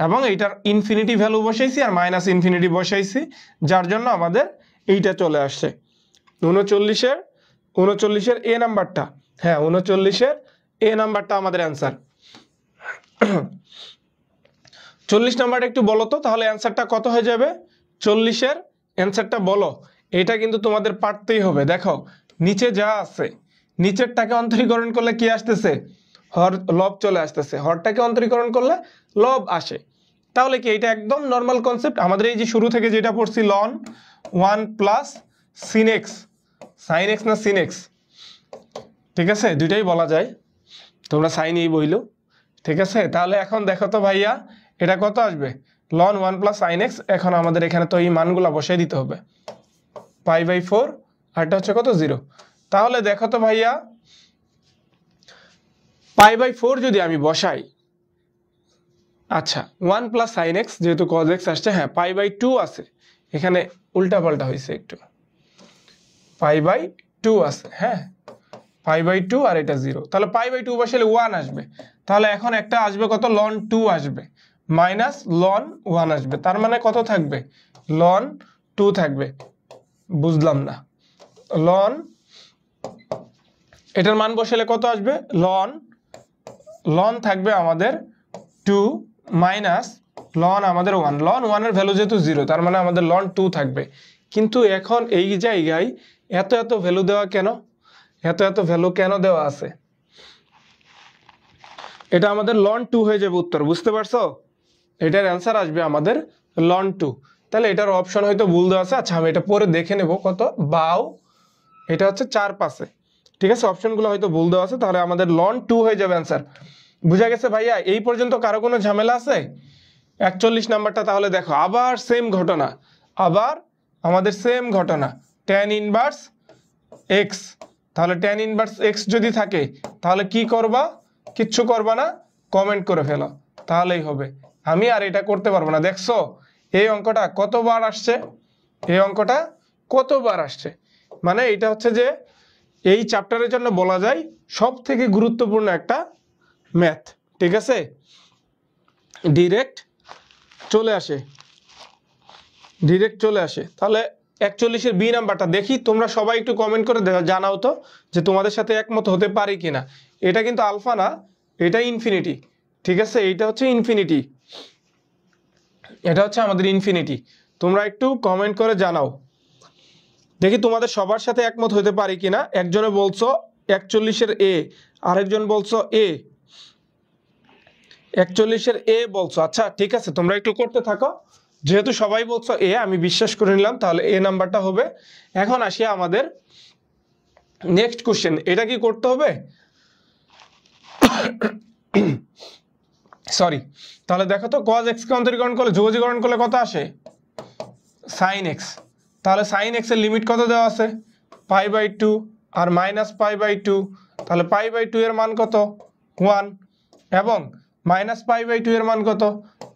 এবং এইটার ইনফিনিটি ভ্যালু বসাইছি আর মাইনাস ইনফিনিটি বসাইছি, যার জন্য আমাদের এইটা চলে আসছে 39-এর এ নাম্বারটা। হ্যাঁ, 39-এর এ নাম্বারটা আমাদের অ্যান্সার। 40 নাম্বারটা একটু বলো তো, তাহলে অ্যান্সারটা কত হয়ে যাবে? 40-এর অ্যান্সারটা বলো। এটা কিন্তু তোমাদের পারতেই হবে। দেখো নিচে যা আছে, নিচেরটাকে অন্তরীকরণ করলে কি আসতেছে? হর, লব চলে আসতেছে। হরটাকে অন্তরীকরণ করলে লব আসে। তাহলে কি এটা একদম নর্মাল কনসেপ্ট। আমাদের এই যে শুরু থেকে যেটা পড়ছি ln 1 plus sin x, sin x না sin x, ঠিক আছে, দুইটাই বলা যায়, তোমরা সাইনই বইলো, ঠিক আছে। তাহলে এখন দেখো তো ভাইয়া, এটা কত আসবে? Ln 1 plus sin x। এখন আমাদের এখানে তো এই মানগুলা বসাই দিতে হবে, π/4, আর এটা হচ্ছে কত? 0। তাহলে দেখো তো ভাইয়া, π/4 যদি আমি বসাই, আচ্ছা 1 প্লাস sin x যেহেতু cos x আসছে, হ্যাঁ π/2 আছে, এখানে উল্টা পাল্টা হয়েছে একটু, π/2 আছে, হ্যাঁ π/2 আর এটা 0, তাহলে π/2 বসালে 1 আসবে। তাহলে এখন একটা আসবে কত? লন 2 আসবে, মাইনাস লন 1 আসবে, তার মানে কত থাকবে? লন 2 থাকবে। বুঝলাম না, লন, এটার মান বসালে কত আসবে? লন থাকবে আমাদের 2 মাইনাস লন আমাদের 1, লন 1 এর ভ্যালু যেহেতু 0, তার মানে আমাদের লন 2 থাকবে। কিন্তু এখন এই জায়গায় এত ভ্যালু দেওয়া কেন? এত ভ্যালু কেন দেওয়া আছে? এটা আমাদের লন 2 হয়ে যাবে উত্তর, বুঝতে পারছো? এটার অ্যান্সার আসবে আমাদের লন 2। তাহলে এটার অপশন হয়তো ভুল দেওয়া আছে। আচ্ছা আমি এটা পরে দেখে নেব, কত বাউ, এটা হচ্ছে 4-5, ঠিক আছে, অপশনগুলো হয়তো ভুল দেওয়া আছে, তাহলে আমাদের লন 2 হয়ে যাবে অ্যান্সার। বুঝা গেছে ভাইয়া? এই পর্যন্ত কারো কোনো ঝামেলা আছে? 41 নাম্বারটা তাহলে দেখো, আবার সেম ঘটনা, আবার আমাদের সেম ঘটনা, tan ইনভার্স x। তাহলে tan ইনভার্স x যদি থাকে তাহলে কি করবা? কিচ্ছু করবা না, কমেন্ট করে ফেলো, তাহলেই হবে। আমি আর এটা করতে পারবো না। দেখছো এই অঙ্কটা কতবার আসছে? এই অঙ্কটা কতবার আসছে? মানে এটা হচ্ছে যে এই চ্যাপ্টারের জন্য বলা যায় সব থেকে গুরুত্বপূর্ণ একটা ম্যাথ, ঠিক আছে, ডিরেক্ট চলে আসে, ডিরেক্ট চলে আসে। তাহলে 41-এর বি নাম্বারটা দেখি, তোমরা সবাই একটু কমেন্ট করে জানাও তো যে তোমাদের সাথে একমত হতে পারি কিনা। এটা কিন্তু আলফা না, এটা ইনফিনিটি, ঠিক আছে, এইটা হচ্ছে ইনফিনিটি, এটা হচ্ছে আমাদের ইনফিনিটি। তোমরা একটু কমেন্ট করে জানাও দেখি তোমাদের সবার সাথে একমত হতে পারি কিনা। একজনে বলছো 41-এর এ, আরেকজন বলছো এ, 41-এর এ বলছো। আচ্ছা ঠিক আছে, তোমরা একটু করতে থাকো, যেহেতু সবাই বলছো এ, আমি বিশ্বাস করে নিলাম, তাহলে এ নাম্বারটা হবে। এখন আসি আমাদের নেক্সট কোশ্চেন। এটা কি করতে হবে? সরি, তাহলে দেখো তো cos x কে অন্তরীকরণ করলে, যোগজীকরণ করলে কত আসে? sin x। তাহলে sin x এর লিমিট কত দেওয়া আছে? π/2 আর মাইনাস π/2, তাহলে π/2 এর মান কত? 1, এবং মাইনাস π/2 এর মান কত?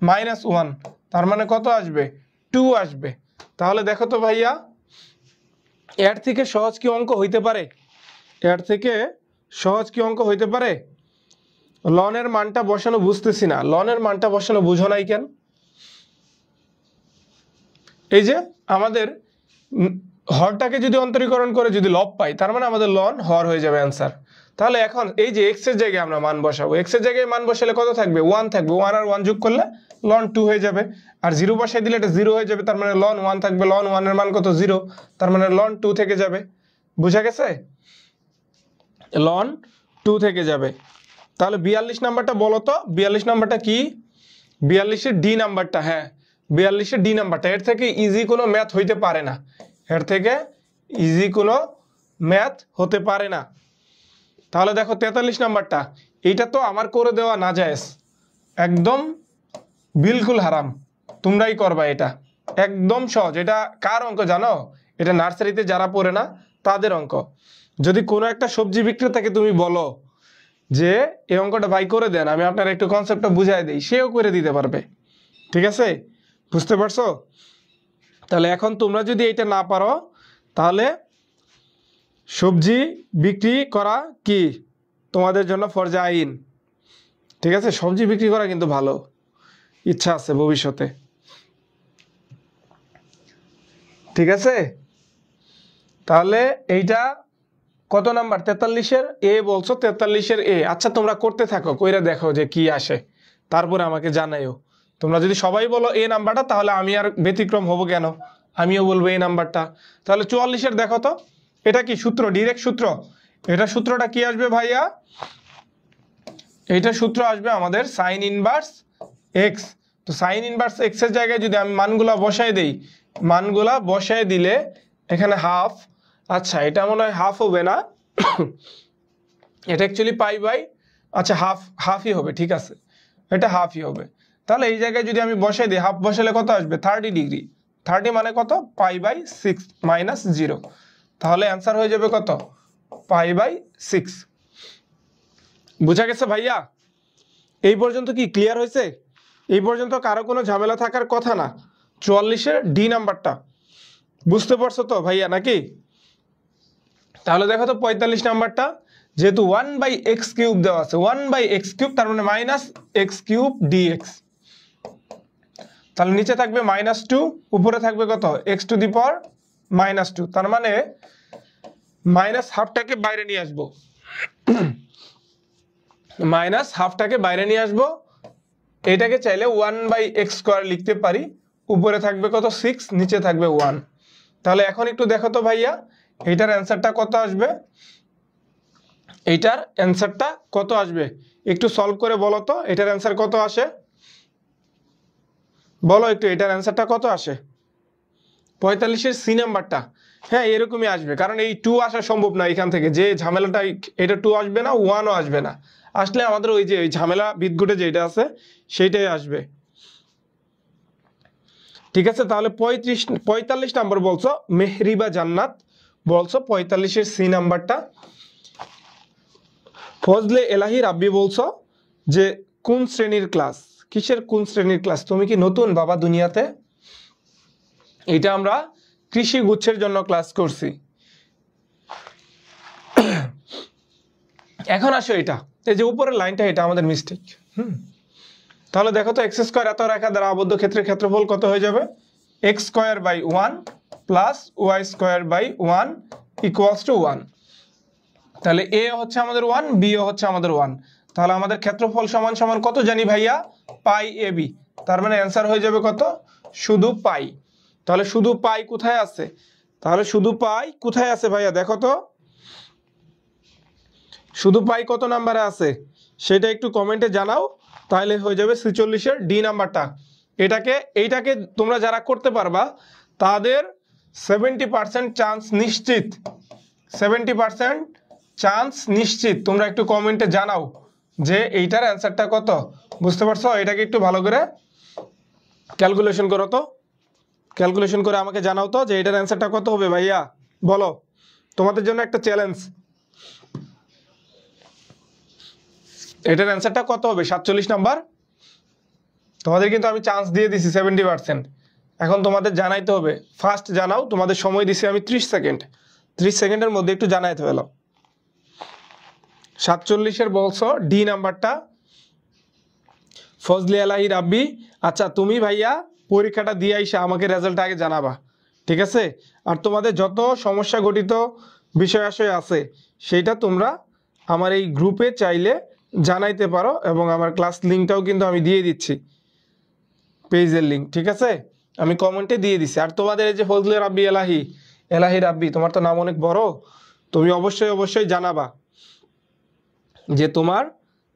-1, তার মানে কত আসবে? 2 আসবে। তাহলে দেখো তো ভাইয়া, এর থেকে সহজ কি অঙ্ক হইতে পারে? এর থেকে সহজ কি অঙ্ক হইতে পারে? লনের মানটা বসানো বুঝতেছি না, লনের মানটা বসানো বুঝো নাই কেন? এই যে আমাদের হরটাকে যদি অন্তরীকরণ করে যদি লব পাই, তার মানে আমাদের লন হর হয়ে যাবে অ্যান্সার। তাহলে এখন এই যে এক্স এর জায়গায় আমরা মান বসাবো, এক্স এর জায়গায় মান বসালে কত থাকবে? 1 থাকবে, 1 আর 1 যোগ করলে লন 2 হয়ে যাবে, আর 0 বসাই দিলে এটা 0 হয়ে যাবে, তার মানে লন 1 থাকবে, লন 1 এর মান কত? 0, তার মানে লন 2 থেকে যাবে। বুঝা গেছে? লন 2 থেকে যাবে। তাহলে 42 নাম্বারটা বলো তো, 42 নাম্বারটা কি? 42-এর ডি নাম্বারটা, হ্যাঁ 42-এর ডি নাম্বারটা, এর থেকে ইজি কোনো ম্যাথ হইতে পারে না, এর থেকে ইজি কোনো ম্যাথ হতে পারে না। তাহলে দেখো 43 নাম্বারটা, এইটা তো আমার করে দেওয়া না জায়েজ, একদম বিলকুল হারাম, তোমরাই করবা, এটা একদম সহজ। এটা কার অঙ্ক জানো? এটা নার্সারিতে যারা পড়ে না তাদের অঙ্ক। যদি কোনো একটা সবজি বিক্রেতাকে তুমি বলো যে এই অঙ্কটা ভাই করে দেন, আমি আপনার একটু কনসেপ্টটা বুঝাই দিই, সেও করে দিতে পারবে, ঠিক আছে, বুঝতে পারছো? তাহলে এখন তোমরা যদি এটা না পারো তাহলে সবজি বিক্রি করা কি তোমাদের জন্য ফরজে আইন। ঠিক আছে, সবজি বিক্রি করা কিন্তু ভালো, ইচ্ছা আছে ভবিষ্যতে। ঠিক আছে, তাহলে এইটা কত নাম্বার? 43-এর এ বলছো, 43-এর এ। আচ্ছা তোমরা করতে থাকো, কইরা দেখো যে কি আসে, তারপরে আমাকে জানাইও। তোমরা যদি সবাই বলো এ নাম্বারটা, তাহলে আমি আর ব্যতিক্রম হব কেন, আমিও বলবো এই নাম্বারটা। তাহলে 44-এর দেখো তো, এটা কি সূত্র? ডিরেক্ট সূত্র। এটা সূত্রটা কি আসবে ভাইয়া? এইটা সূত্র আসবে আমাদের সাইন ইনভার্স এক্স। তো সাইন ইনভার্স এক্স এর জায়গায় যদি আমি মানগুলা বসাই দেই, মানগুলা বসাই দিলে এখানে হাফ, আচ্ছা এটা মনে হয় হাফ হবে না, এটা অ্যাকচুয়ালি পাই বাই, আচ্ছা হাফই হবে, ঠিক আছে এটা হাফই হবে। তাহলে এই জায়গায় যদি আমি বসাই দিই, হাফ বসালে কত আসবে? 30 ডিগ্রি। 30 মানে কত? Pi by 6 minus 0। তাহলে অ্যান্সার হয়ে যাবে কত? Pi by 6। বুঝা গেছে ভাইয়া? এই পর্যন্ত কি ক্লিয়ার হয়েছে? এই পর্যন্ত কারো কোনো ঝামেলা থাকার কথা না। 44-এর ডি নাম্বারটা বুঝতে পারছো তো ভাইয়া নাকি? তাহলে দেখো তো 45 নাম্বারটা, যেহেতু 1/x³ দেওয়া আছে, 1/x³ তার মানে মাইনাস x³ dx। তাহলে নিচে থাকবে -2, উপরে থাকবে কত? x⁻²। তার মানে মাইনাস হাফটাকে বাইরে নিয়ে আসবো, মাইনাস হাফটাকে বাইরে নিয়ে আসবো। এটাকে চাইলে 1/x² লিখতে পারি, উপরে থাকবে কত? 6, নিচে থাকবে 1। তাহলে এখন একটু দেখো তো ভাইয়া, এইটার অ্যান্সারটা কত আসবে? এইটার অ্যান্সারটা কত আসবে একটু সলভ করে বলো তো, এটার অ্যান্সার কত আসে বলো একটু, এটার অ্যান্সারটা কত আসে? 45-এর সি নাম্বারটা, হ্যাঁ এরকমই আসবে, কারণ এই 2 আসা সম্ভব না এখান থেকে, যে ঝামেলাটা, এটা 2 আসবে না, 1ও আসবে না। আসলে আমাদের ওই যে ওই ঝামেলা বিদঘুটে যেটা আছে সেইটাই আসবে। ঠিক আছে, তাহলে 45 নাম্বার বলছো মেহরিবা জান্নাত, বলছো 45-এর সি নাম্বারটা। ফজলে এলাহি রাব্বি বলছো যে কোন শ্রেণীর ক্লাস? কিসের কোন শ্রেণীর ক্লাস? তুমি কি নতুন বাবা দুনিয়াতে? এটা আমরা কৃষি গুচ্ছের জন্য ক্লাস করছি। এখন আসো এটা, এই যে উপরের লাইনটা, এটা আমাদের মিস্টেক। তাহলে দেখো তো, x² এত রেখা দ্বারা আবদ্ধ ক্ষেত্রের ক্ষেত্রফল কত হয়ে যাবে? x²/1 plus y²/1 equals to 1। তাহলে a হচ্ছে আমাদের 1, b ও হচ্ছে আমাদের 1। তাহলে আমাদের ক্ষেত্রফল সমান সমান কত জানি ভাইয়া? পাই ab। তার মানে অ্যান্সার হয়ে যাবে কত? শুধু পাই। তাহলে শুধু পাই কোথায় আছে? তাহলে শুধু পাই কোথায় আছে ভাইয়া দেখো তো, শুধু পাই কত নাম্বারে আছে সেটা একটু কমেন্টে জানাও, তাহলে হয়ে যাবে 46-এর ডি নাম্বারটা। এইটাকে তোমরা যারা করতে পারবা তাদের 70% চান্স নিশ্চিত, 70% চান্স নিশ্চিত। তোমরা একটু কমেন্টে জানাও যে এইটার অ্যান্সারটা কত, বুঝতে পারছো? এটাকে একটু ভালো করে ক্যালকুলেশন করো তো, ক্যালকুলেশন করে আমাকে জানাও তো যে এটার অ্যান্সারটা কত হবে ভাইয়া, বলো। তোমাদের জন্য একটা চ্যালেঞ্জ, এটার অ্যান্সারটা কত হবে? 47 নাম্বার। তোমাদের কিন্তু আমি চান্স দিয়ে দিছি 70%। এখন তোমাদের জানাইতে হবে, ফার্স্ট জানাও, তোমাদের সময় দিছি আমি 30 সেকেন্ড, 30 সেকেন্ডের মধ্যে একটু জানাইতে হলো। 47-এর বলছো ডি নাম্বারটা ফজলে এলাহি রাব্বি। আচ্ছা তুমি ভাইয়া পরীক্ষাটা দিয়ে আইসা আমাকে রেজাল্ট আগে জানাবা, ঠিক আছে? আর তোমাদের যত সমস্যা গঠিত বিষয় আশয় আছে সেইটা তোমরা আমার এই গ্রুপে চাইলে জানাইতে পারো, এবং আমার ক্লাস লিঙ্কটাও কিন্তু আমি দিয়ে দিচ্ছি, পেজের লিঙ্ক, ঠিক আছে? আমি কমেন্টে দিয়ে দিছি। আর তোমাদের এই যে ফজলে রাব্বি এলাহি রাব্বি, তোমার তো নাম অনেক বড়, তুমি অবশ্যই জানাবা যে তোমার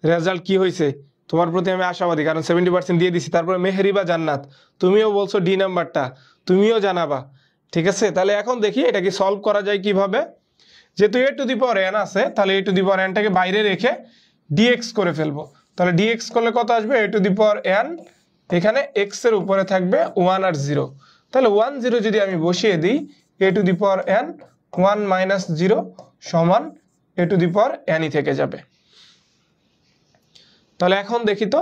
রেজাল্ট কি হয়েছে। তোমার প্রতি আমি আশাবাদী, কারণ 70% দিয়ে দিছি। তারপরে মেহরিবা জান্নাত, তুমিও বলছো ডি নাম্বারটা, তুমিও জানাবা, ঠিক আছে? তাহলে এখন দেখি এটা কি সলভ করা যায় কিভাবে। যেহেতু a⁴n আছে, তাহলে a⁴nটাকে বাইরে রেখে dx করে ফেলবো। তাহলে dx করলে কত আসবে? a⁴n, এখানে x এর উপরে থাকবে 1 আর 0। তাহলে 1 0 যদি আমি বসিয়ে দিই, a⁴n 1 - 0 সমান a⁴n থেকে যাবে। তাহলে এখন দেখি তো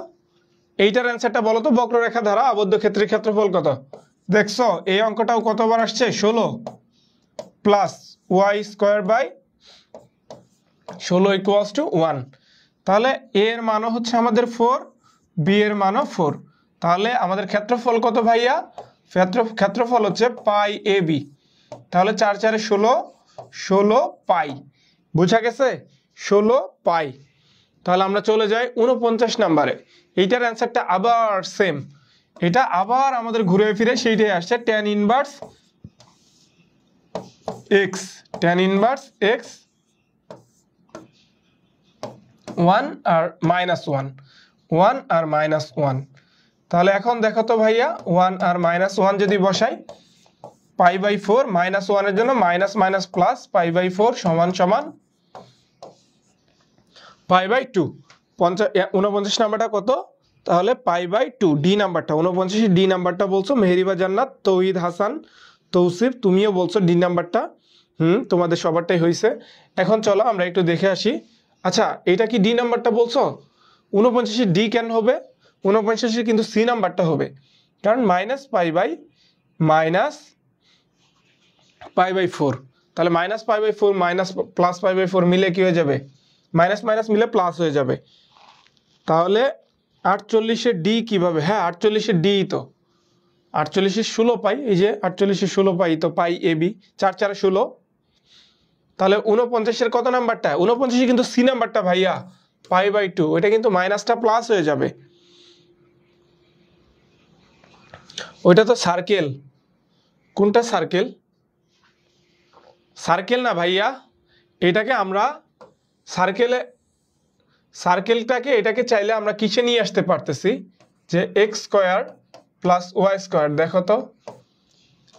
এইটার অ্যান্সারটা বলো তো, বক্ররেখা দ্বারা আবদ্ধ ক্ষেত্রের ক্ষেত্রফল কত? দেখছো এই অঙ্কটাও কতবার আসছে 16 plus Y square by 16 equals to 1। তাহলে এ এর মানও হচ্ছে আমাদের 4, বি এর মানও 4। তাহলে আমাদের ক্ষেত্রফল কত ভাইয়া? ক্ষেত্রফল হচ্ছে পাই এ বি। তাহলে 4 4 16, 16 পাই। বুঝা গেছে? 16 পাই। তাহলে আমরা চলে যাই 49 নম্বরে। এইটার অ্যান্সারটা আবার সেম, এটা আবার আমাদের ঘুরে ফিরে সেইটাই আসছে, tan inverse x, tan inverse x 1 আর -1, 1 আর -1। তাহলে এখন দেখো তো ভাইয়া 1 আর -1 যদি বসাই, π/4 -1 এর জন্য মাইনাস মাইনাস প্লাস π/4 সমান সমান π/2। 49 নাম্বারটা কত? তাহলে π/2, ডি নাম্বারটা 49, ডি নাম্বারটা বলছো মেহেরিবা জান্নাত, তৌহিদ হাসান, তৌসিফ তুমিও বলছো ডি নাম্বারটা। তোমাদের সবারটাই হয়েছে। এখন চলো আমরা একটু দেখে আসি। আচ্ছা এটা কি ডি নাম্বারটা বলছো? 49 ডি কেন হবে? 49 কিন্তু সি নাম্বারটা হবে, কারণ -π/4। তাহলে -π/4 মাইনাস প্লাস π/4 মিলে কি হয়ে যাবে? মাইনাস মাইনাস মিলে প্লাস হয়ে যাবে। তাহলে 48 ডি কিভাবে? হ্যাঁ 48 ডি তো 48 16 পাই, এই যে 48 16 পাই, তো পাই এ বি, 4 4 16। তাহলে 49 কত নাম্বারটা? 49 কিন্তু সি নাম্বারটা ভাইয়া, π/2। এটা কিন্তু মাইনাসটা প্লাস হয়ে যাবে, ওইটা তো সার্কেল। কোনটা সার্কেল? সার্কেল না ভাইয়া, এটাকে আমরা সার্কেলটাকে এটাকে চাইলে আমরা কিসে নিয়ে আসতে পারতেছি, যে X square plus Y square. দেখো তো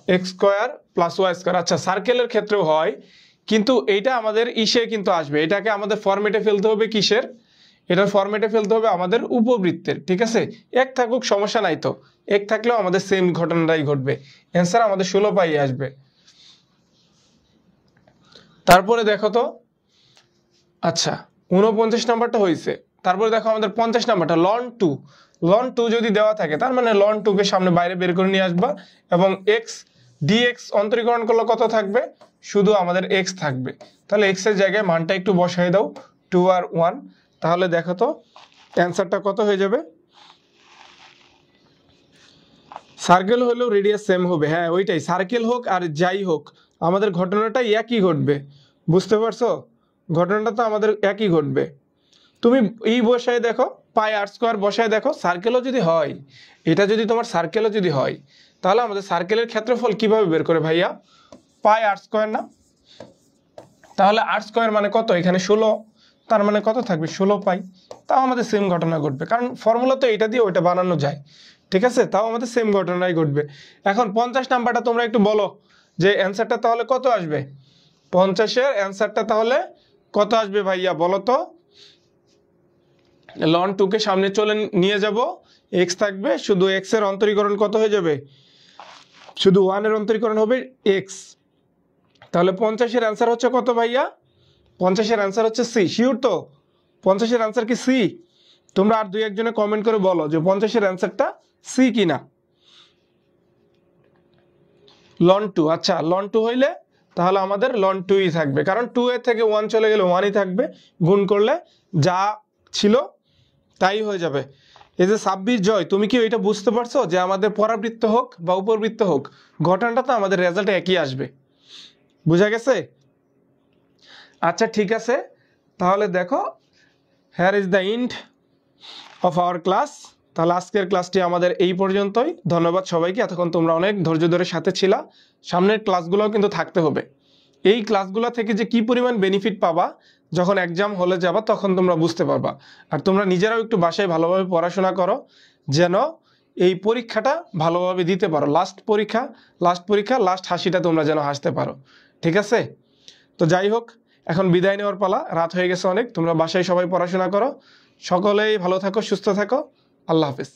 X square plus Y square. আচ্ছা সার্কেলের ক্ষেত্রেও হয়, কিন্তু এইটা আমাদের ইসে কিন্তু আসবে, এটাকে আমাদের ফরম্যাটে ফেলতে হবে। কিসের? এটার ফরম্যাটে ফেলতে হবে আমাদের উপবৃত্তের। ঠিক আছে, এক থাকুক সমস্যা নাই, তো এক থাকলেও আমাদের সেম ঘটনাটাই ঘটবে, অ্যান্সার আমাদের 16 পাই আসবে। তারপরে দেখো তো, আচ্ছা 49 নাম্বারটা হয়েছে। তারপরে দেখো আমাদের 50 নাম্বারটা, লন টু যদি দেওয়া থাকে, তার মানে লন 2 কে সামনে বাইরে বের করে নিয়ে আসবা, এবং এক্স ডিএক্স অন্তরীকরণ করলে কত থাকবে? শুধু আমাদের এক্স থাকবে। তাহলে এক্স এর জায়গায় মানটা একটু বসাই দাও, 2 আর 1। তাহলে দেখো তো অ্যান্সারটা কত হয়ে যাবে? সার্কেল হলেও রেডিয়াস সেম হবে। হ্যাঁ ওইটাই, সার্কেল হোক আর যাই হোক আমাদের ঘটনাটা একই ঘটবে। বুঝতে পারছো? ঘটনাটা তো আমাদের একই ঘটবে। তুমি এই বসায় দেখো, পাই আর স্কোয়ার বসায় দেখো, সার্কেলও যদি হয়, এটা যদি তোমার সার্কেলও যদি হয়, তাহলে আমাদের সার্কেলের ক্ষেত্রফল কিভাবে বের করে ভাইয়া? পাই আর স্কোয়ার না? তাহলে আর স্কোয়ার মানে কত? এখানে 16, তার মানে কত থাকবে? 16 পাই। তাও আমাদের সেম ঘটনা ঘটবে, কারণ ফর্মুলা তো এটা দিয়ে ওইটা বানানো যায়। ঠিক আছে, তাও আমাদের সেম ঘটনাই ঘটবে। এখন 50 নাম্বারটা তোমরা একটু বলো যে অ্যান্সারটা তাহলে কত আসবে? 50-এর অ্যান্সারটা তাহলে কত আসবে ভাইয়া বলো তো? লন 2 কে সামনে চলে নিয়ে যাব, এক্স থাকবে, শুধু এক্স এর অন্তরীকরণ কত হয়ে যাবে? শুধু 1 এর অন্তরীকরণ হবে এক্স। তাহলে 50-এর অ্যান্সার হচ্ছে কত ভাইয়া? 50-এর অ্যান্সার হচ্ছে সি। শিওর তো 50-এর অ্যান্সার কি সি? তোমরা আর 2 একজনে কমেন্ট করে বলো যে 50-এর অ্যান্সারটা সি কিনা। লন 2, আচ্ছা লন 2 হইলে তাহলে আমাদের লন 2ই থাকবে, কারণ 2 এর থেকে 1 চলে গেলে 1ই থাকবে, গুণ করলে যা ছিল তাই হয়ে যাবে। এই যে 26 জয়, তুমি কি এটা বুঝতে পারছো যে আমাদের পরাবৃত্ত হোক বা উপবৃত্ত হোক, ঘটনাটা তো আমাদের রেজাল্ট একই আসবে। বুঝা গেছে? আচ্ছা ঠিক আছে, তাহলে দেখো hair is the end of our class. তাহলে আজকের ক্লাসটি আমাদের এই পর্যন্তই। ধন্যবাদ সবাইকে, এতক্ষণ তোমরা অনেক ধৈর্য ধরে সাথে ছিলা। সামনের ক্লাসগুলোও কিন্তু থাকতে হবে। এই ক্লাসগুলো থেকে যে কি পরিমাণ বেনিফিট পাবা যখন এক্সাম হলে যাবা, তখন তোমরা বুঝতে পারবা। আর তোমরা নিজেরাও একটু বাসায় ভালোভাবে পড়াশোনা করো, যেন এই পরীক্ষাটা ভালোভাবে দিতে পারো। লাস্ট হাসিটা তোমরা যেন হাসতে পারো। ঠিক আছে, তো যাই হোক, এখন বিদায় নেওয়ার পালা, রাত হয়ে গেছে অনেক। তোমরা বাসায় সবাই পড়াশোনা করো, সকলেই ভালো থাকো, সুস্থ থাকো। আল্লাহ হাফেজ।